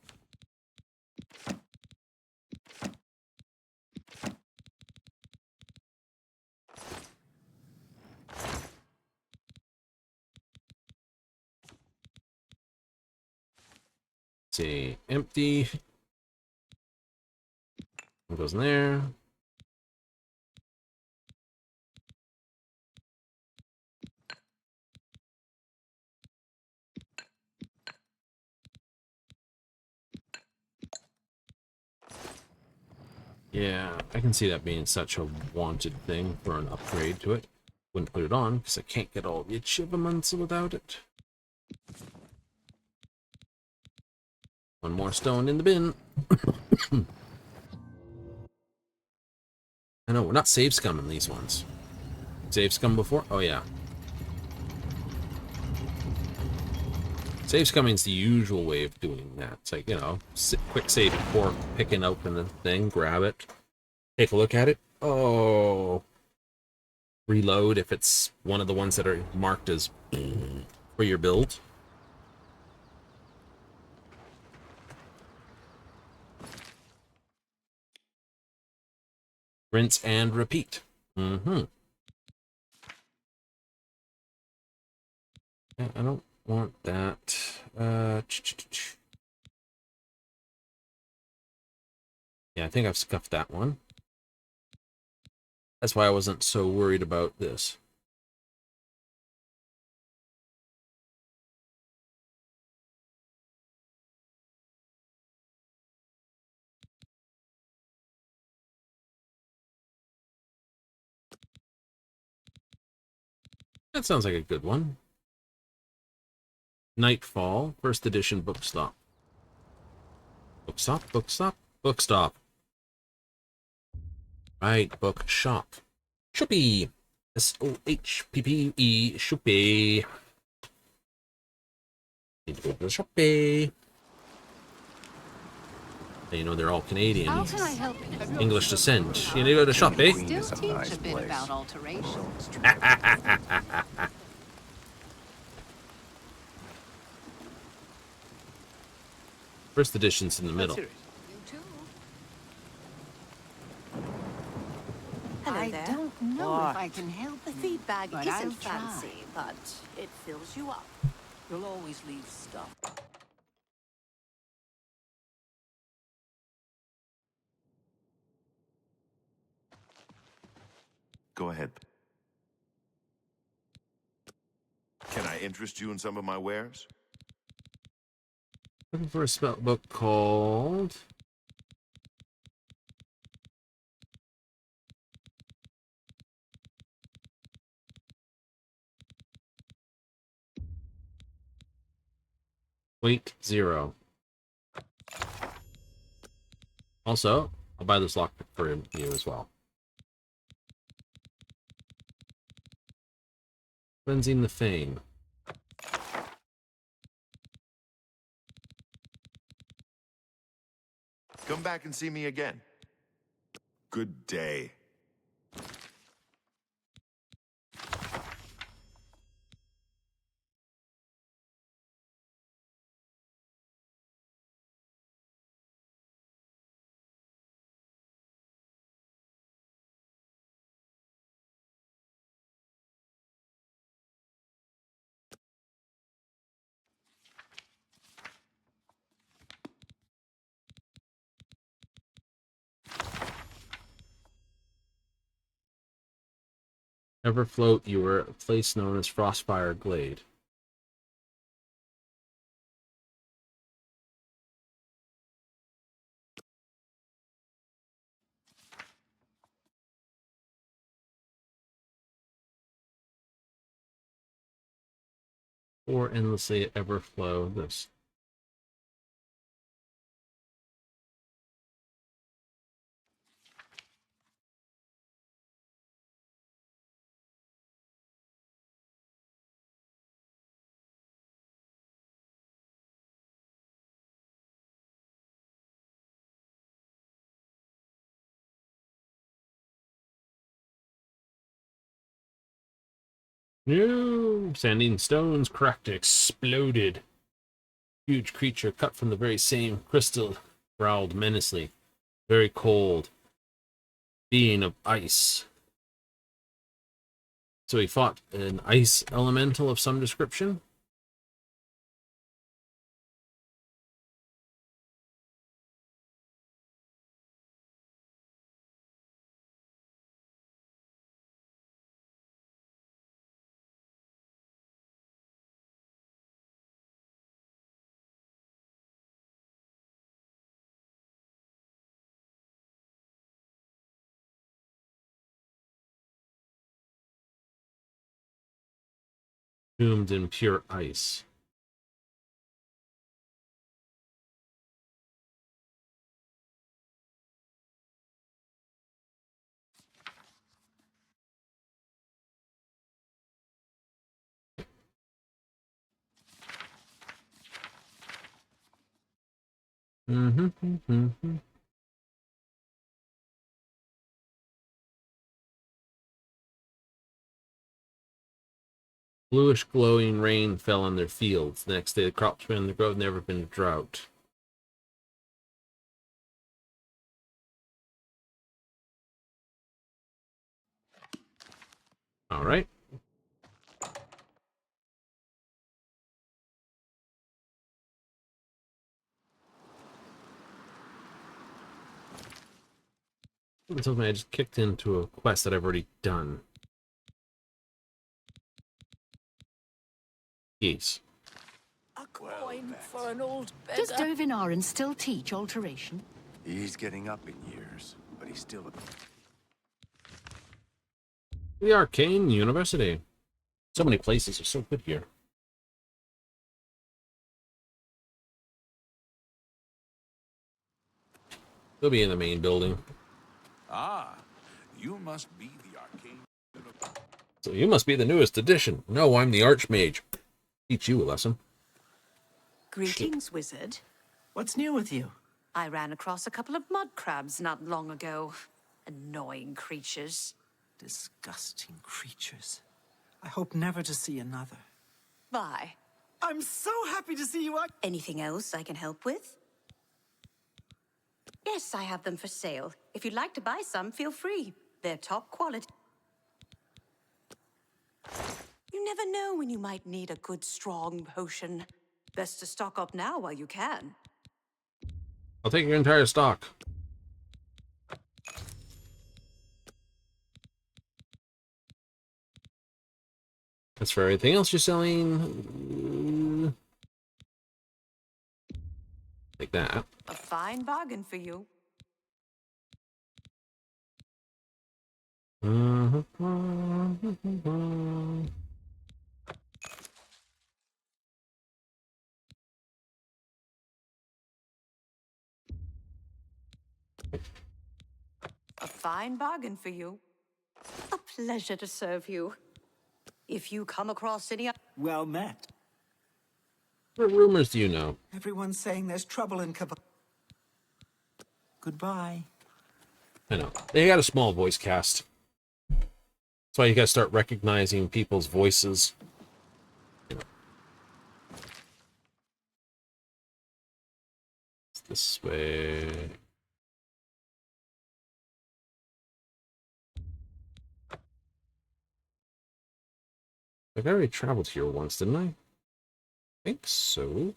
Let's see, empty. What goes in there? Yeah, I can see that being such a wanted thing for an upgrade to it. Wouldn't put it on because I can't get all the achievements without it. One more stone in the bin. I know, we're not save scumming these ones. Save scum before? Oh, yeah. Save scumming's the usual way of doing that. It's like, you know, quick save before picking open the thing, grab it, take a look at it. Oh. Reload if it's one of the ones that are marked as for your build. Rinse and repeat. Mm-hmm. Yeah, I don't want that. Yeah, I think I've scuffed that one. That's why I wasn't so worried about this. That sounds like a good one. Nightfall, first edition bookstop. Bookstop, bookstop, bookstop. Right, bookshop. Shoppy. S-O-H-P-P-E, shoppy. Need to go to the shoppy. You know, they're all Canadian. How can I help you? English descent. You need to go to shoppy. Still teach a bit about alteration. First edition's in the middle. Hello there. I don't know if I can help The you, feed bag but isn't I'll fancy, try. but it fills you up. You'll always leave stuff. Go ahead. Can I interest you in some of my wares? Looking for a spell book called... Weight 0. Also, I'll buy this lockpick for you as well. Cleansing the Fane. Come back and see me again. Good day. Ever float, you were a place known as Frostfire Glade. Or endlessly ever flow this. No! Sanding stones cracked and exploded. Huge creature cut from the very same crystal growled menacingly. Very cold. Being of ice. So he fought an ice elemental of some description? Doomed in pure ice. Mm-hmm. Bluish glowing rain fell on their fields. The next day, the crops in the grove never been a drought. All right. Something I just kicked into a quest that I've already done. Yes. A coin for an old beggar. Does Dovinaren still teach alteration? He's getting up in years, but he's still The Arcane University. So many places are so good here. They'll be in the main building. Ah, you must be the arcane. So you must be the newest edition. No, I'm the Archmage. Teach you a lesson. Greetings, wizard. What's new with you? I ran across a couple of mud crabs not long ago. Annoying creatures. Disgusting creatures. I hope never to see another. Bye. I'm so happy to see you. Anything else I can help with? Yes, I have them for sale. If you'd like to buy some, feel free. They're top quality. You never know when you might need a good, strong potion. Best to stock up now while you can. I'll take your entire stock. As for everything else you're selling, like that. A fine bargain for you. A fine bargain for you. A pleasure to serve you. If you come across any... Well met. What rumors do you know? Everyone's saying there's trouble in Cabal. Goodbye. I know. They got a small voice cast. That's why you gotta start recognizing people's voices. You know. It's this way. Like, I already traveled here once, didn't I? I think so.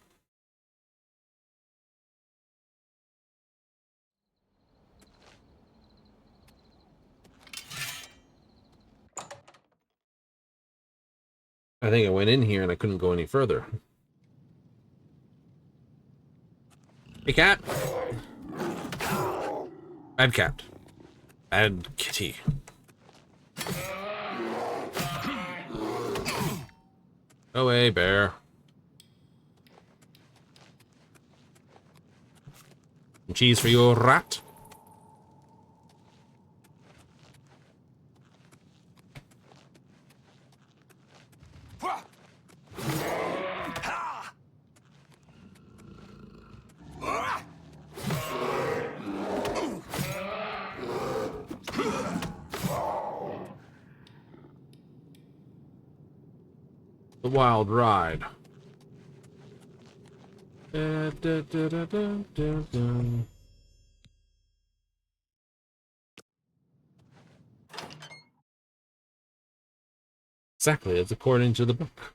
I think I went in here and I couldn't go any further. Hey, cat. Bad cat. Bad kitty. Go away, bear. Some cheese for your rat. The wild ride. Da, da, da, da, da, da, da. Exactly, it's according to the book.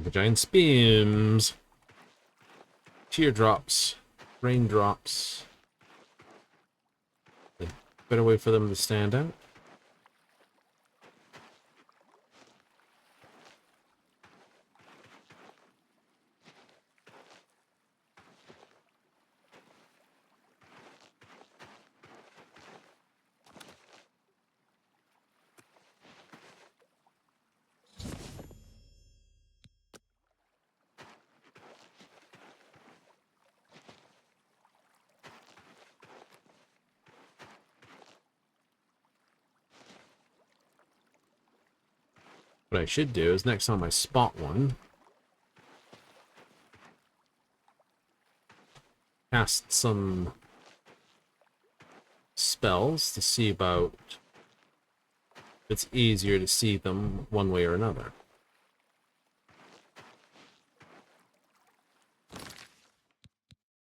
The giant beams. Teardrops. Raindrops. A better way for them to stand out. What I should do is next time I spot one, cast some spells to see about if it's easier to see them one way or another.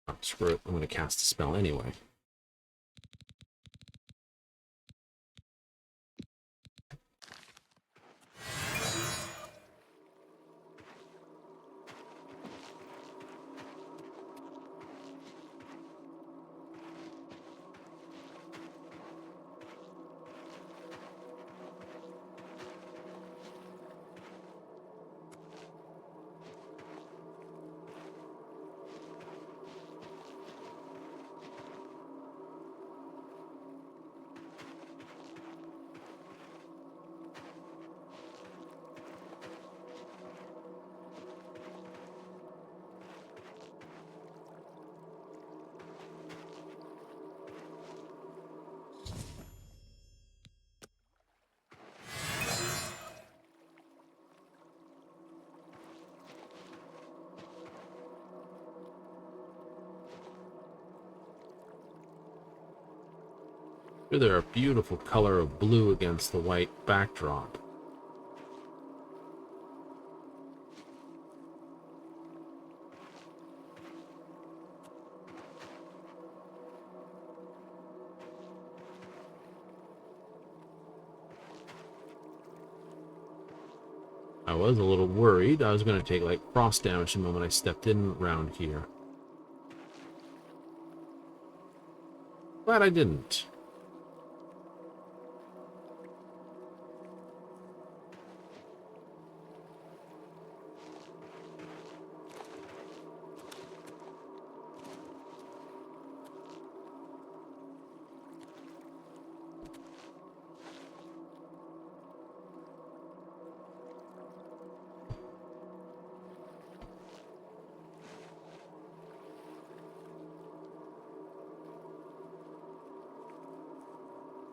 Oh, screw it, I'm going to cast a spell anyway. They're a beautiful color of blue against the white backdrop. I was a little worried I was going to take like frost damage the moment I stepped in around here. Glad I didn't.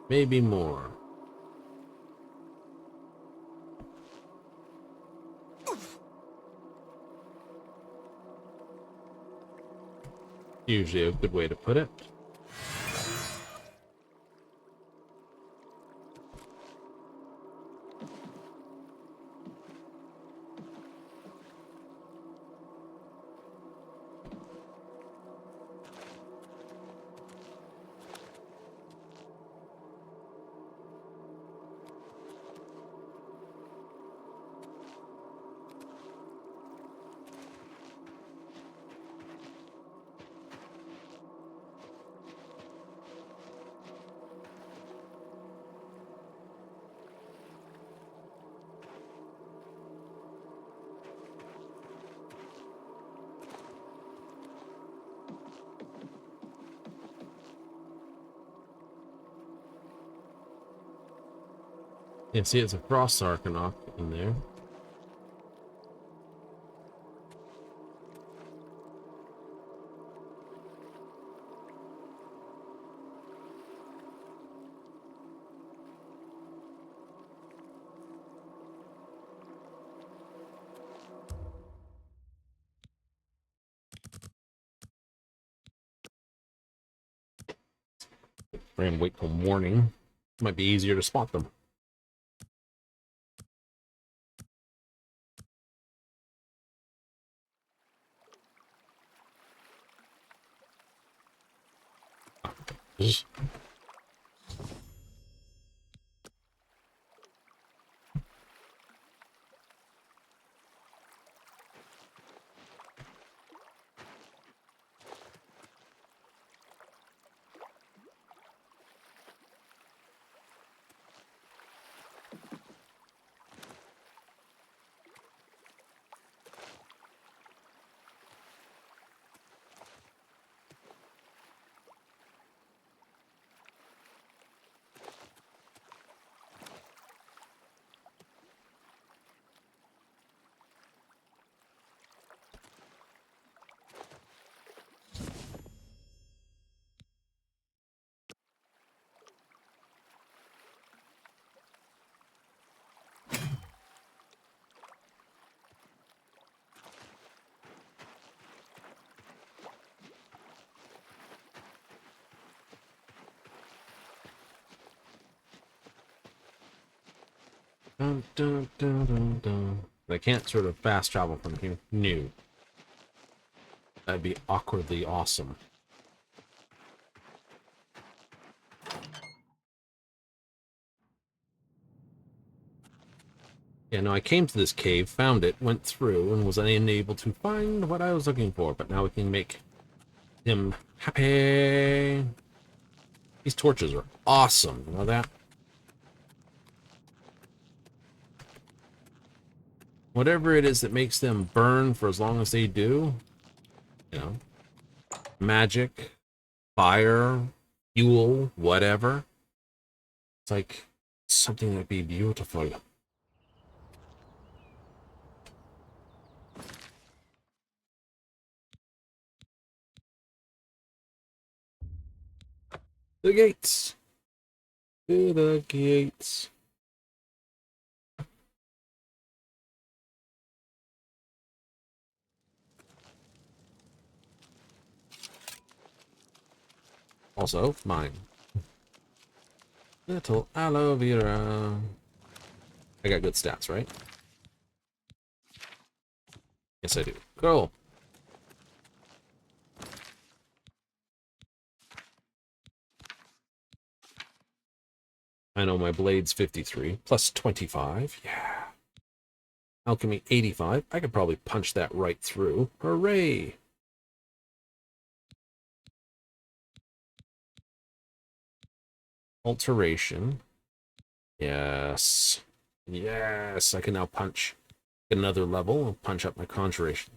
Maybe more. Usually a good way to put it. Yeah, see, it's a frost Arcanok in there. We're gonna wait till morning. Might be easier to spot them. Dun, dun, dun, dun, dun. I can't sort of fast travel from here. No. That'd be awkwardly awesome. Yeah, no, I came to this cave, found it, went through, and was unable to find what I was looking for. But now we can make him happy. These torches are awesome. You know that? Whatever it is that makes them burn for as long as they do, you know, magic, fire, fuel, whatever. It's like something that'd be beautiful. The gates. To the gates. Also, mine. Little aloe vera. I got good stats, right? Yes, I do. Cool. I know my blade's 53 plus 25. Yeah. Alchemy 85. I could probably punch that right through. Hooray! Alteration. Yes. Yes. I can now punch another level and punch up my conjuration.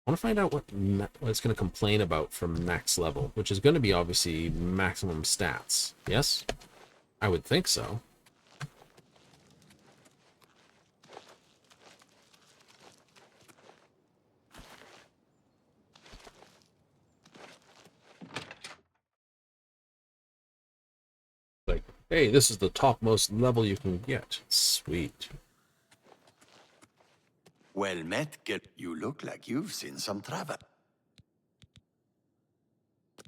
I want to find out what it's going to complain about from max level, which is going to be obviously maximum stats. Yes? I would think so. Like, hey, this is the topmost level you can get. Sweet. Well met, girl. You look like you've seen some travel.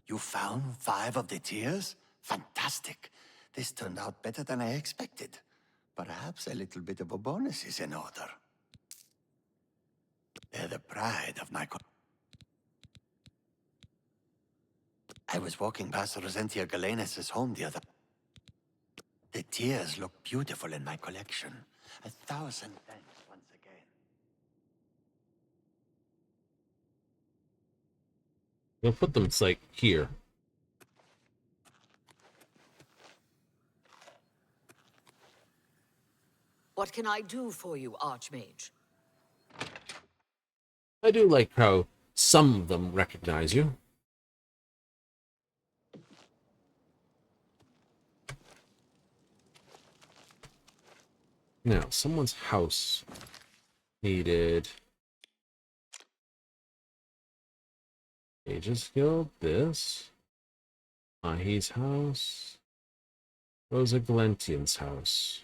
You found 5 of the tears? Fantastic. This turned out better than I expected. Perhaps a little bit of a bonus is in order. They're the pride of my I was walking past Rosentia Galenus' home the other. The tears look beautiful in my collection. 1,000 thanks once again. We'll put them, like, here. What can I do for you, Archmage? I do like how some of them recognize you. Now, someone's house needed Aegis Guild, this. Mahi's house. Rosa Galentian's house.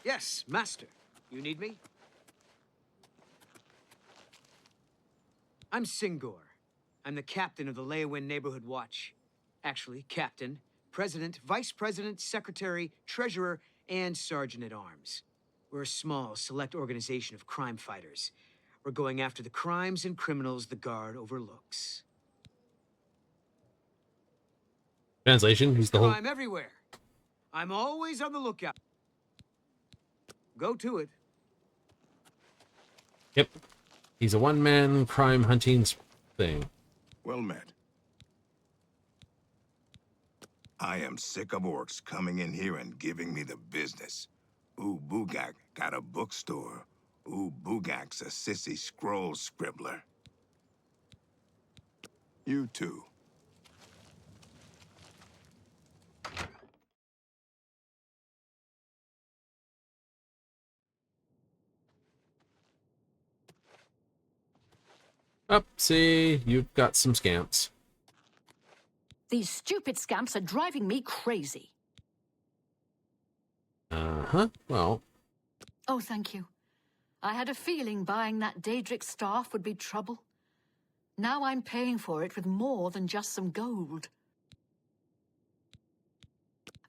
Yes, Master. You need me? I'm Singor. I'm the captain of the Leowin Neighborhood Watch. Actually, captain, president, vice president, secretary, treasurer, and sergeant-at-arms. We're a small, select organization of crime fighters. We're going after the crimes and criminals the Guard overlooks. Translation, he's the whole... Crime everywhere. I'm always on the lookout. Go to it. Yep. He's a one-man crime hunting thing. Well met. I am sick of orcs coming in here and giving me the business. Ooh, Bugak got a bookstore. Ooh, Bugak's a sissy scroll scribbler. You too. Up, see, you've got some scamps. These stupid scamps are driving me crazy. Uh-huh, well... Oh, thank you. I had a feeling buying that Daedric staff would be trouble. Now I'm paying for it with more than just some gold.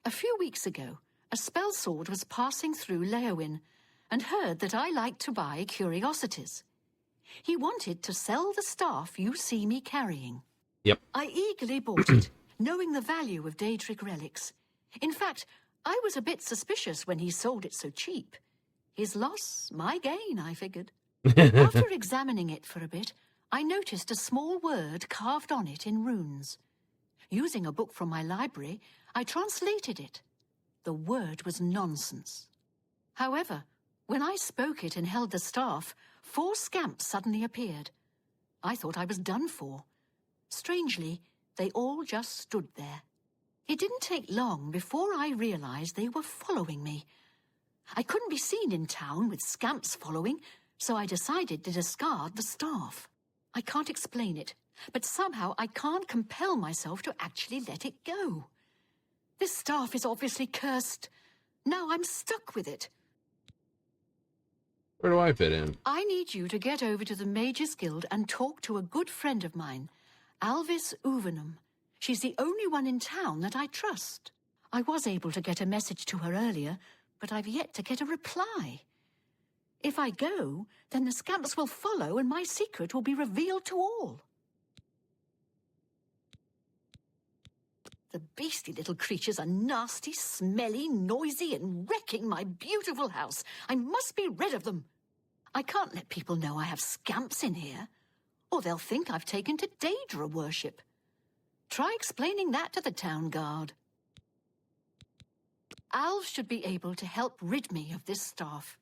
A few weeks ago, a spell sword was passing through Leowin and heard that I liked to buy curiosities. He wanted to sell the staff you see me carrying. Yep. I eagerly bought it, knowing the value of Daedric relics. In fact, I was a bit suspicious when he sold it so cheap. His loss, my gain, I figured. After examining it for a bit, I noticed a small word carved on it in runes. Using a book from my library, I translated it. The word was nonsense. However, when I spoke it and held the staff, 4 scamps suddenly appeared. I thought I was done for. Strangely, they all just stood there. It didn't take long before I realized they were following me. I couldn't be seen in town with scamps following, so I decided to discard the staff. I can't explain it, but somehow I can't compel myself to actually let it go. This staff is obviously cursed. Now I'm stuck with it. Where do I fit in? I need you to get over to the Mages Guild and talk to a good friend of mine, Alvis Uvenum. She's the only one in town that I trust. I was able to get a message to her earlier, but I've yet to get a reply. If I go, then the scamps will follow and my secret will be revealed to all. The beastly little creatures are nasty, smelly, noisy, and wrecking my beautiful house. I must be rid of them. I can't let people know I have scamps in here, or they'll think I've taken to Daedra worship. Try explaining that to the town guard. Alv should be able to help rid me of this staff.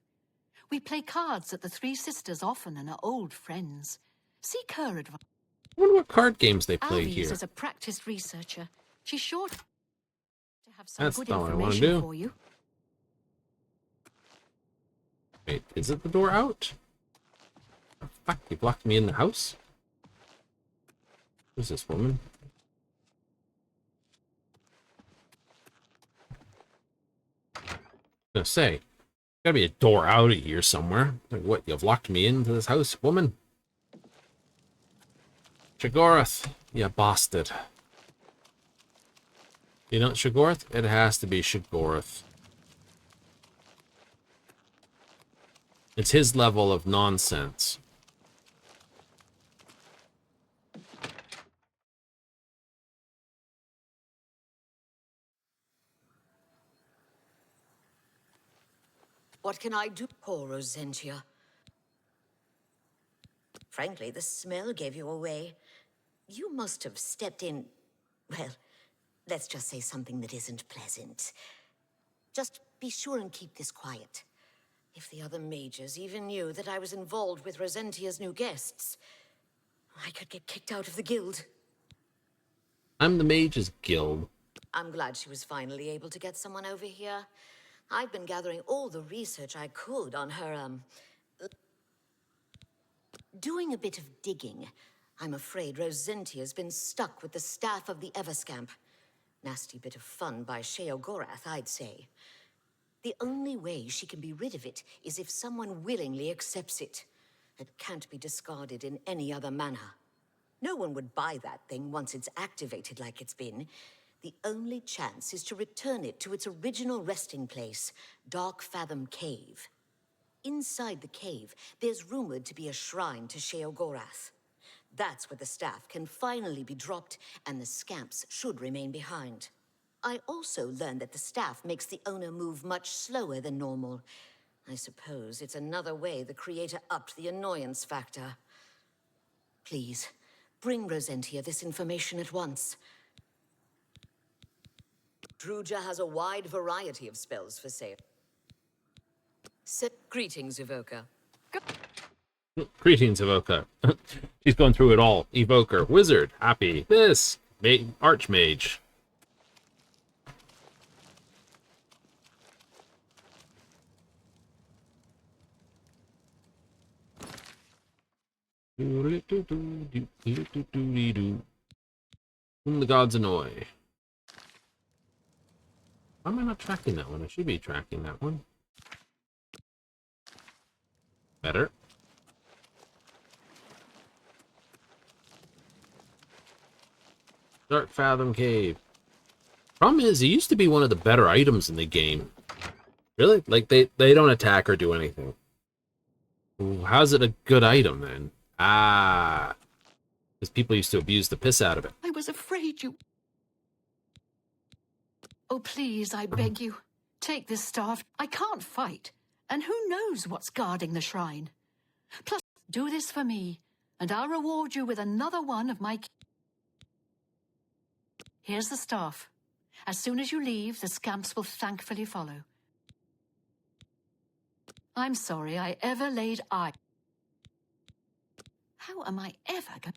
We play cards at the Three Sisters often and are old friends. Seek her advice. I wonder what card games they play Alvis here. is a practiced researcher. She's sure to have some That's good not what I want to information do. for you. Wait, is it the door out? Oh, fuck, you blocked me in the house? Who's this woman? I was gonna say, gotta be a door out of here somewhere. Like, what, you've locked me into this house, woman? Shoggorath, you bastard. You know Shoggorath? It has to be Shoggorath. It's his level of nonsense. What can I do, poor Rosentia? Frankly, the smell gave you away. You must have stepped in... Well, let's just say something that isn't pleasant. Just be sure and keep this quiet. If the other mages even knew that I was involved with Rosentia's new guests, I could get kicked out of the guild. I'm the Mages Guild. I'm glad she was finally able to get someone over here. I've been gathering all the research I could on her, doing a bit of digging. I'm afraid Rosentia's been stuck with the staff of the Everscamp. Nasty bit of fun by Sheogorath, I'd say. The only way she can be rid of it is if someone willingly accepts it. It can't be discarded in any other manner. No one would buy that thing once it's activated like it's been. The only chance is to return it to its original resting place, Dark Fathom Cave. Inside the cave, there's rumored to be a shrine to Sheogorath. That's where the staff can finally be dropped, and the scamps should remain behind. I also learned that the staff makes the owner move much slower than normal. I suppose it's another way the creator upped the annoyance factor. Please, bring Rosentia this information at once. Druja has a wide variety of spells for sale. Greetings, Evoker. Greetings, Evoker. She's going through it all. Evoker, Wizard, Happy, this, Archmage. Whom the gods annoy. Why am I not tracking that one? I should be tracking that one. Better. Dark Fathom Cave. Problem is, it used to be one of the better items in the game. Really? Like, they don't attack or do anything. Ooh, how's it a good item, then? Ah. Because people used to abuse the piss out of it. I was afraid you... Oh, please, I beg you. Take this staff. I can't fight. And who knows what's guarding the shrine? Plus, do this for me, and I'll reward you with another one of my... Here's the staff. As soon as you leave, the scamps will thankfully follow. I'm sorry I ever laid eye... How am I ever going...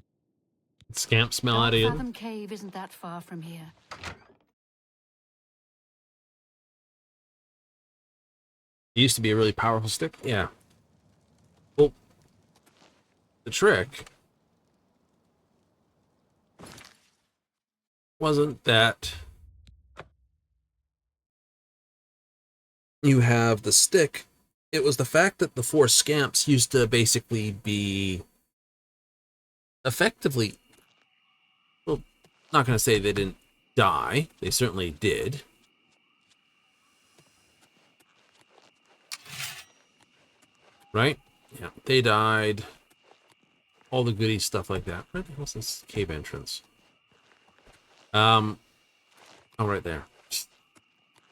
Scamp smell out of you. Fathom Cave isn't that far from here. It used to be a really powerful stick? Yeah. Well, the trick wasn't that you have the stick. It was the fact that the 4 scamps used to basically be effectively... Well, not going to say they didn't die. They certainly did. Right? Yeah, they died. All the goody stuff like that. Where the hell's this cave entrance? Oh, right there.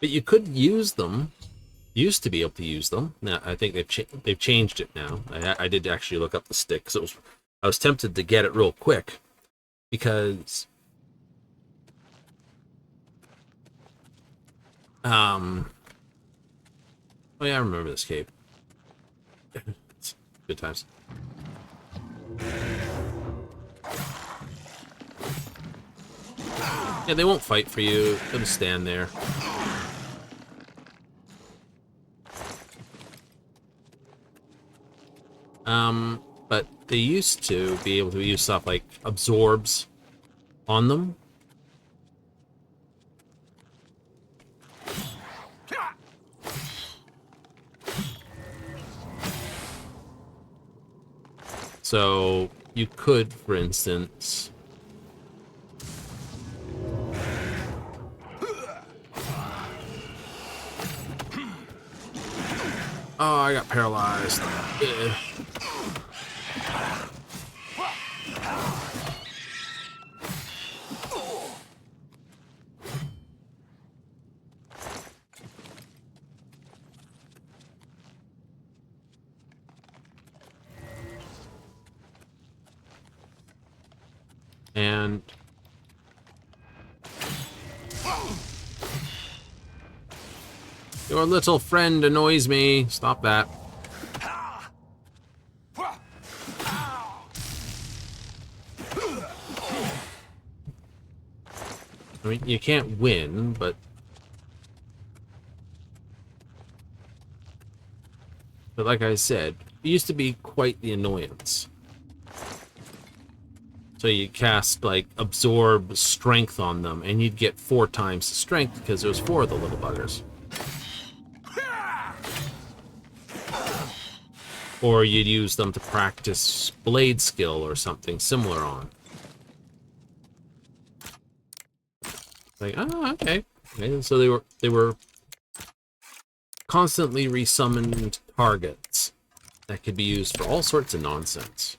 But you could use them. Used to be able to use them. Now I think they've changed it now. I did actually look up the stick because I was tempted to get it real quick because oh yeah, I remember this cave. It's good times. Yeah, they won't fight for you. They'll just stand there. But they used to be able to use stuff like absorbs on them. So you could, for instance, oh, I got paralyzed. Ugh. And your little friend annoys me. Stop that. I mean, you can't win, but like I said, it used to be quite the annoyance. So you cast, like, absorb strength on them, and you'd get 4 times the strength because there was 4 of the little buggers. Or you'd use them to practice blade skill or something similar on. Like, oh, okay. So they were constantly resummoned targets that could be used for all sorts of nonsense.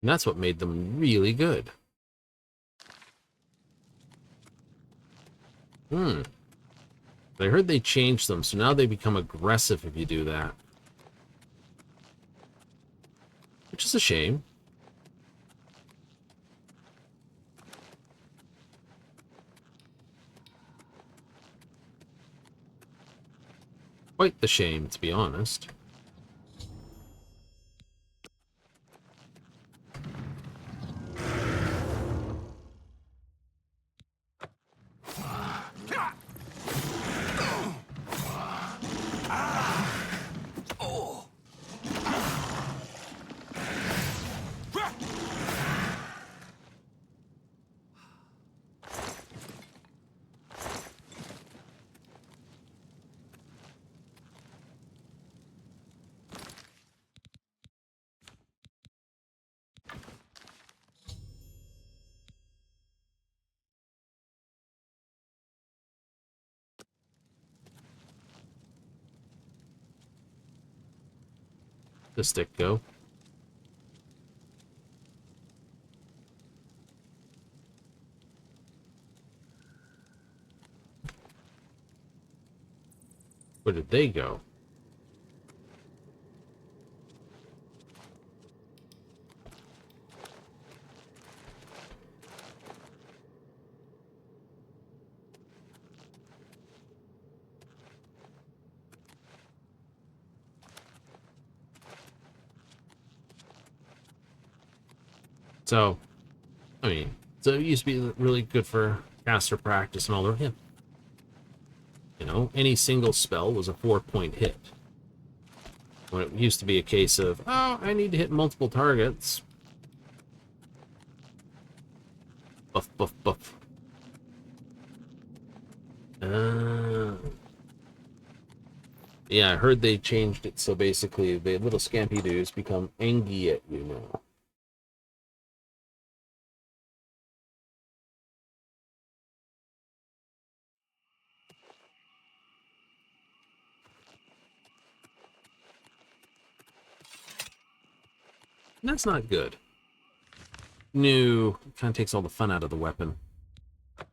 And that's what made them really good. I heard they changed them, so now they become aggressive if you do that. Which is a shame. Quite the shame, to be honest. the stick go? Where did they go? So, I mean, so it used to be really good for caster practice and all that. Yeah. You know, any single spell was a 4-point hit. When it used to be a case of, oh, I need to hit multiple targets. Buff, buff, buff. Yeah, I heard they changed it so basically the little scampy dudes become angry at you now. That's not good. No, kind of takes all the fun out of the weapon.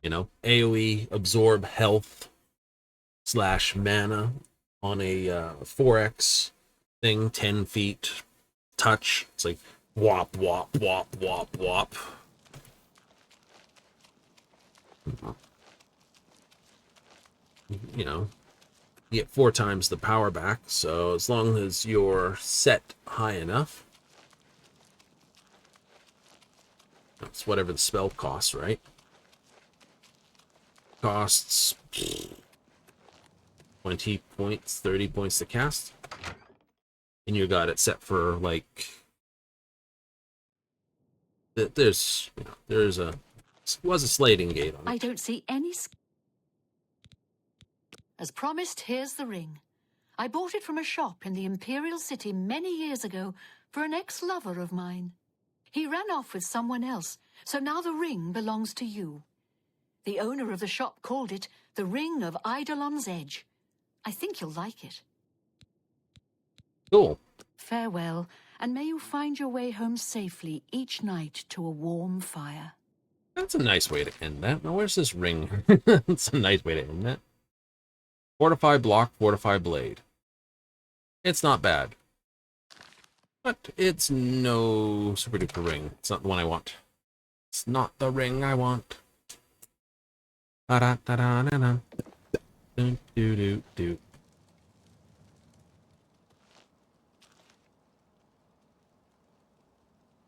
You know, AoE, absorb health / mana on a 4x thing, 10 feet, touch. It's like whop, whop, whop, whop, whop. You know, you get 4 times the power back, so as long as you're set high enough, that's whatever the spell costs, right? Costs 20 points, 30 points to cast. And you got it set for, like, there's, you know, was a slating gate on it. I don't see any... As promised, here's the ring. I bought it from a shop in the Imperial City many years ago for an ex-lover of mine. He ran off with someone else, so now the ring belongs to you. The owner of the shop called it the Ring of Eidolon's Edge. I think you'll like it. Cool. Farewell, and may you find your way home safely each night to a warm fire. That's a nice way to end that. Now, where's this ring? That's a nice way to end that. Fortify block, fortify blade. It's not bad. But it's no super duper ring. It's not the one I want. It's not the ring I want. Da-da-da-da-da-da. Do-do-do-do.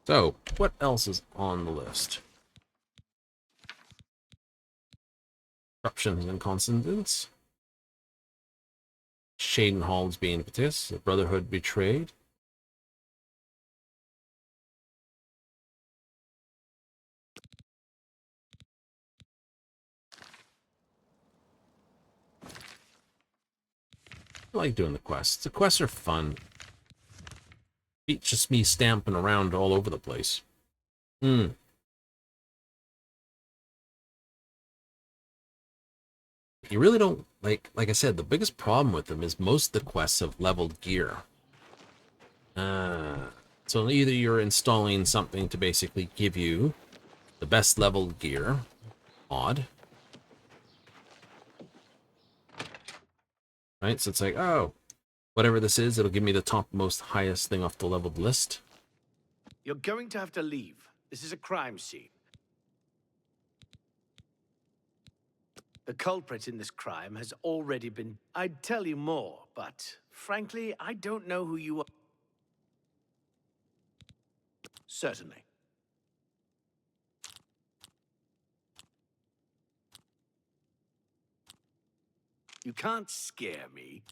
So, what else is on the list? Corruptions and consonants. Shadenhall's being impetus. The Brotherhood betrayed. I like doing the quests. The quests are fun. It's just me stamping around all over the place. You really don't, like I said, the biggest problem with them is most of the quests have leveled gear. So either you're installing something to basically give you the best leveled gear, mod. Right, so it's like, oh, whatever this is, it'll give me the topmost highest thing off the leveled list. You're going to have to leave. This is a crime scene. The culprit in this crime has already been... I'd tell you more, but frankly, I don't know who you are. Certainly. You can't scare me.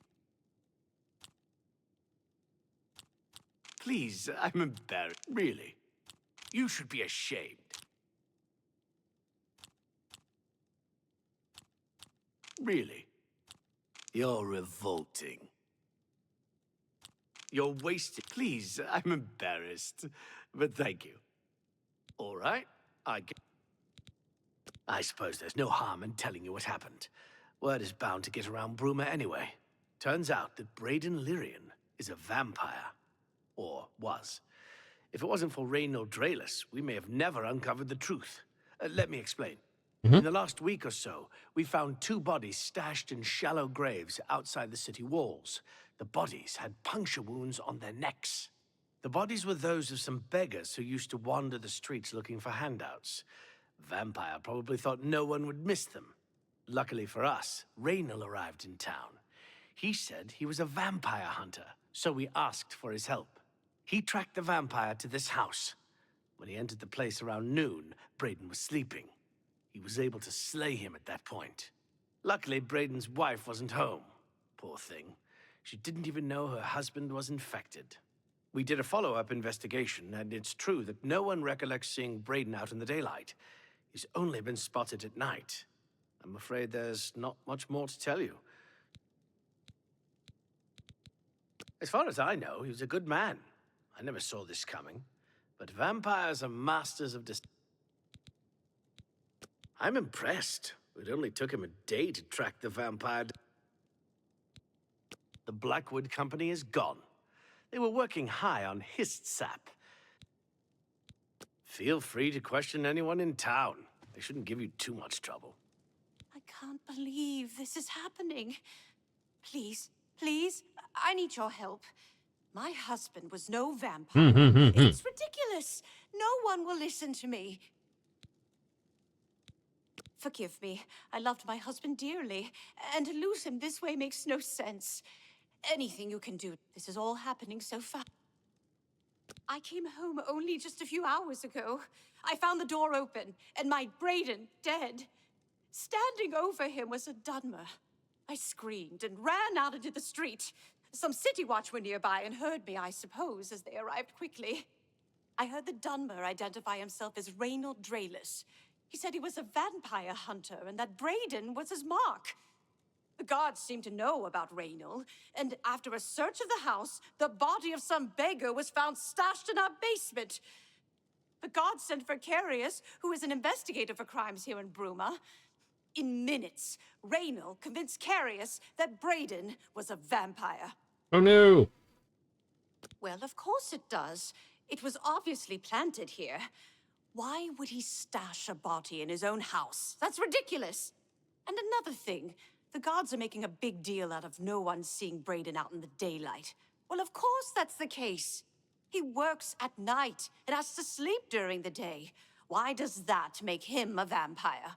Please, I'm embarrassed. Really. You should be ashamed. Really. You're revolting. You're wasted. Please, I'm embarrassed. But thank you. All right, I suppose there's no harm in telling you what happened. Word is bound to get around Bruma anyway. Turns out that Braden Lyrian is a vampire. Or was. If it wasn't for Reynold Draelus, we may have never uncovered the truth. Let me explain. In the last week or so, we found 2 bodies stashed in shallow graves outside the city walls. The bodies had puncture wounds on their necks. The bodies were those of some beggars who used to wander the streets looking for handouts. Vampire probably thought no one would miss them. Luckily for us, Reynold arrived in town. He said he was a vampire hunter, so we asked for his help. He tracked the vampire to this house. When he entered the place around noon, Braden was sleeping. He was able to slay him at that point. Luckily, Braden's wife wasn't home. Poor thing. She didn't even know her husband was infected. We did a follow-up investigation, and it's true that no one recollects seeing Braden out in the daylight. He's only been spotted at night. I'm afraid there's not much more to tell you. As far as I know, he was a good man. I never saw this coming. But vampires are masters of I'm impressed. It only took him a day to track the vampire. The Blackwood Company is gone. They were working high on hist sap. Feel free to question anyone in town. They shouldn't give you too much trouble. I can't believe this is happening. Please, please, I need your help. My husband was no vampire. It's ridiculous. No one will listen to me. Forgive me. I loved my husband dearly, and to lose him this way makes no sense. Anything you can do. This is all happening so fast. I came home only just a few hours ago. I found the door open, and my Braden dead. Standing over him was a Dunmer. I screamed and ran out into the street. Some city watch were nearby and heard me, I suppose, as they arrived quickly. I heard the Dunmer identify himself as Reynold Draelus. He said he was a vampire hunter and that Braden was his mark. The guards seemed to know about Reynold, and after a search of the house, the body of some beggar was found stashed in our basement. The guards sent for Carius, who is an investigator for crimes here in Bruma. In minutes, Reynold convinced Carius that Braden was a vampire. Oh no! Well, of course it does. It was obviously planted here. Why would he stash a body in his own house? That's ridiculous. And another thing, the guards are making a big deal out of no one seeing Braden out in the daylight. Well, of course that's the case. He works at night and has to sleep during the day. Why does that make him a vampire?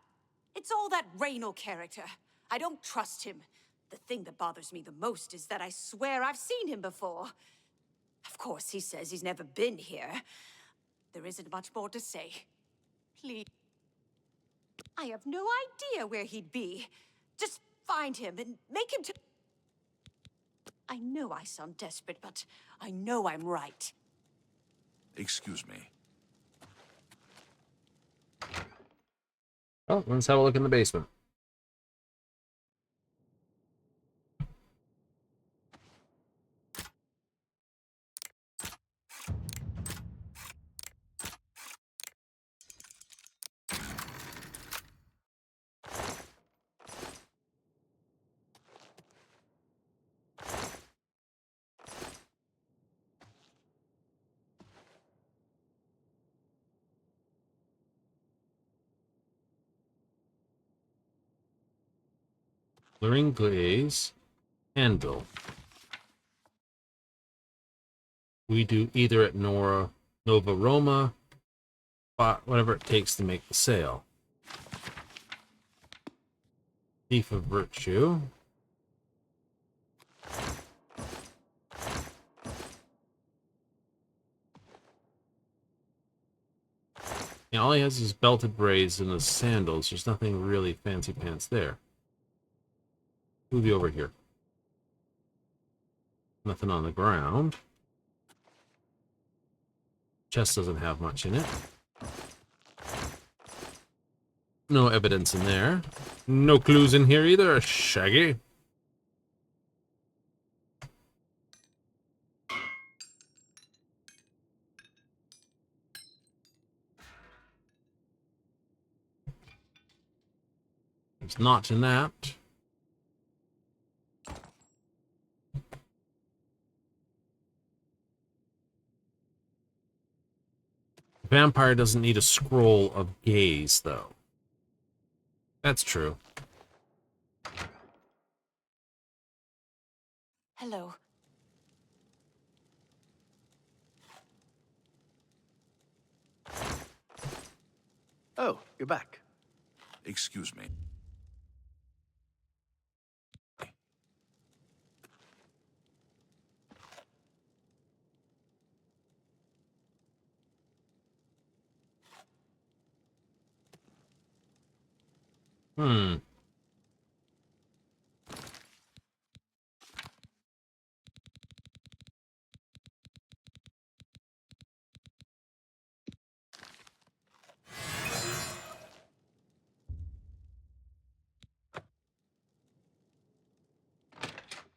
It's all that Reynold character. I don't trust him. The thing that bothers me the most is that I swear I've seen him before. Of course, he says he's never been here. There isn't much more to say. Please. I have no idea where he'd be. Just find him and make him I know I sound desperate, but I know I'm right. Excuse me. Oh, let's have a look in the basement. Blurring glaze, anvil. We do either at Nova Roma, whatever it takes to make the sale. Thief of Virtue. Yeah, all he has is belted braids and his sandals. There's nothing really fancy pants there. Move you over here. Nothing on the ground. Chest doesn't have much in it. No evidence in there. No clues in here either, Shaggy. There's not in that. Vampire doesn't need a scroll of gaze, though. That's true. Hello. Oh, you're back. Excuse me. Hmm.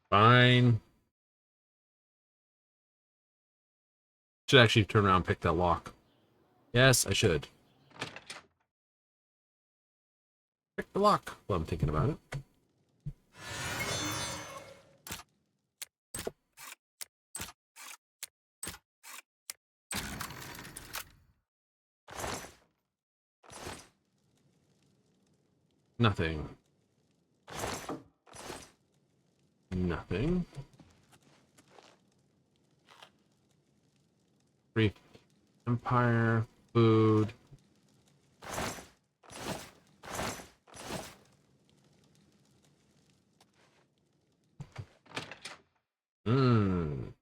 Fine. Should actually turn around and pick that lock. Yes, I should. Pick the lock while I'm thinking about it. Nothing. Nothing. Brief Empire, food. Mmm.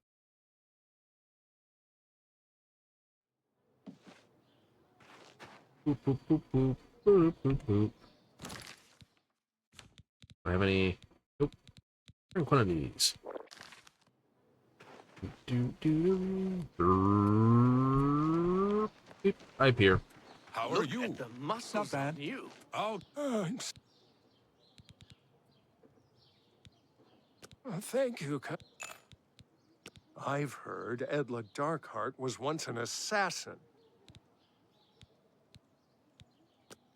Boop, boop, boop, boop, boop, boop, boop. Do I have any? Nope. Drink one of these. Beep. I appear. How are Look you? at the muscles on you. Oh, thank you. I've heard Edla Darkheart was once an assassin.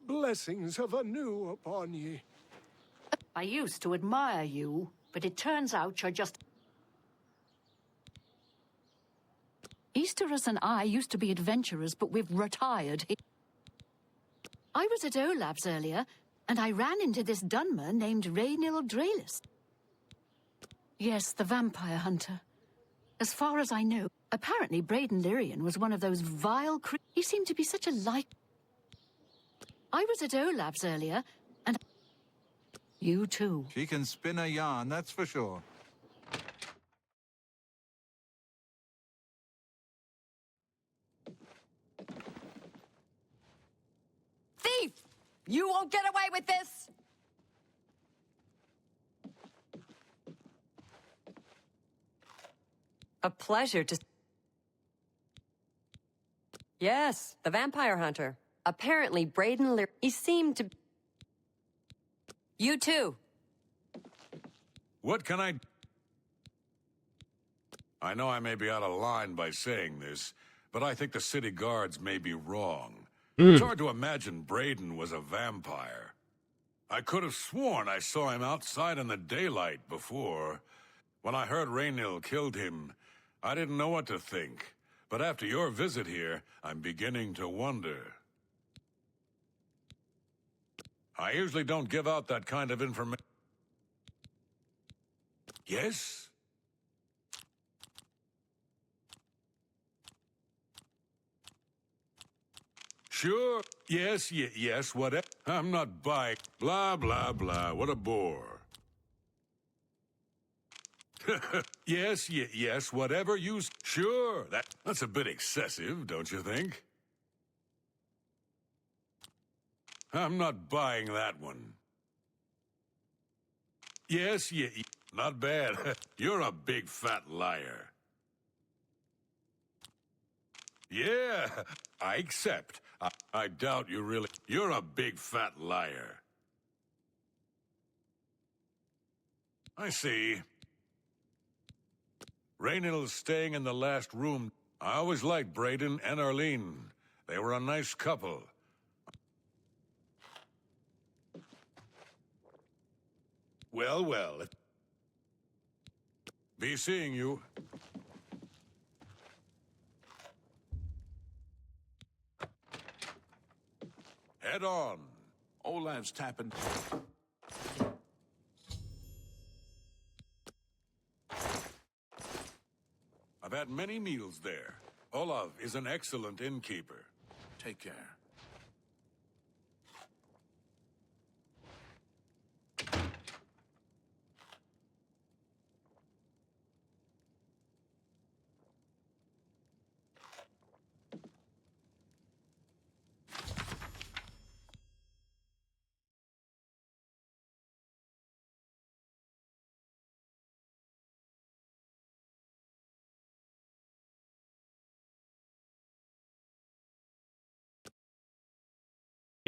Blessings of anew upon ye. I used to admire you, but it turns out you're just... Easterus and I used to be adventurers, but we've retired. I was at Olaf's earlier, and I ran into this Dunmer named Raynil Draelis. Yes, the vampire hunter. As far as I know, apparently Braden Lyrian was one of those vile He seemed to be such a I was at Olaf's earlier, and... You too. She can spin a yarn, that's for sure. Thief! You won't get away with this! A pleasure to... Yes, the vampire hunter. Apparently, Braden Lear... He seemed to... You too. what can I... I know I may be out of line by saying this, but I think the city guards may be wrong. It's hard to imagine Braden was a vampire. I could have sworn I saw him outside in the daylight before. When I heard Raynil killed him, I didn't know what to think. But after your visit here, I'm beginning to wonder. I usually don't give out that kind of information. Yes? Sure. Yes, yes, whatever. I'm not buying. Blah, blah, blah. What a bore. Yes, yes, whatever you... Sure, that's a bit excessive, don't you think? I'm not buying that one. Yes, not bad. You're a big fat liar. Yeah, I accept. I doubt you really... You're a big fat liar. I see. Raynil's staying in the last room. I always liked Braden and Arlene. They were a nice couple. Well, well. Be seeing you. Head on. Olaf's tapping. I've had many meals there. Olaf is an excellent innkeeper. Take care.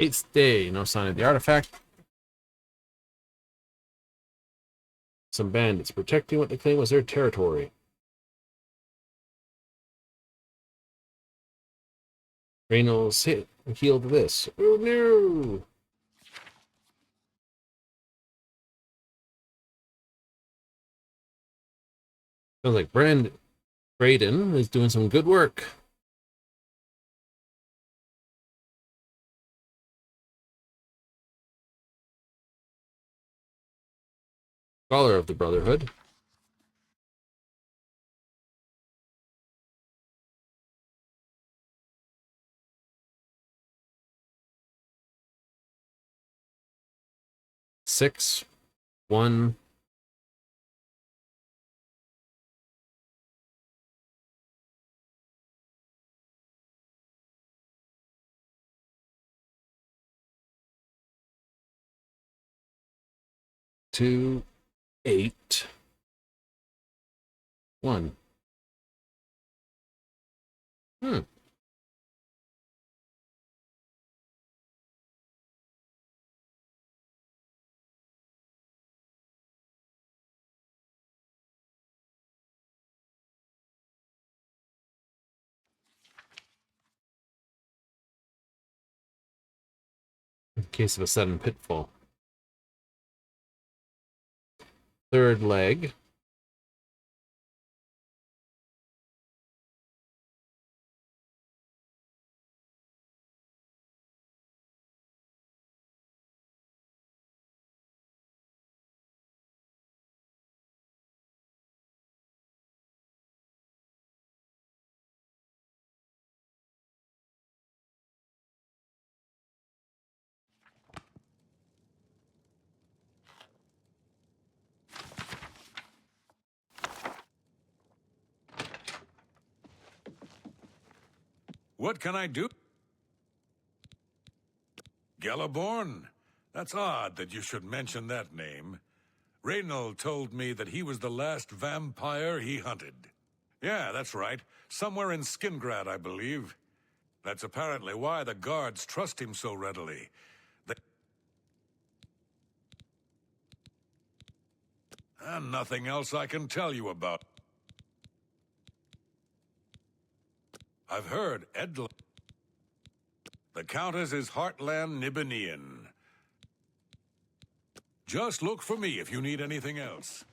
Eighth day, no sign of the artifact. Some bandits protecting what they claim was their territory. Reynolds hit and healed this. Oh no! Sounds like Braden is doing some good work. Scholar of the Brotherhood. Six, one. Two, 8, 1. In case of a sudden pitfall. Third leg. What can I do? Galaborn? That's odd that you should mention that name. Reynald told me that he was the last vampire he hunted. Yeah, that's right. Somewhere in Skingrad, I believe. That's apparently why the guards trust him so readily. And nothing else I can tell you about. I've heard Edla. The Countess is Heartland Nibanian. Just look for me if you need anything else.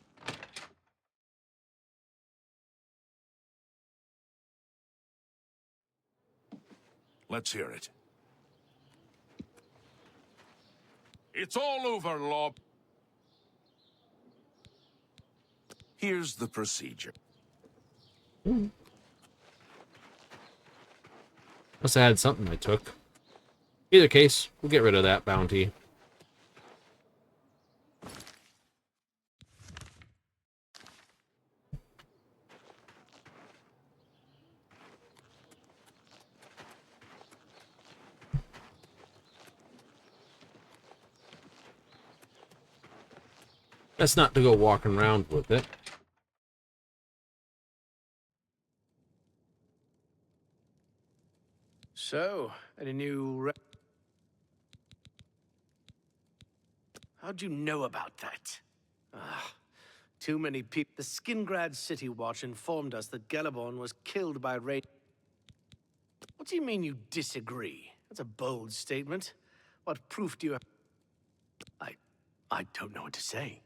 Let's hear it. It's all over, Law. Here's the procedure. Must have had something I took. Either case, we'll get rid of that bounty. That's not to go walking around with it. So, any new... How'd you know about that? Too many people... The Skingrad City Watch informed us that Galaborn was killed by Raid... What do you mean you disagree? That's a bold statement. What proof do you have? I don't know what to say.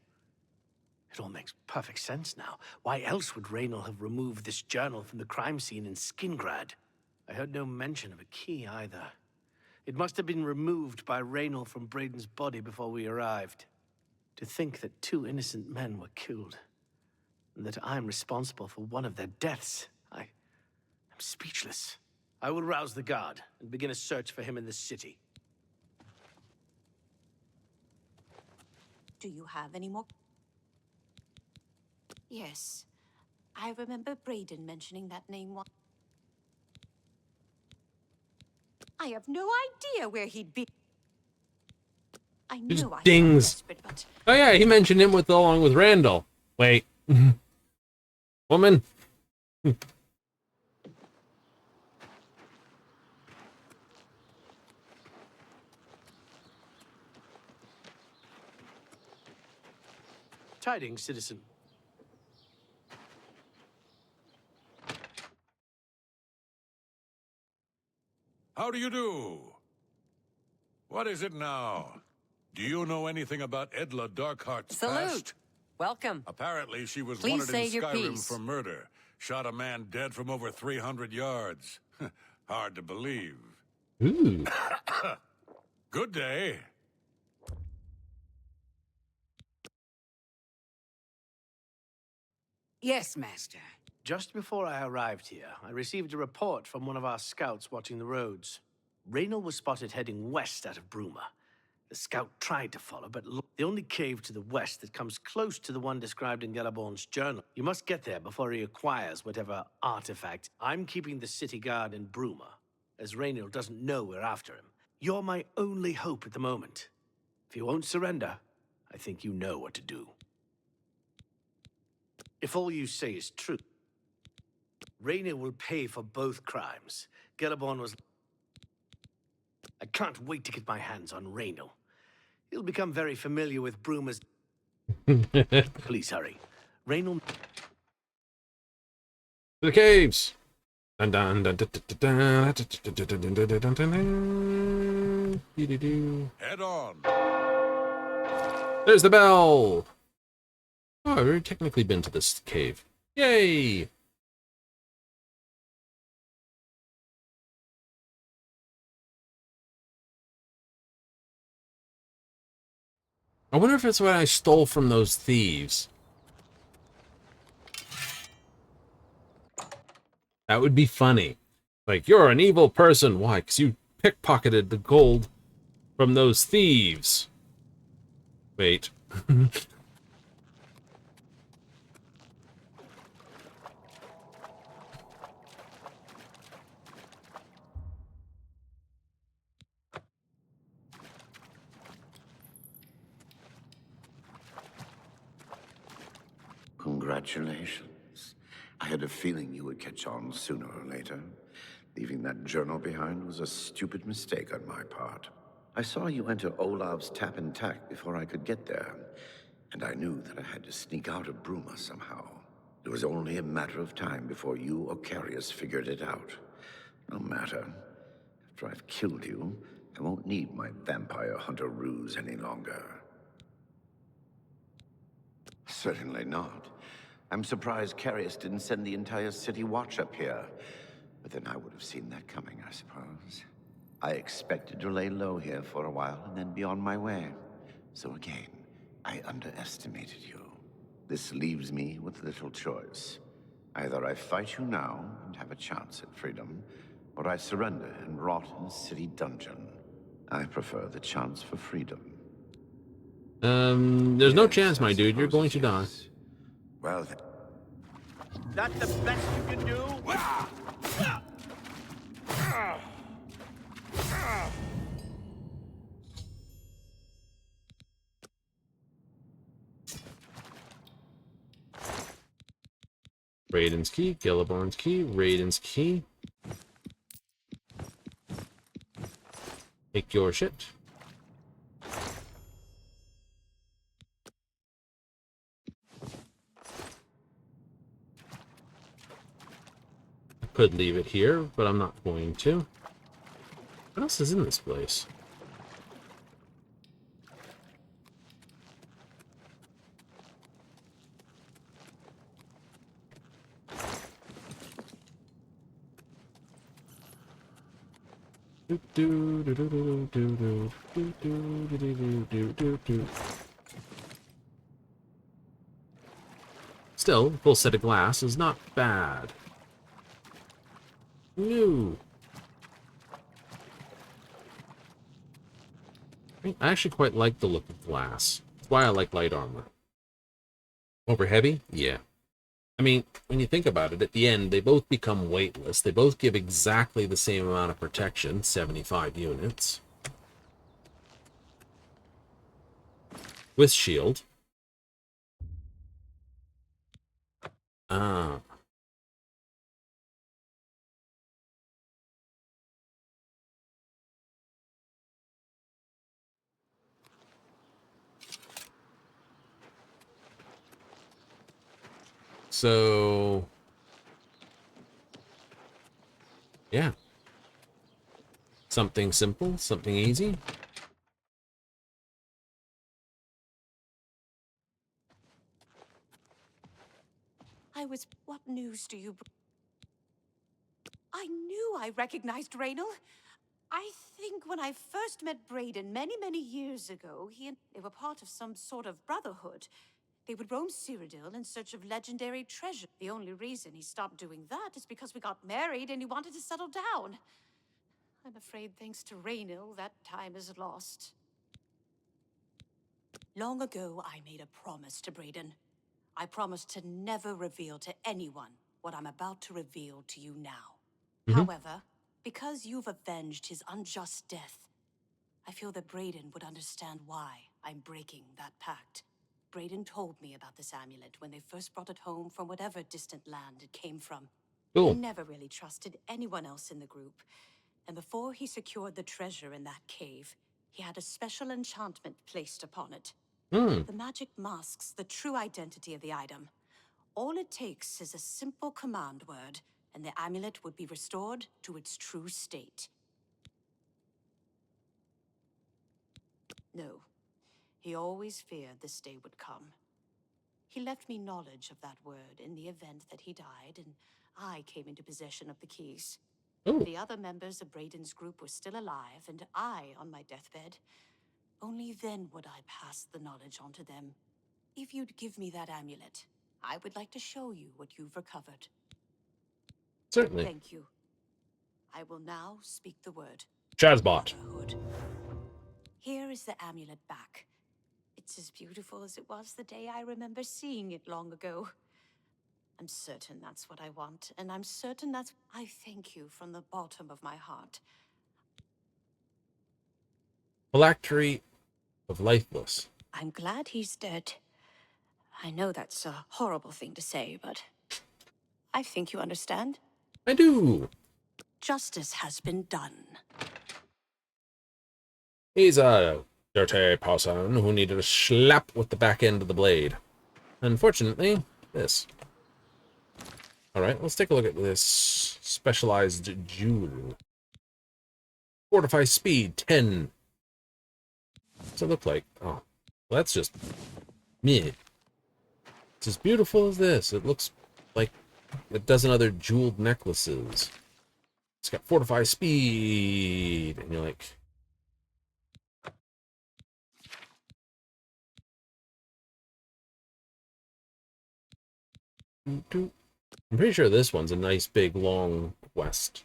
It all makes perfect sense now. Why else would Reynald have removed this journal from the crime scene in Skingrad? I heard no mention of a key either. It must have been removed by Raynor from Braden's body before we arrived. To think that 2 innocent men were killed, and that I'm responsible for one of their deaths. I'm speechless. I will rouse the guard and begin a search for him in the city. Do you have any more? Yes. I remember Braden mentioning that name once. I have no idea where he'd be. I Just knew I dings. sound desperate, but Oh yeah, he mentioned him along with Randall. Wait. Woman. Tidings, citizen. How do you do? What is it now? Do you know anything about Edla Darkheart's Salute. past? Welcome. Apparently she was Please wanted say in your Skyrim piece. for murder. Shot a man dead from over 300 yards. Hard to believe. Ooh. Good day. Yes, Master. Just before I arrived here, I received a report from one of our scouts watching the roads. Raynor was spotted heading west out of Bruma. The scout tried to follow, but the only cave to the west that comes close to the one described in Galaborn's journal. You must get there before he acquires whatever artifact. I'm keeping the city guard in Bruma, as Raynor doesn't know we're after him. You're my only hope at the moment. If you won't surrender, I think you know what to do. If all you say is true, Raynor will pay for both crimes. Galaborn was... I can't wait to get my hands on Raynor. He'll become very familiar with Bruma's... Please hurry. Raynor... The caves. Dun dun dun dun dun dun dun dun dun dun dun. Head on. There's the bell. Oh, I've already technically been to this cave. Yay! I wonder if it's what I stole from those thieves. That would be funny. Like, you're an evil person. Why? Because you pickpocketed the gold from those thieves. Wait. Congratulations. I had a feeling you would catch on sooner or later. Leaving that journal behind was a stupid mistake on my part. I saw you enter Olav's tap and tack before I could get there, and I knew that I had to sneak out of Bruma somehow. It was only a matter of time before you or Carius figured it out. No matter. After I've killed you, I won't need my vampire hunter ruse any longer. Certainly not. I'm surprised Carius didn't send the entire city watch up here. But then I would have seen that coming, I suppose. I expected to lay low here for a while and then be on my way. So again, I underestimated you. This leaves me with little choice. Either I fight you now and have a chance at freedom, or I surrender and rot in a city dungeon. I prefer the chance for freedom. There's no chance, my dude. You're going to die. Well, That's the best you can do? Raiden's key, Galaborn's key, Raiden's key. Take your shit. I could leave it here, but I'm not going to. What else is in this place? Still, full set of glass is not bad. No. I actually quite like the look of glass. That's why I like light armor. Over heavy? Yeah. I mean, when you think about it, at the end, they both become weightless. They both give exactly the same amount of protection, 75 units. With shield. Ah. So, yeah. Something simple, something easy. What news do you... I knew I recognized Raynal. I think when I first met Braden many years ago, they were part of some sort of brotherhood. They would roam Cyrodiil in search of legendary treasure. The only reason he stopped doing that is because we got married and he wanted to settle down. I'm afraid thanks to Raynal, that time is lost. Long ago, I made a promise to Braden. I promised to never reveal to anyone what I'm about to reveal to you now. However, because you've avenged his unjust death, I feel that Braden would understand why I'm breaking that pact. Braden told me about this amulet when they first brought it home from whatever distant land it came from. Cool. He never really trusted anyone else in the group, and before he secured the treasure in that cave, he had a special enchantment placed upon it. The magic masks the true identity of the item. All it takes is a simple command word, and the amulet would be restored to its true state. No, he always feared this day would come. He left me knowledge of that word in the event that he died, and I came into possession of the keys. The other members of Braden's group were still alive, and I on my deathbed. Only then would I pass the knowledge on to them. If you'd give me that amulet, I would like to show you what you've recovered. Certainly. Thank you. I will now speak the word. Chazbot. Here is the amulet back. It's as beautiful as it was the day I remember seeing it long ago. I'm certain that's what I want, and I'm certain that's... I thank you from the bottom of my heart. Phylactery of Lifeless. I'm glad he's dead. I know that's a horrible thing to say, but I think you understand. I do. Justice has been done. He's a dirty person who needed a slap with the back end of the blade. Unfortunately, this. Alright, let's take a look at this specialized jewel. Fortify speed, 10. What's it look like? Oh, well, that's just meh. It's as beautiful as this. It looks like a dozen other jeweled necklaces. It's got fortify speed. And you're like... I'm pretty sure this one's a nice, big, long quest.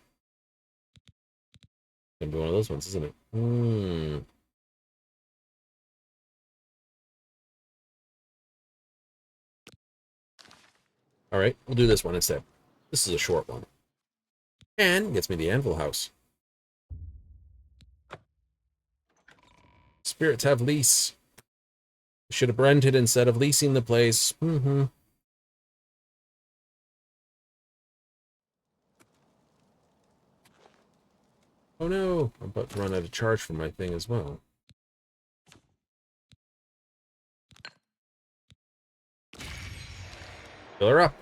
Gonna be one of those ones, isn't it? Alright, we'll do this one instead. This is a short one. And gets me the Anvil House. Spirits have lease. Should have rented instead of leasing the place. Oh no, I'm about to run out of charge for my thing as well. Fill her up.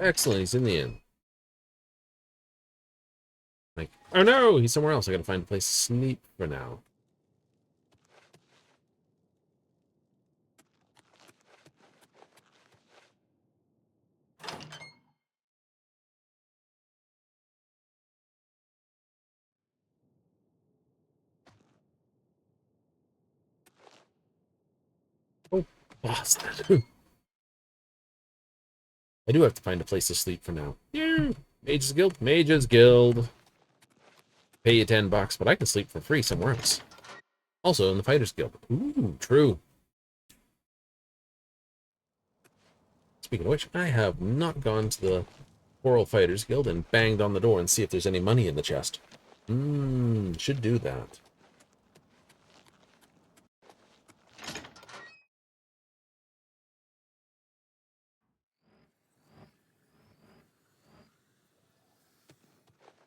Excellent, he's in the inn. Like, oh no, he's somewhere else. I gotta find a place to sleep for now. Exhausted. I do have to find a place to sleep for now. Yeah. Mages Guild? Mages Guild. Pay you $10, but I can sleep for free somewhere else. Also in the Fighters Guild. Ooh, true. Speaking of which, I have not gone to the Coral Fighters Guild and banged on the door and see if there's any money in the chest. Should do that.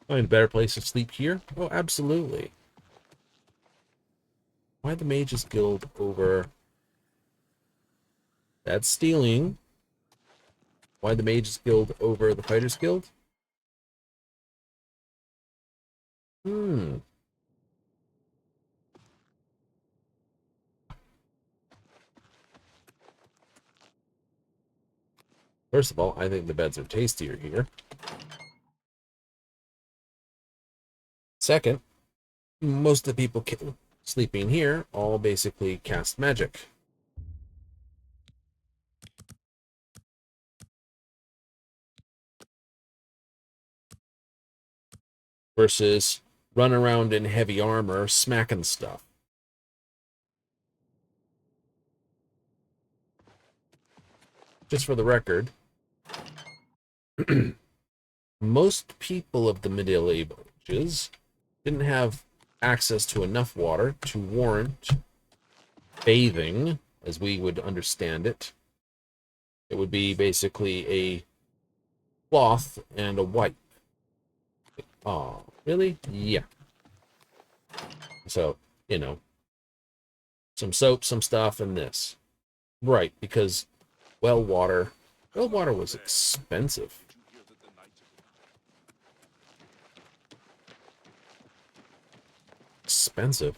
Find a better place to sleep here? Oh, absolutely. Why the Mages Guild over... That's stealing. Why the Mages Guild over the Fighters Guild? First of all, I think the beds are tastier here. Second, most of the people sleeping here all basically cast magic. Versus run around in heavy armor smacking stuff. Just for the record, most people of the medieval ages didn't have access to enough water to warrant bathing, as we would understand it. It would be basically a cloth and a wipe. Oh, really? Yeah. So, you know, some soap, some stuff, and this. Right, because well water was expensive. Expensive?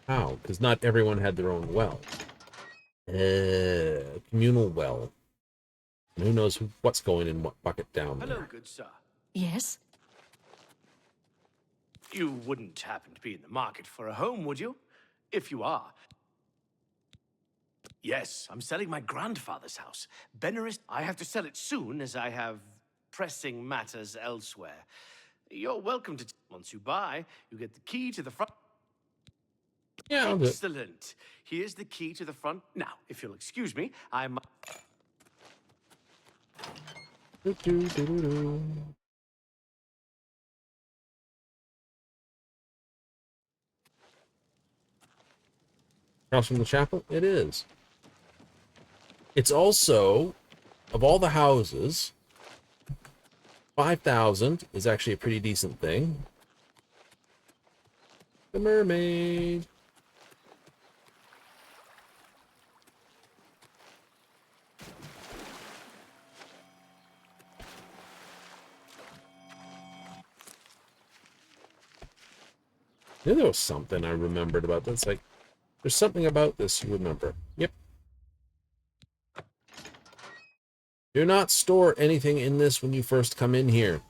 How? Because not everyone had their own well. Communal well. And who knows what's going in what bucket down there. Hello, good sir. Yes? You wouldn't happen to be in the market for a home, would you? If you are. Yes, I'm selling my grandfather's house. Benaris, I have to sell it soon as I have pressing matters elsewhere. You're welcome to... Once you buy, you get the key to the front... Yeah, I'll do it. Excellent. Here's the key to the front. Now, if you'll excuse me, I'm... Across from the chapel? It is. It's also, of all the houses, 5,000 is actually a pretty decent thing. The mermaid. Yeah, there was something I remembered about this. Like, there's something about this you remember. Yep. Do not store anything in this when you first come in here.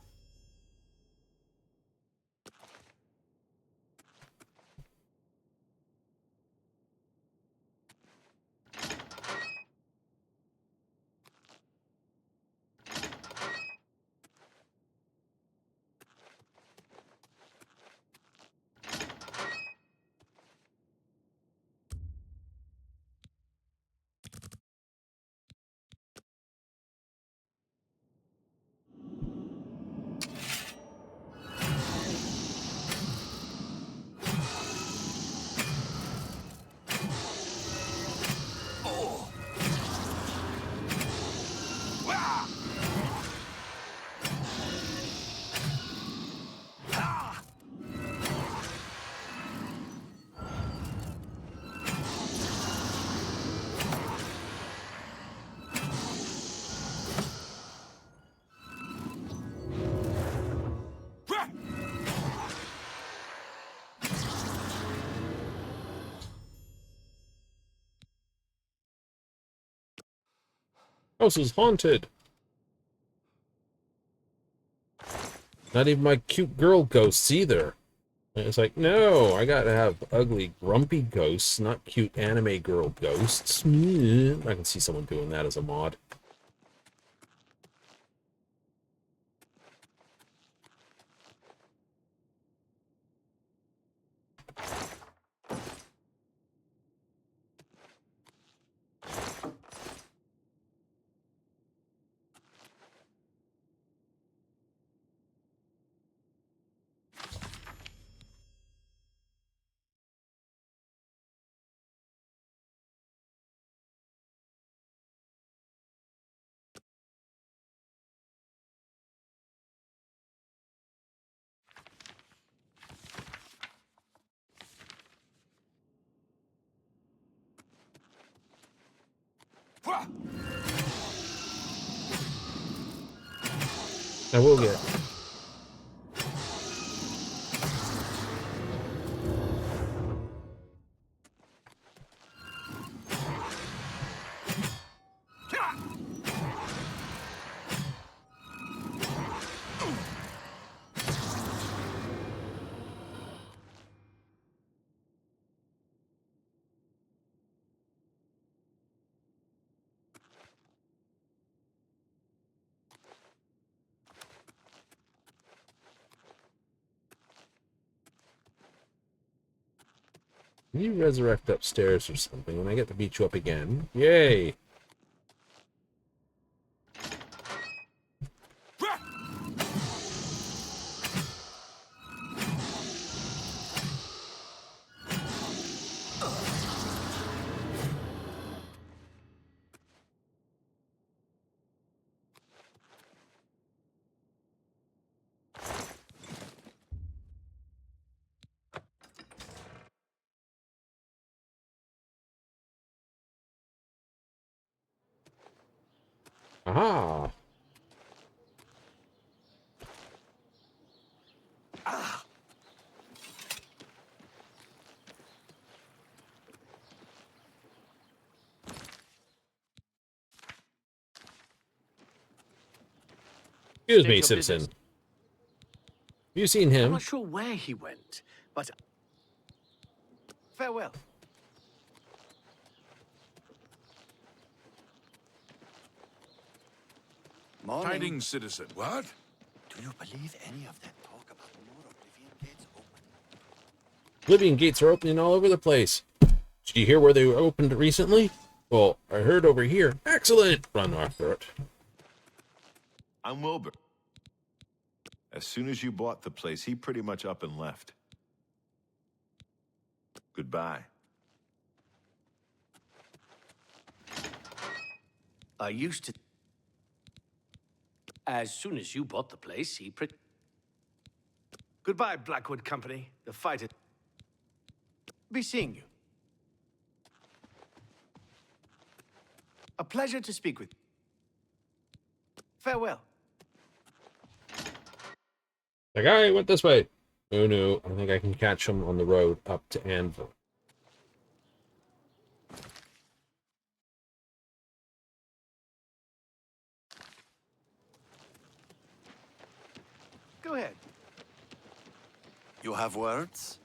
House is haunted. Not even my cute girl ghosts either. And it's like, no, I gotta have ugly, grumpy ghosts, not cute anime girl ghosts. I can see someone doing that as a mod. I will get. Can you resurrect upstairs or something when I get to beat you up again? Yay! Aha! Excuse me, citizen. Have you seen him? I'm not sure where he went, but farewell. Morning. Tidings, citizen. What? Do you believe any of that talk about more Oblivion gates open? Oblivion gates are opening all over the place. Did you hear where they opened recently? Well, I heard over here. Excellent! Run after it. I'm Wilbur. As soon as you bought the place, he pretty much up and left. Goodbye. I used to... As soon as you bought the place, he Goodbye, Blackwood Company. The fight is... Be seeing you. A pleasure to speak with you. Farewell. The guy went this way. Oh no, I think I can catch him on the road up to Anvil. Go ahead. You have words?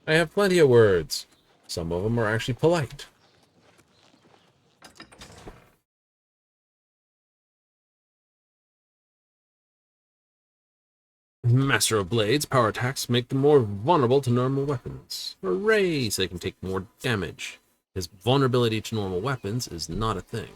I have plenty of words. Some of them are actually polite. Master of Blades, power attacks make them more vulnerable to normal weapons. Hooray! So they can take more damage. His vulnerability to normal weapons is not a thing.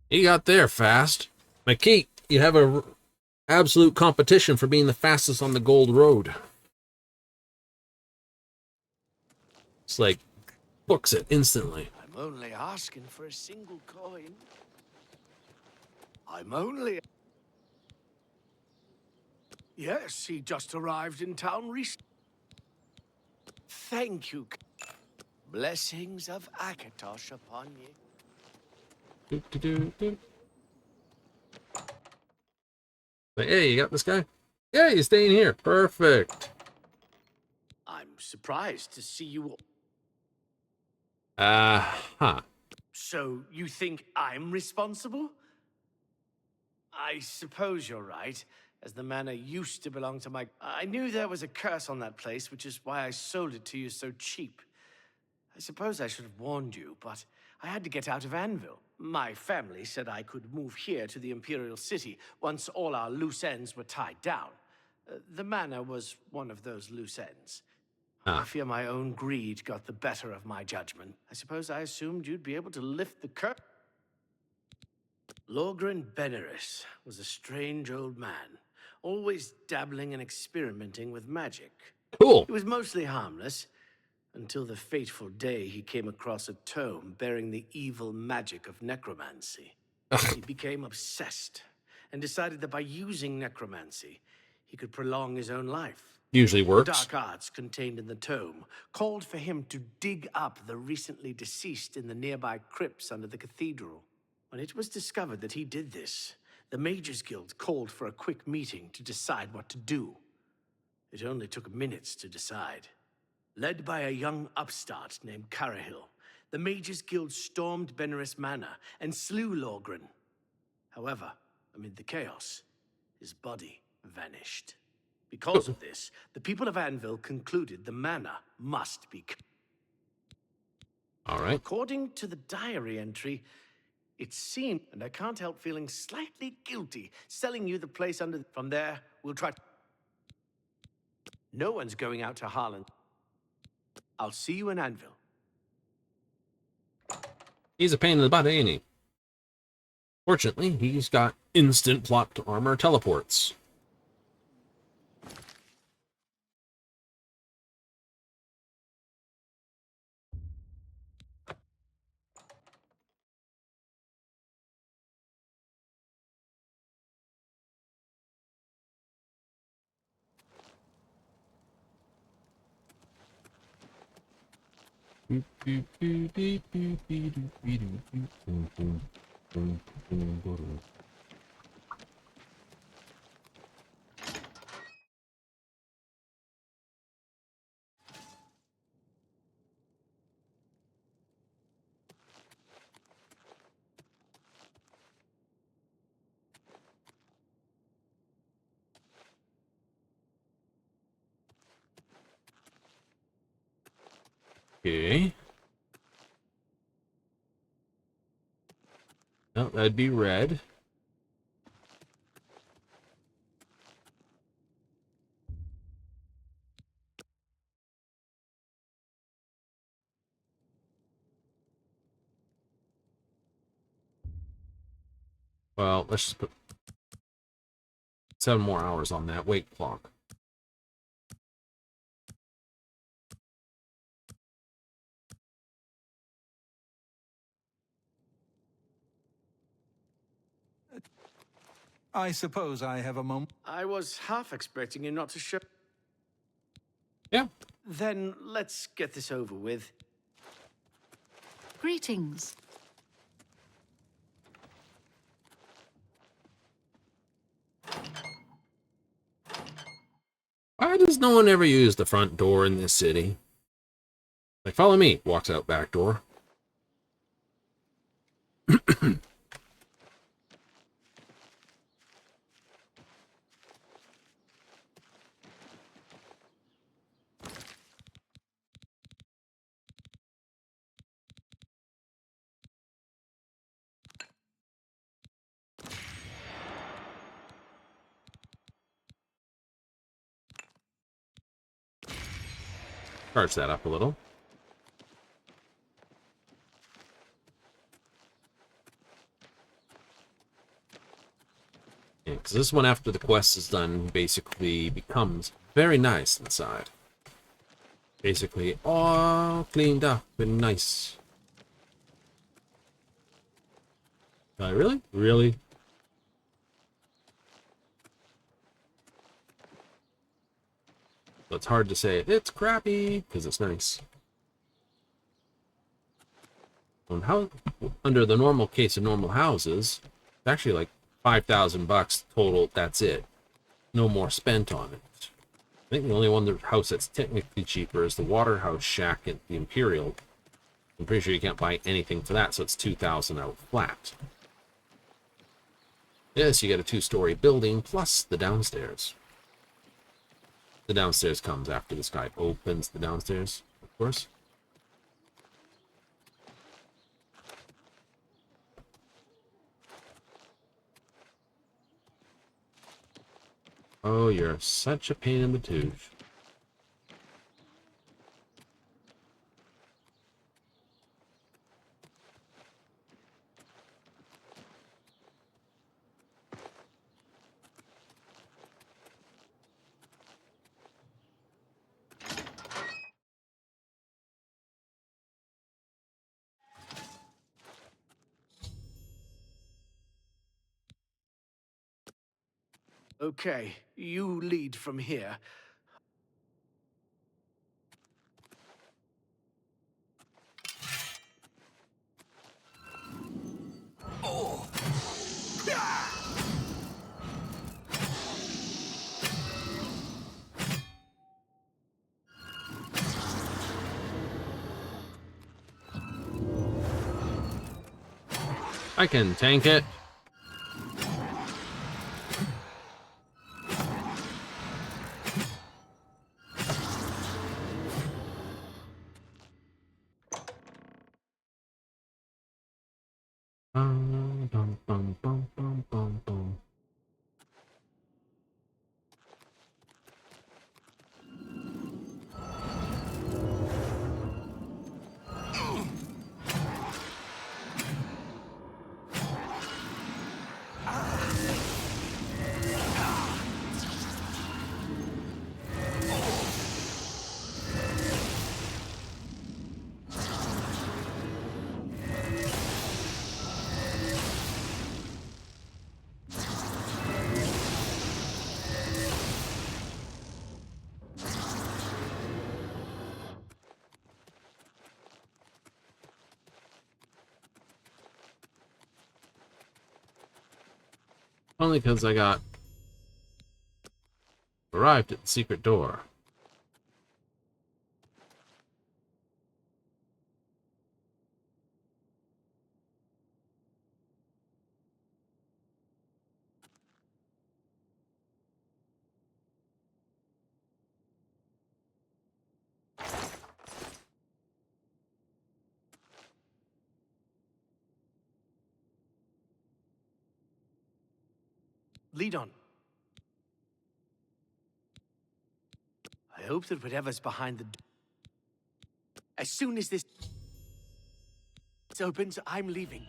You got there fast. McKeek, you have a absolute competition for being the fastest on the gold road. It's like, books it instantly. I'm only asking for a single coin. I'm only... Yes, he just arrived in town recently. Thank you. Blessings of Akatosh upon you. Like, hey, you got this guy? Yeah, he's staying here. Perfect. I'm surprised to see you all. Huh. So you think I'm responsible? I suppose you're right, as the manor used to belong to my... I knew there was a curse on that place, which is why I sold it to you so cheap. I suppose I should have warned you, but I had to get out of Anvil. My family said I could move here to the Imperial City once all our loose ends were tied down. The manor was one of those loose ends. I fear my own greed got the better of my judgment. I suppose I assumed you'd be able to lift the curse. Lorgren Beneris was a strange old man, always dabbling and experimenting with magic. Cool. He was mostly harmless, until the fateful day he came across a tome bearing the evil magic of necromancy. He became obsessed, and decided that by using necromancy, he could prolong his own life. Usually works. The dark arts contained in the tome called for him to dig up the recently deceased in the nearby crypts under the cathedral. When it was discovered that he did this, the Mages Guild called for a quick meeting to decide what to do. It only took minutes to decide. Led by a young upstart named Cyrodiil, the Mages Guild stormed Beneris Manor and slew Lorgren. However, amid the chaos, his body vanished. Because of this, the people of Anvil concluded the manor must be... All right. According to the diary entry, it seemed, and I can't help feeling slightly guilty, selling you the place under... From there, we'll try... No one's going out to Harlan. I'll see you in Anvil. He's a pain in the butt, ain't he? Fortunately, he's got instant plot armor teleports. Okay. No, that'd be red. Well, let's just put 7 more hours on that wait clock. I suppose I have a moment. I was half expecting you not to show... Yeah. Then let's get this over with. Greetings. Why does no one ever use the front door in this city? Like, follow me. Walks out back door. Charge that up a little. Yeah, because this one, after the quest is done, basically becomes very nice inside. Basically all cleaned up and nice. Really? Really? So it's hard to say it's crappy because it's nice. And how, under the normal case of normal houses, it's actually like $5,000 total. That's it. No more spent on it. I think the only one house that's technically cheaper is the Waterhouse Shack at the Imperial. I'm pretty sure you can't buy anything for that, so it's 2,000 out flat. Yes, you get a 2-story building plus the downstairs. The downstairs comes after this guy opens the downstairs, of course. Oh, you're such a pain in the tooth. Okay, you lead from here. Oh! I can tank it. Bum, bum, bum, bum, bum, bum, bum. Only because I got arrived at the secret door. Lead on. I hope that whatever's behind the... As soon as this opens, I'm leaving.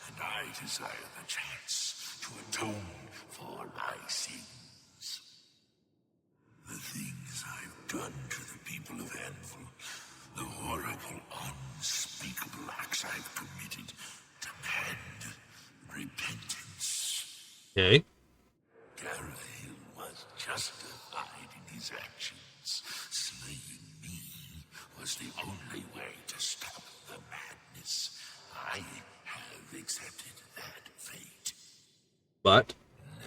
And I desire the chance to atone for my sins. The things I've done to the people of Anvil, the horrible, unspeakable acts I've committed, demand repentance. Okay. Cyrodiil was justified in his actions. Slaying me was the only way to stop the madness. I have accepted that fate. But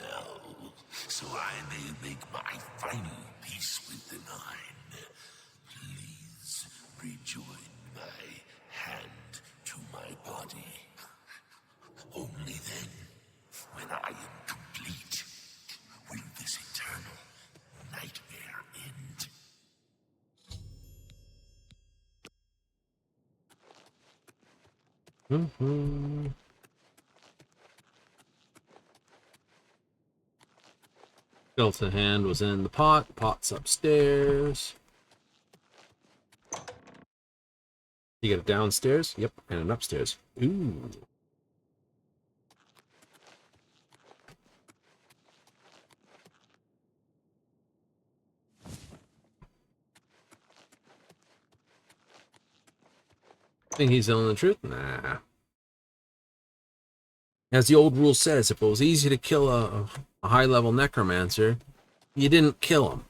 No, so I may make my final peace with the Nine. Please rejoin my hand to my body. Only then, when I am complete, will this eternal nightmare end. Skeleton hand was in the pot. Pot's upstairs. You get it downstairs? Yep, and an upstairs. Ooh. Think he's telling the truth? Nah. As the old rule says, if it was easy to kill a high-level necromancer, you didn't kill him.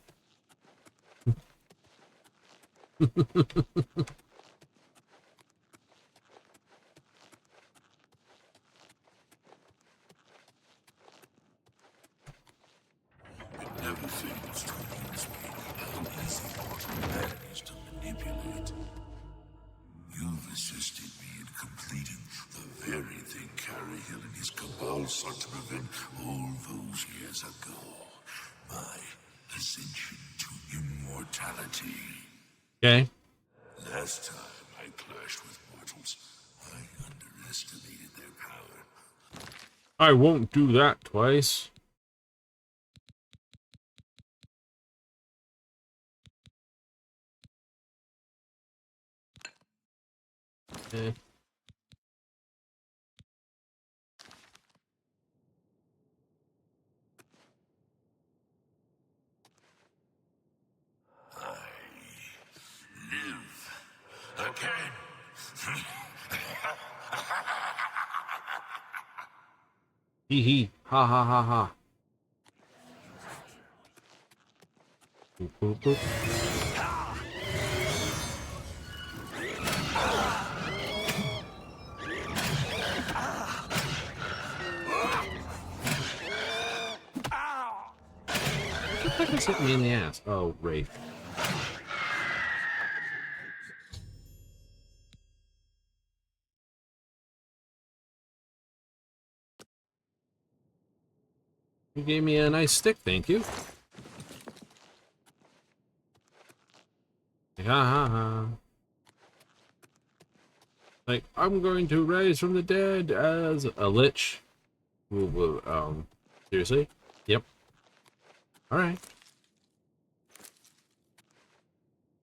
Never fails to amaze me how easy mortal man is to manipulate. You've assisted me in completing the very thing Cyrodiil and his cabal sought to prevent all those years ago. My ascension to immortality. Okay. Last time I clashed with mortals, I underestimated their power. I won't do that twice. Okay. Live again. Hee hee. Ha ha ha ha. Boop, boop, boop. What the fuck is hitting me in the ass? Oh, Rafe. You gave me a nice stick, thank you. Ha ha ha. Like, I'm going to rise from the dead as a lich. Seriously? Yep. Alright.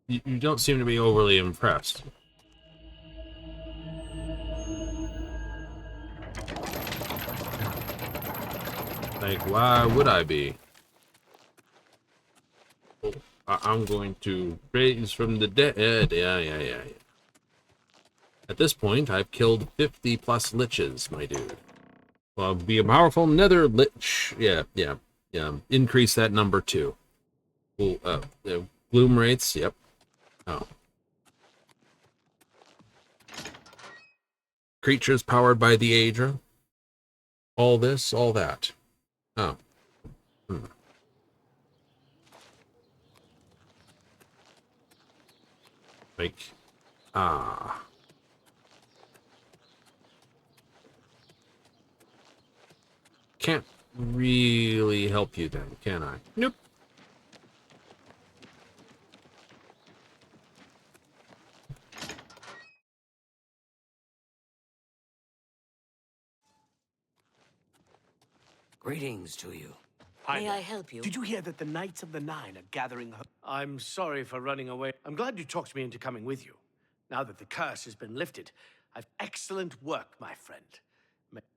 You don't seem to be overly impressed. Like, why would I be? I'm going to raise from the dead. Yeah. At this point, I've killed 50 plus liches, my dude. Well, I'll be a powerful nether lich. Yeah. Increase that number too. Bloom rates, yep. Oh. Creatures powered by the Aedra. All this, all that. Oh. Like, can't really help you then, can I? Nope. Greetings to you. May I help you? Did you hear that the Knights of the Nine are gathering? I'm sorry for running away. I'm glad you talked me into coming with you. Now that the curse has been lifted, I've excellent work, my friend.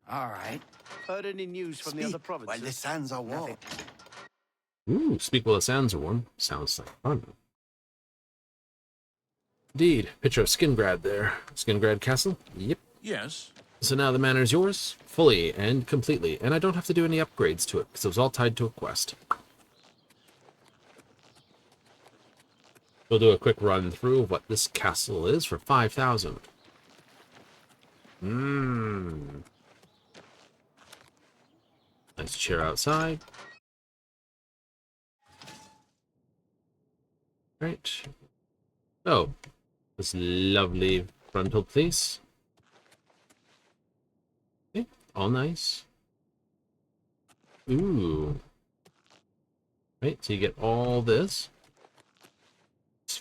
All right. Heard any news from the other provinces? While the sands are warm. Ooh, speak while the sands are warm. Sounds like fun. Indeed. Picture of Skingrad there. Skingrad Castle? Yep. Yes. So now the manor is yours, fully and completely, and I don't have to do any upgrades to it, because it was all tied to a quest. We'll do a quick run through of what this castle is for 5,000. Nice chair outside. Right. Oh, this lovely frontal place. Okay, all nice. Ooh. Right, so you get all this. A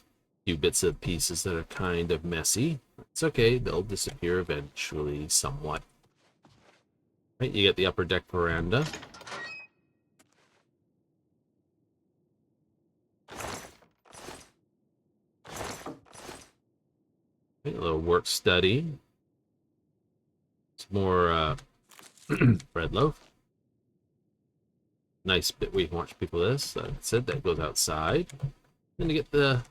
few bits of pieces that are kind of messy. It's okay, they'll disappear eventually, somewhat. Right, you get the upper deck veranda. Right, a little work study. Some more bread loaf. Nice bit where you can watch people this. Like I said, that goes outside. Then you get the...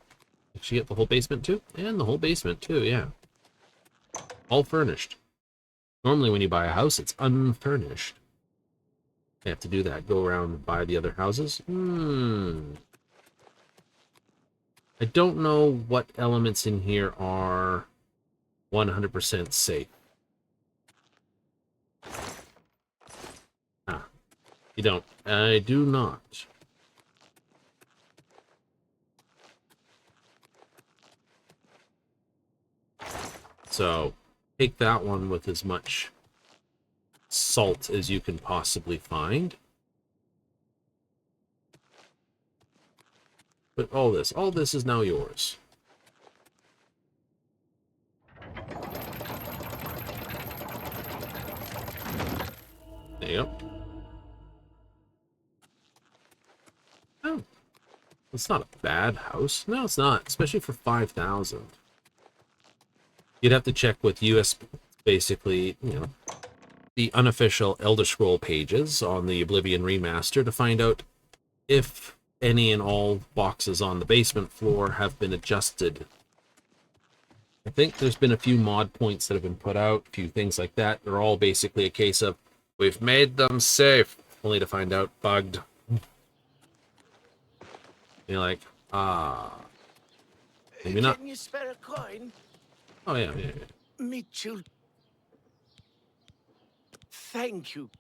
Actually get the whole basement too? And the whole basement too, yeah. All furnished. Normally when you buy a house, it's unfurnished. You have to do that. Go around and buy the other houses. I don't know what elements in here are 100% safe. Ah, you don't. I do not. So, take that one with as much salt as you can possibly find. But all this is now yours. There you go. Oh, it's not a bad house. No, it's not, especially for 5,000. You'd have to check with US, basically, you know, the unofficial Elder Scroll pages on the Oblivion Remaster to find out if any and all boxes on the basement floor have been adjusted. I think there's been a few mod points that have been put out, a few things like that. They're all basically a case of, we've made them safe, only to find out bugged. You're like, maybe not. Can you spare a coin? Oh, yeah. Me too. Thank you.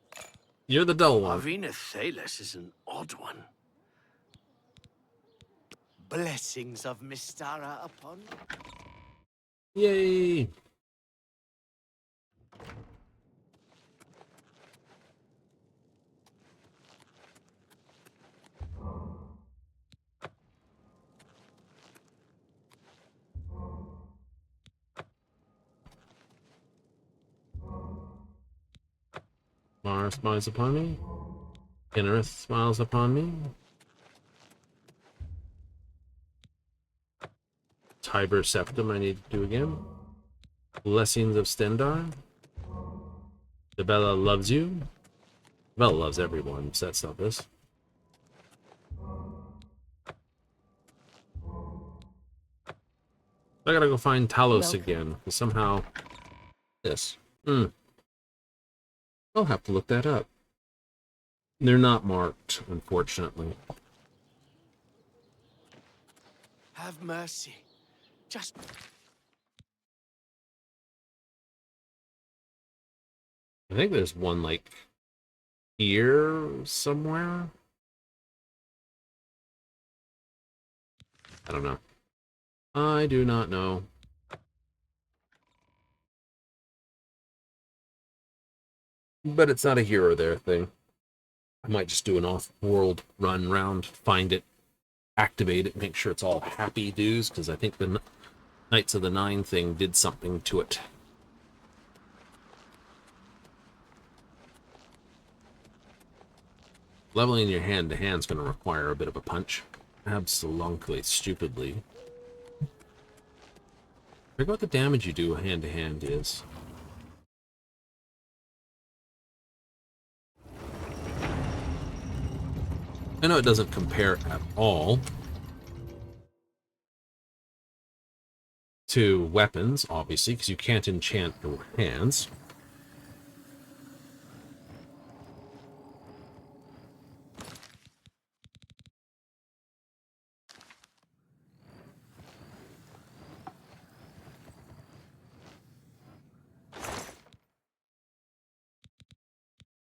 You're the dull one. Arena Thalos is an odd one. Blessings of Mystara upon you. Yay! Mars smiles upon me. Innerith smiles upon me. Tiber Septum I need to do again. Blessings of Stendar. Debella loves you. Bella loves everyone, so that's not this. I gotta go find Talos again, because somehow... This. I'll have to look that up. They're not marked, unfortunately. Have mercy. Just... I think there's one, like, here somewhere? I don't know. I do not know. But it's not a here or there thing. I might just do an off-world run round, find it, activate it, make sure it's all happy dues, because I think the Knights of the Nine thing did something to it. Leveling your hand-to-hand is going to require a bit of a punch. Absolutely, stupidly. Figure out what the damage you do hand-to-hand is. I know it doesn't compare at all to weapons, obviously, because you can't enchant your hands.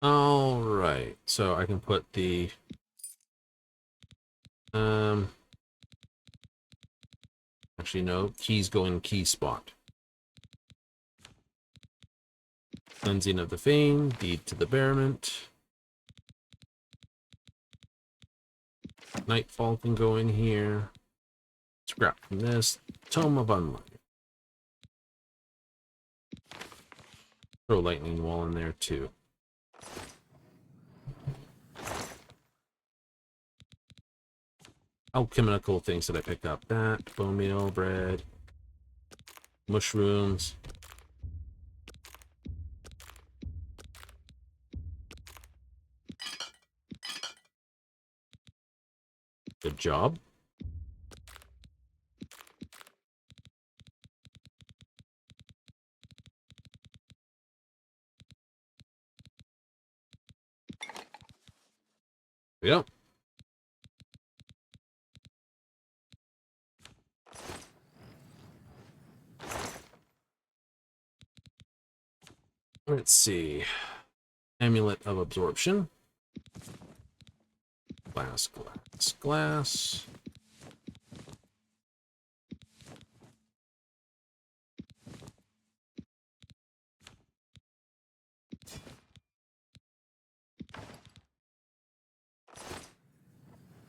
All right, so I can put the actually no, keys go in key spot. Cleansing of the Fane, Deed to the Bearment. Nightfall can go in here. Scrap from this. Tome of Unlight. Throw a lightning wall in there too. Alchemical things that I picked up. That, bone meal, bread, mushrooms. Good job. Yep. Let's see. Amulet of Absorption. Glass, glass, glass.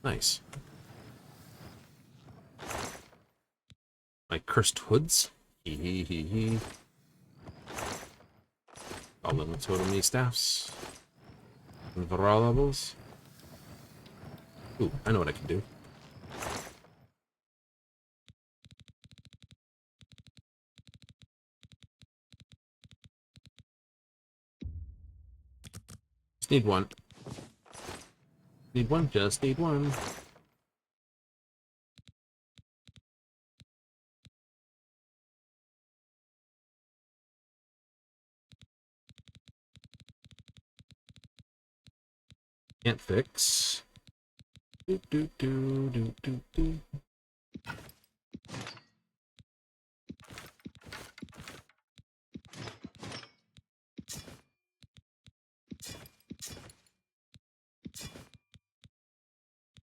Nice. My cursed hoods. Hee hee hee hee. Goblin totally staffs. Invulnerables. Ooh, I know what I can do. Just need one. Need one, just need one. Can't fix. Do do do do do do.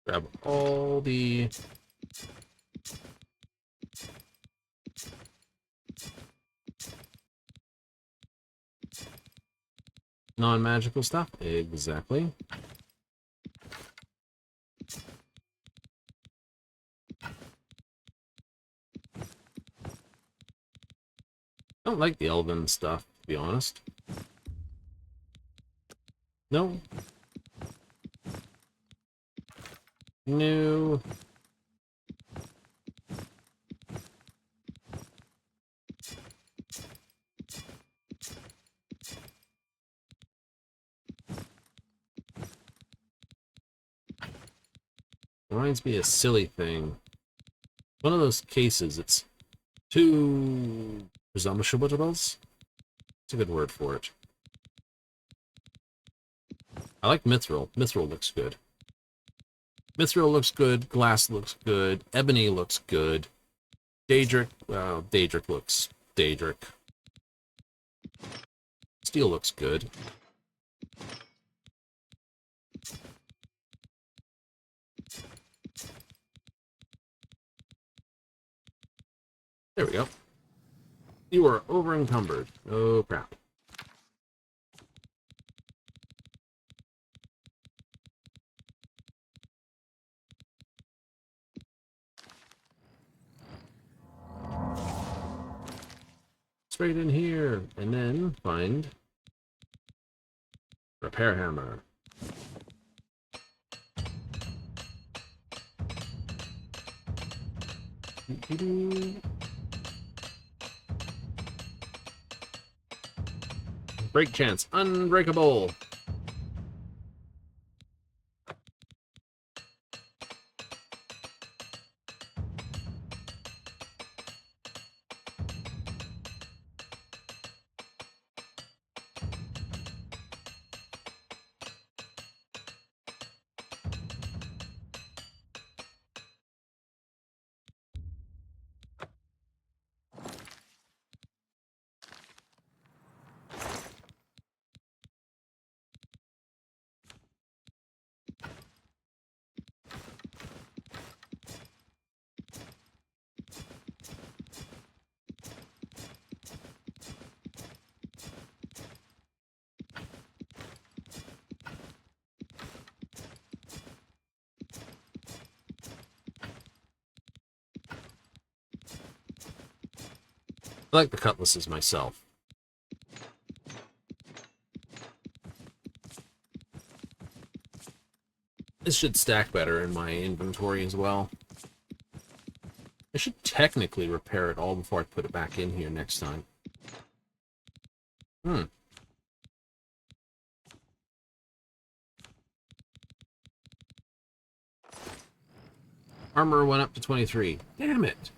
Grab all the non-magical stuff. Exactly. I don't like the elven stuff, to be honest. No. No. Reminds me of a silly thing. One of those cases, it's too presumptuous. It's a good word for it. I like mithril. Mithril looks good. Mithril looks good. Glass looks good. Ebony looks good. Daedric, well, Daedric looks Daedric. Steel looks good. There we go. You are over encumbered. Oh crap. Straight in here, and then find repair hammer. Break chance, unbreakable. I like the cutlasses myself. This should stack better in my inventory as well. I should technically repair it all before I put it back in here next time. Armor went up to 23. Damn it.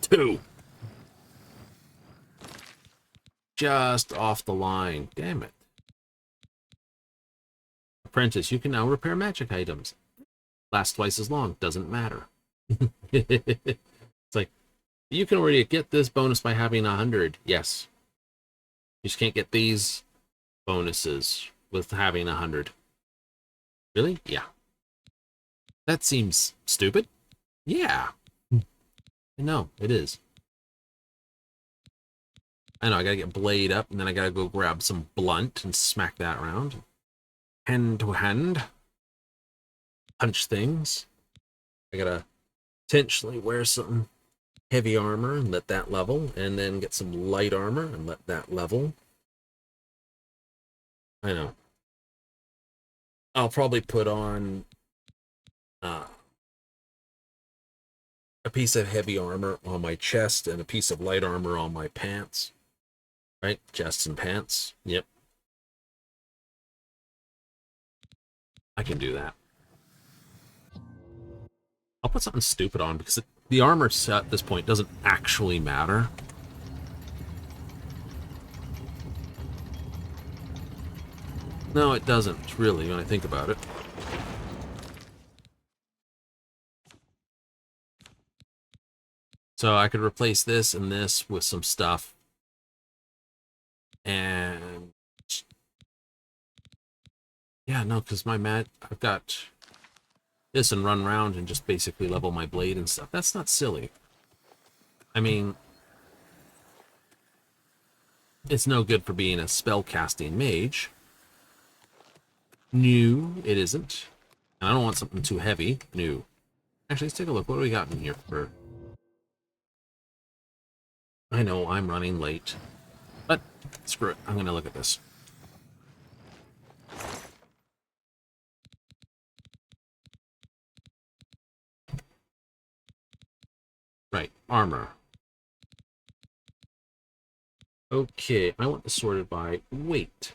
2. Just off the line. Damn it. Apprentice, you can now repair magic items. Last twice as long. Doesn't matter. It's like, you can already get this bonus by having 100. Yes. You just can't get these bonuses with having 100. Really? Yeah. That seems stupid. Yeah. No, it is. I know, I gotta get blade up, and then I gotta go grab some blunt and smack that around. Hand to hand. Punch things. I gotta potentially wear some heavy armor and let that level, and then get some light armor and let that level. I know. I'll probably put on a piece of heavy armor on my chest and a piece of light armor on my pants. Right? Chest and pants. Yep. I can do that. I'll put something stupid on because the armor set at this point doesn't actually matter. No, it doesn't, really, when I think about it. So I could replace this and this with some stuff. And yeah, no, because I've got this and run around and just basically level my blade and stuff. That's not silly. I mean, it's no good for being a spellcasting mage. No, it isn't. And I don't want something too heavy. No. Actually, let's take a look. What do we got in here for... I know, I'm running late. But, screw it. I'm going to look at this. Right, armor. Okay, I want this sorted by weight.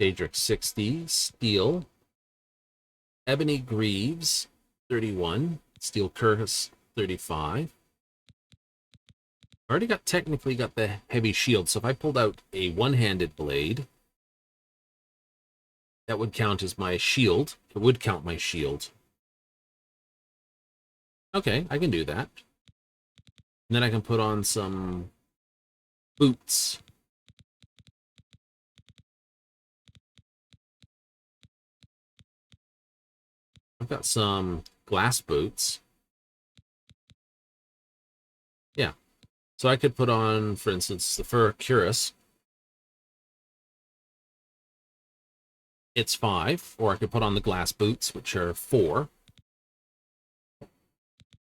Daedric 60, steel. Ebony Greaves, 31. Steel Cuirass, 35. I already technically got the heavy shield, so if I pulled out a one-handed blade, that would count as my shield. It would count my shield. Okay, I can do that. And then I can put on some boots. I've got some glass boots. Yeah. So I could put on, for instance, the fur cuirass. It's 5. Or I could put on the glass boots, which are 4.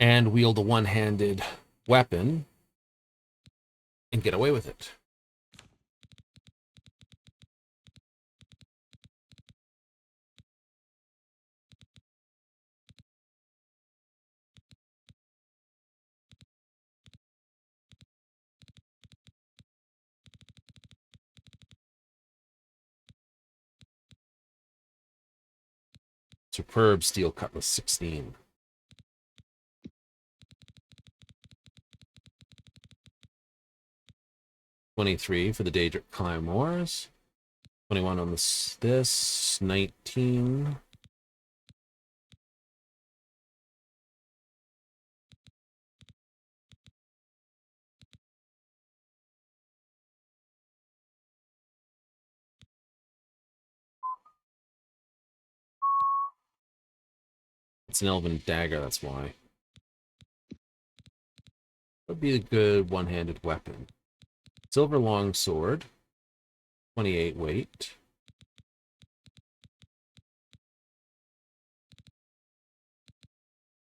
And wield a one-handed weapon and get away with it. Superb steel cutlass 16. $23 for the Daedric Claymores. 21 on this. 19. It's an elven dagger, that's why. Would be a good one-handed weapon. Silver longsword. 28 weight.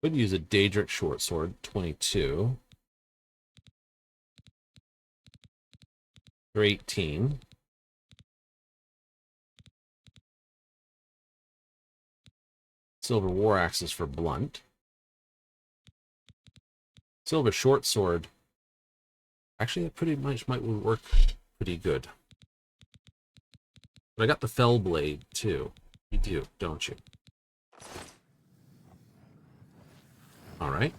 Would use a Daedric short sword. 22. For 18. Silver war axes for blunt. Silver short sword. Actually, that pretty much might work pretty good. But I got the fell blade too. You do, don't you? All right.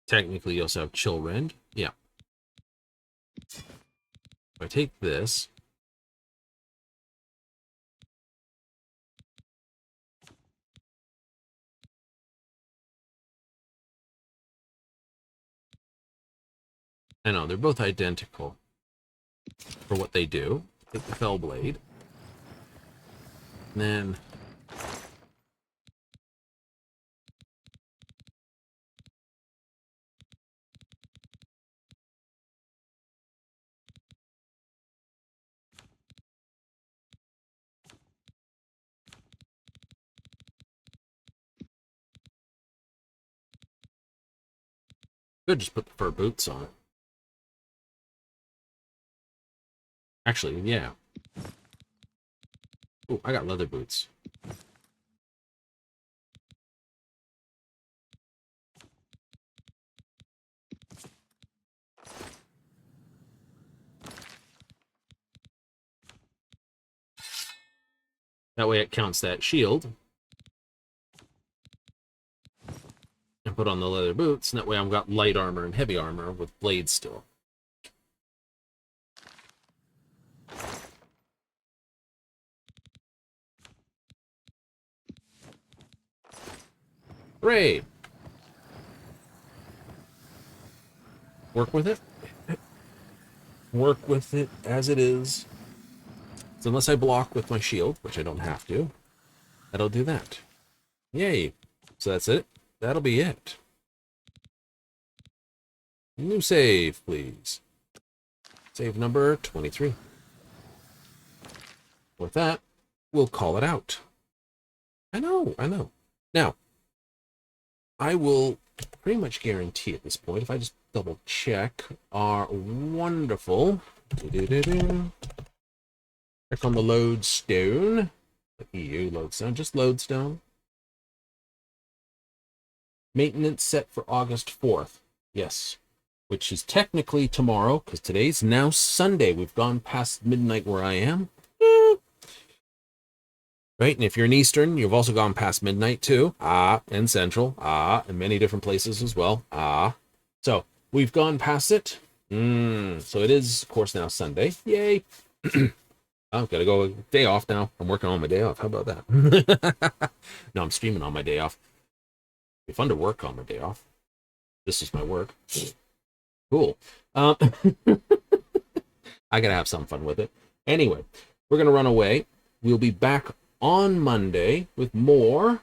Technically, you also have chill rend. Yeah. If I take this. I know, they're both identical for what they do. Take the fell blade. And then could just put the fur boots on. Actually, yeah. Oh, I got leather boots. That way it counts that shield. And put on the leather boots, and that way I've got light armor and heavy armor with blades still. Hooray! Work with it. Work with it as it is. So unless I block with my shield, which I don't have to, that'll do that. Yay. So that's it. That'll be it. New save, please. Save number 23. With that, we'll call it out. I know. Now, I will pretty much guarantee at this point, if I just double check our wonderful... Check on the lodestone. The EU lodestone, just lodestone. Maintenance set for August 4th. Yes. Which is technically tomorrow, because today's now Sunday. We've gone past midnight where I am. Right, and if you're in Eastern, you've also gone past midnight too. And Central. And many different places as well. So, we've gone past it. So it is, of course, now Sunday. Yay! I've got to go day off now. I'm working on my day off. How about that? No, I'm streaming on my day off. It'd be fun to work on my day off. This is my work. Cool. I gotta have some fun with it. Anyway, we're gonna run away. We'll be back on Monday with more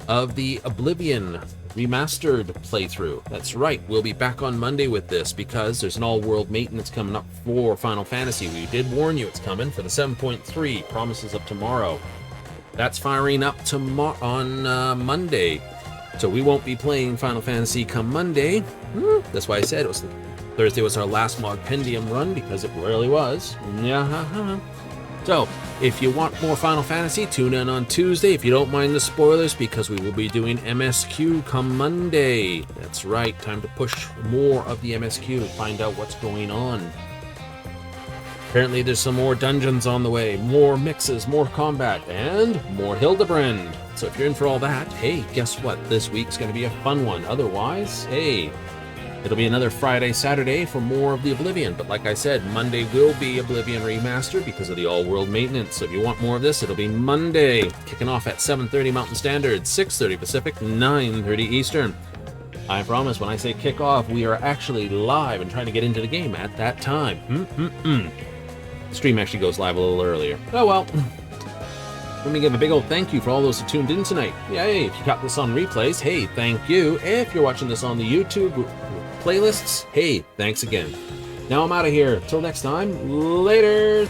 of the Oblivion Remastered playthrough. That's right, we'll be back on Monday with this because there's an all-world maintenance coming up for Final Fantasy. We did warn you it's coming for the 7.3, promises of tomorrow. That's firing up on Monday. So we won't be playing Final Fantasy come Monday. That's why I said Thursday was our last Mogpendium run, because it really was. Yeah. So, if you want more Final Fantasy, tune in on Tuesday if you don't mind the spoilers, because we will be doing MSQ come Monday. That's right, time to push more of the MSQ and find out what's going on. Apparently there's some more dungeons on the way, more mixes, more combat, and more Hildebrand. So if you're in for all that, hey, guess what? This week's going to be a fun one. Otherwise, hey, it'll be another Friday, Saturday for more of the Oblivion. But like I said, Monday will be Oblivion Remastered because of the all-world maintenance. So if you want more of this, it'll be Monday, kicking off at 7:30 Mountain Standard, 6:30 Pacific, 9:30 Eastern. I promise when I say kick off, we are actually live and trying to get into the game at that time. The stream actually goes live a little earlier. Oh well. Let me give a big old thank you for all those who tuned in tonight. Yay, if you got this on replays, hey, thank you. If you're watching this on the YouTube playlists, hey, thanks again. Now I'm out of here. Till next time, later.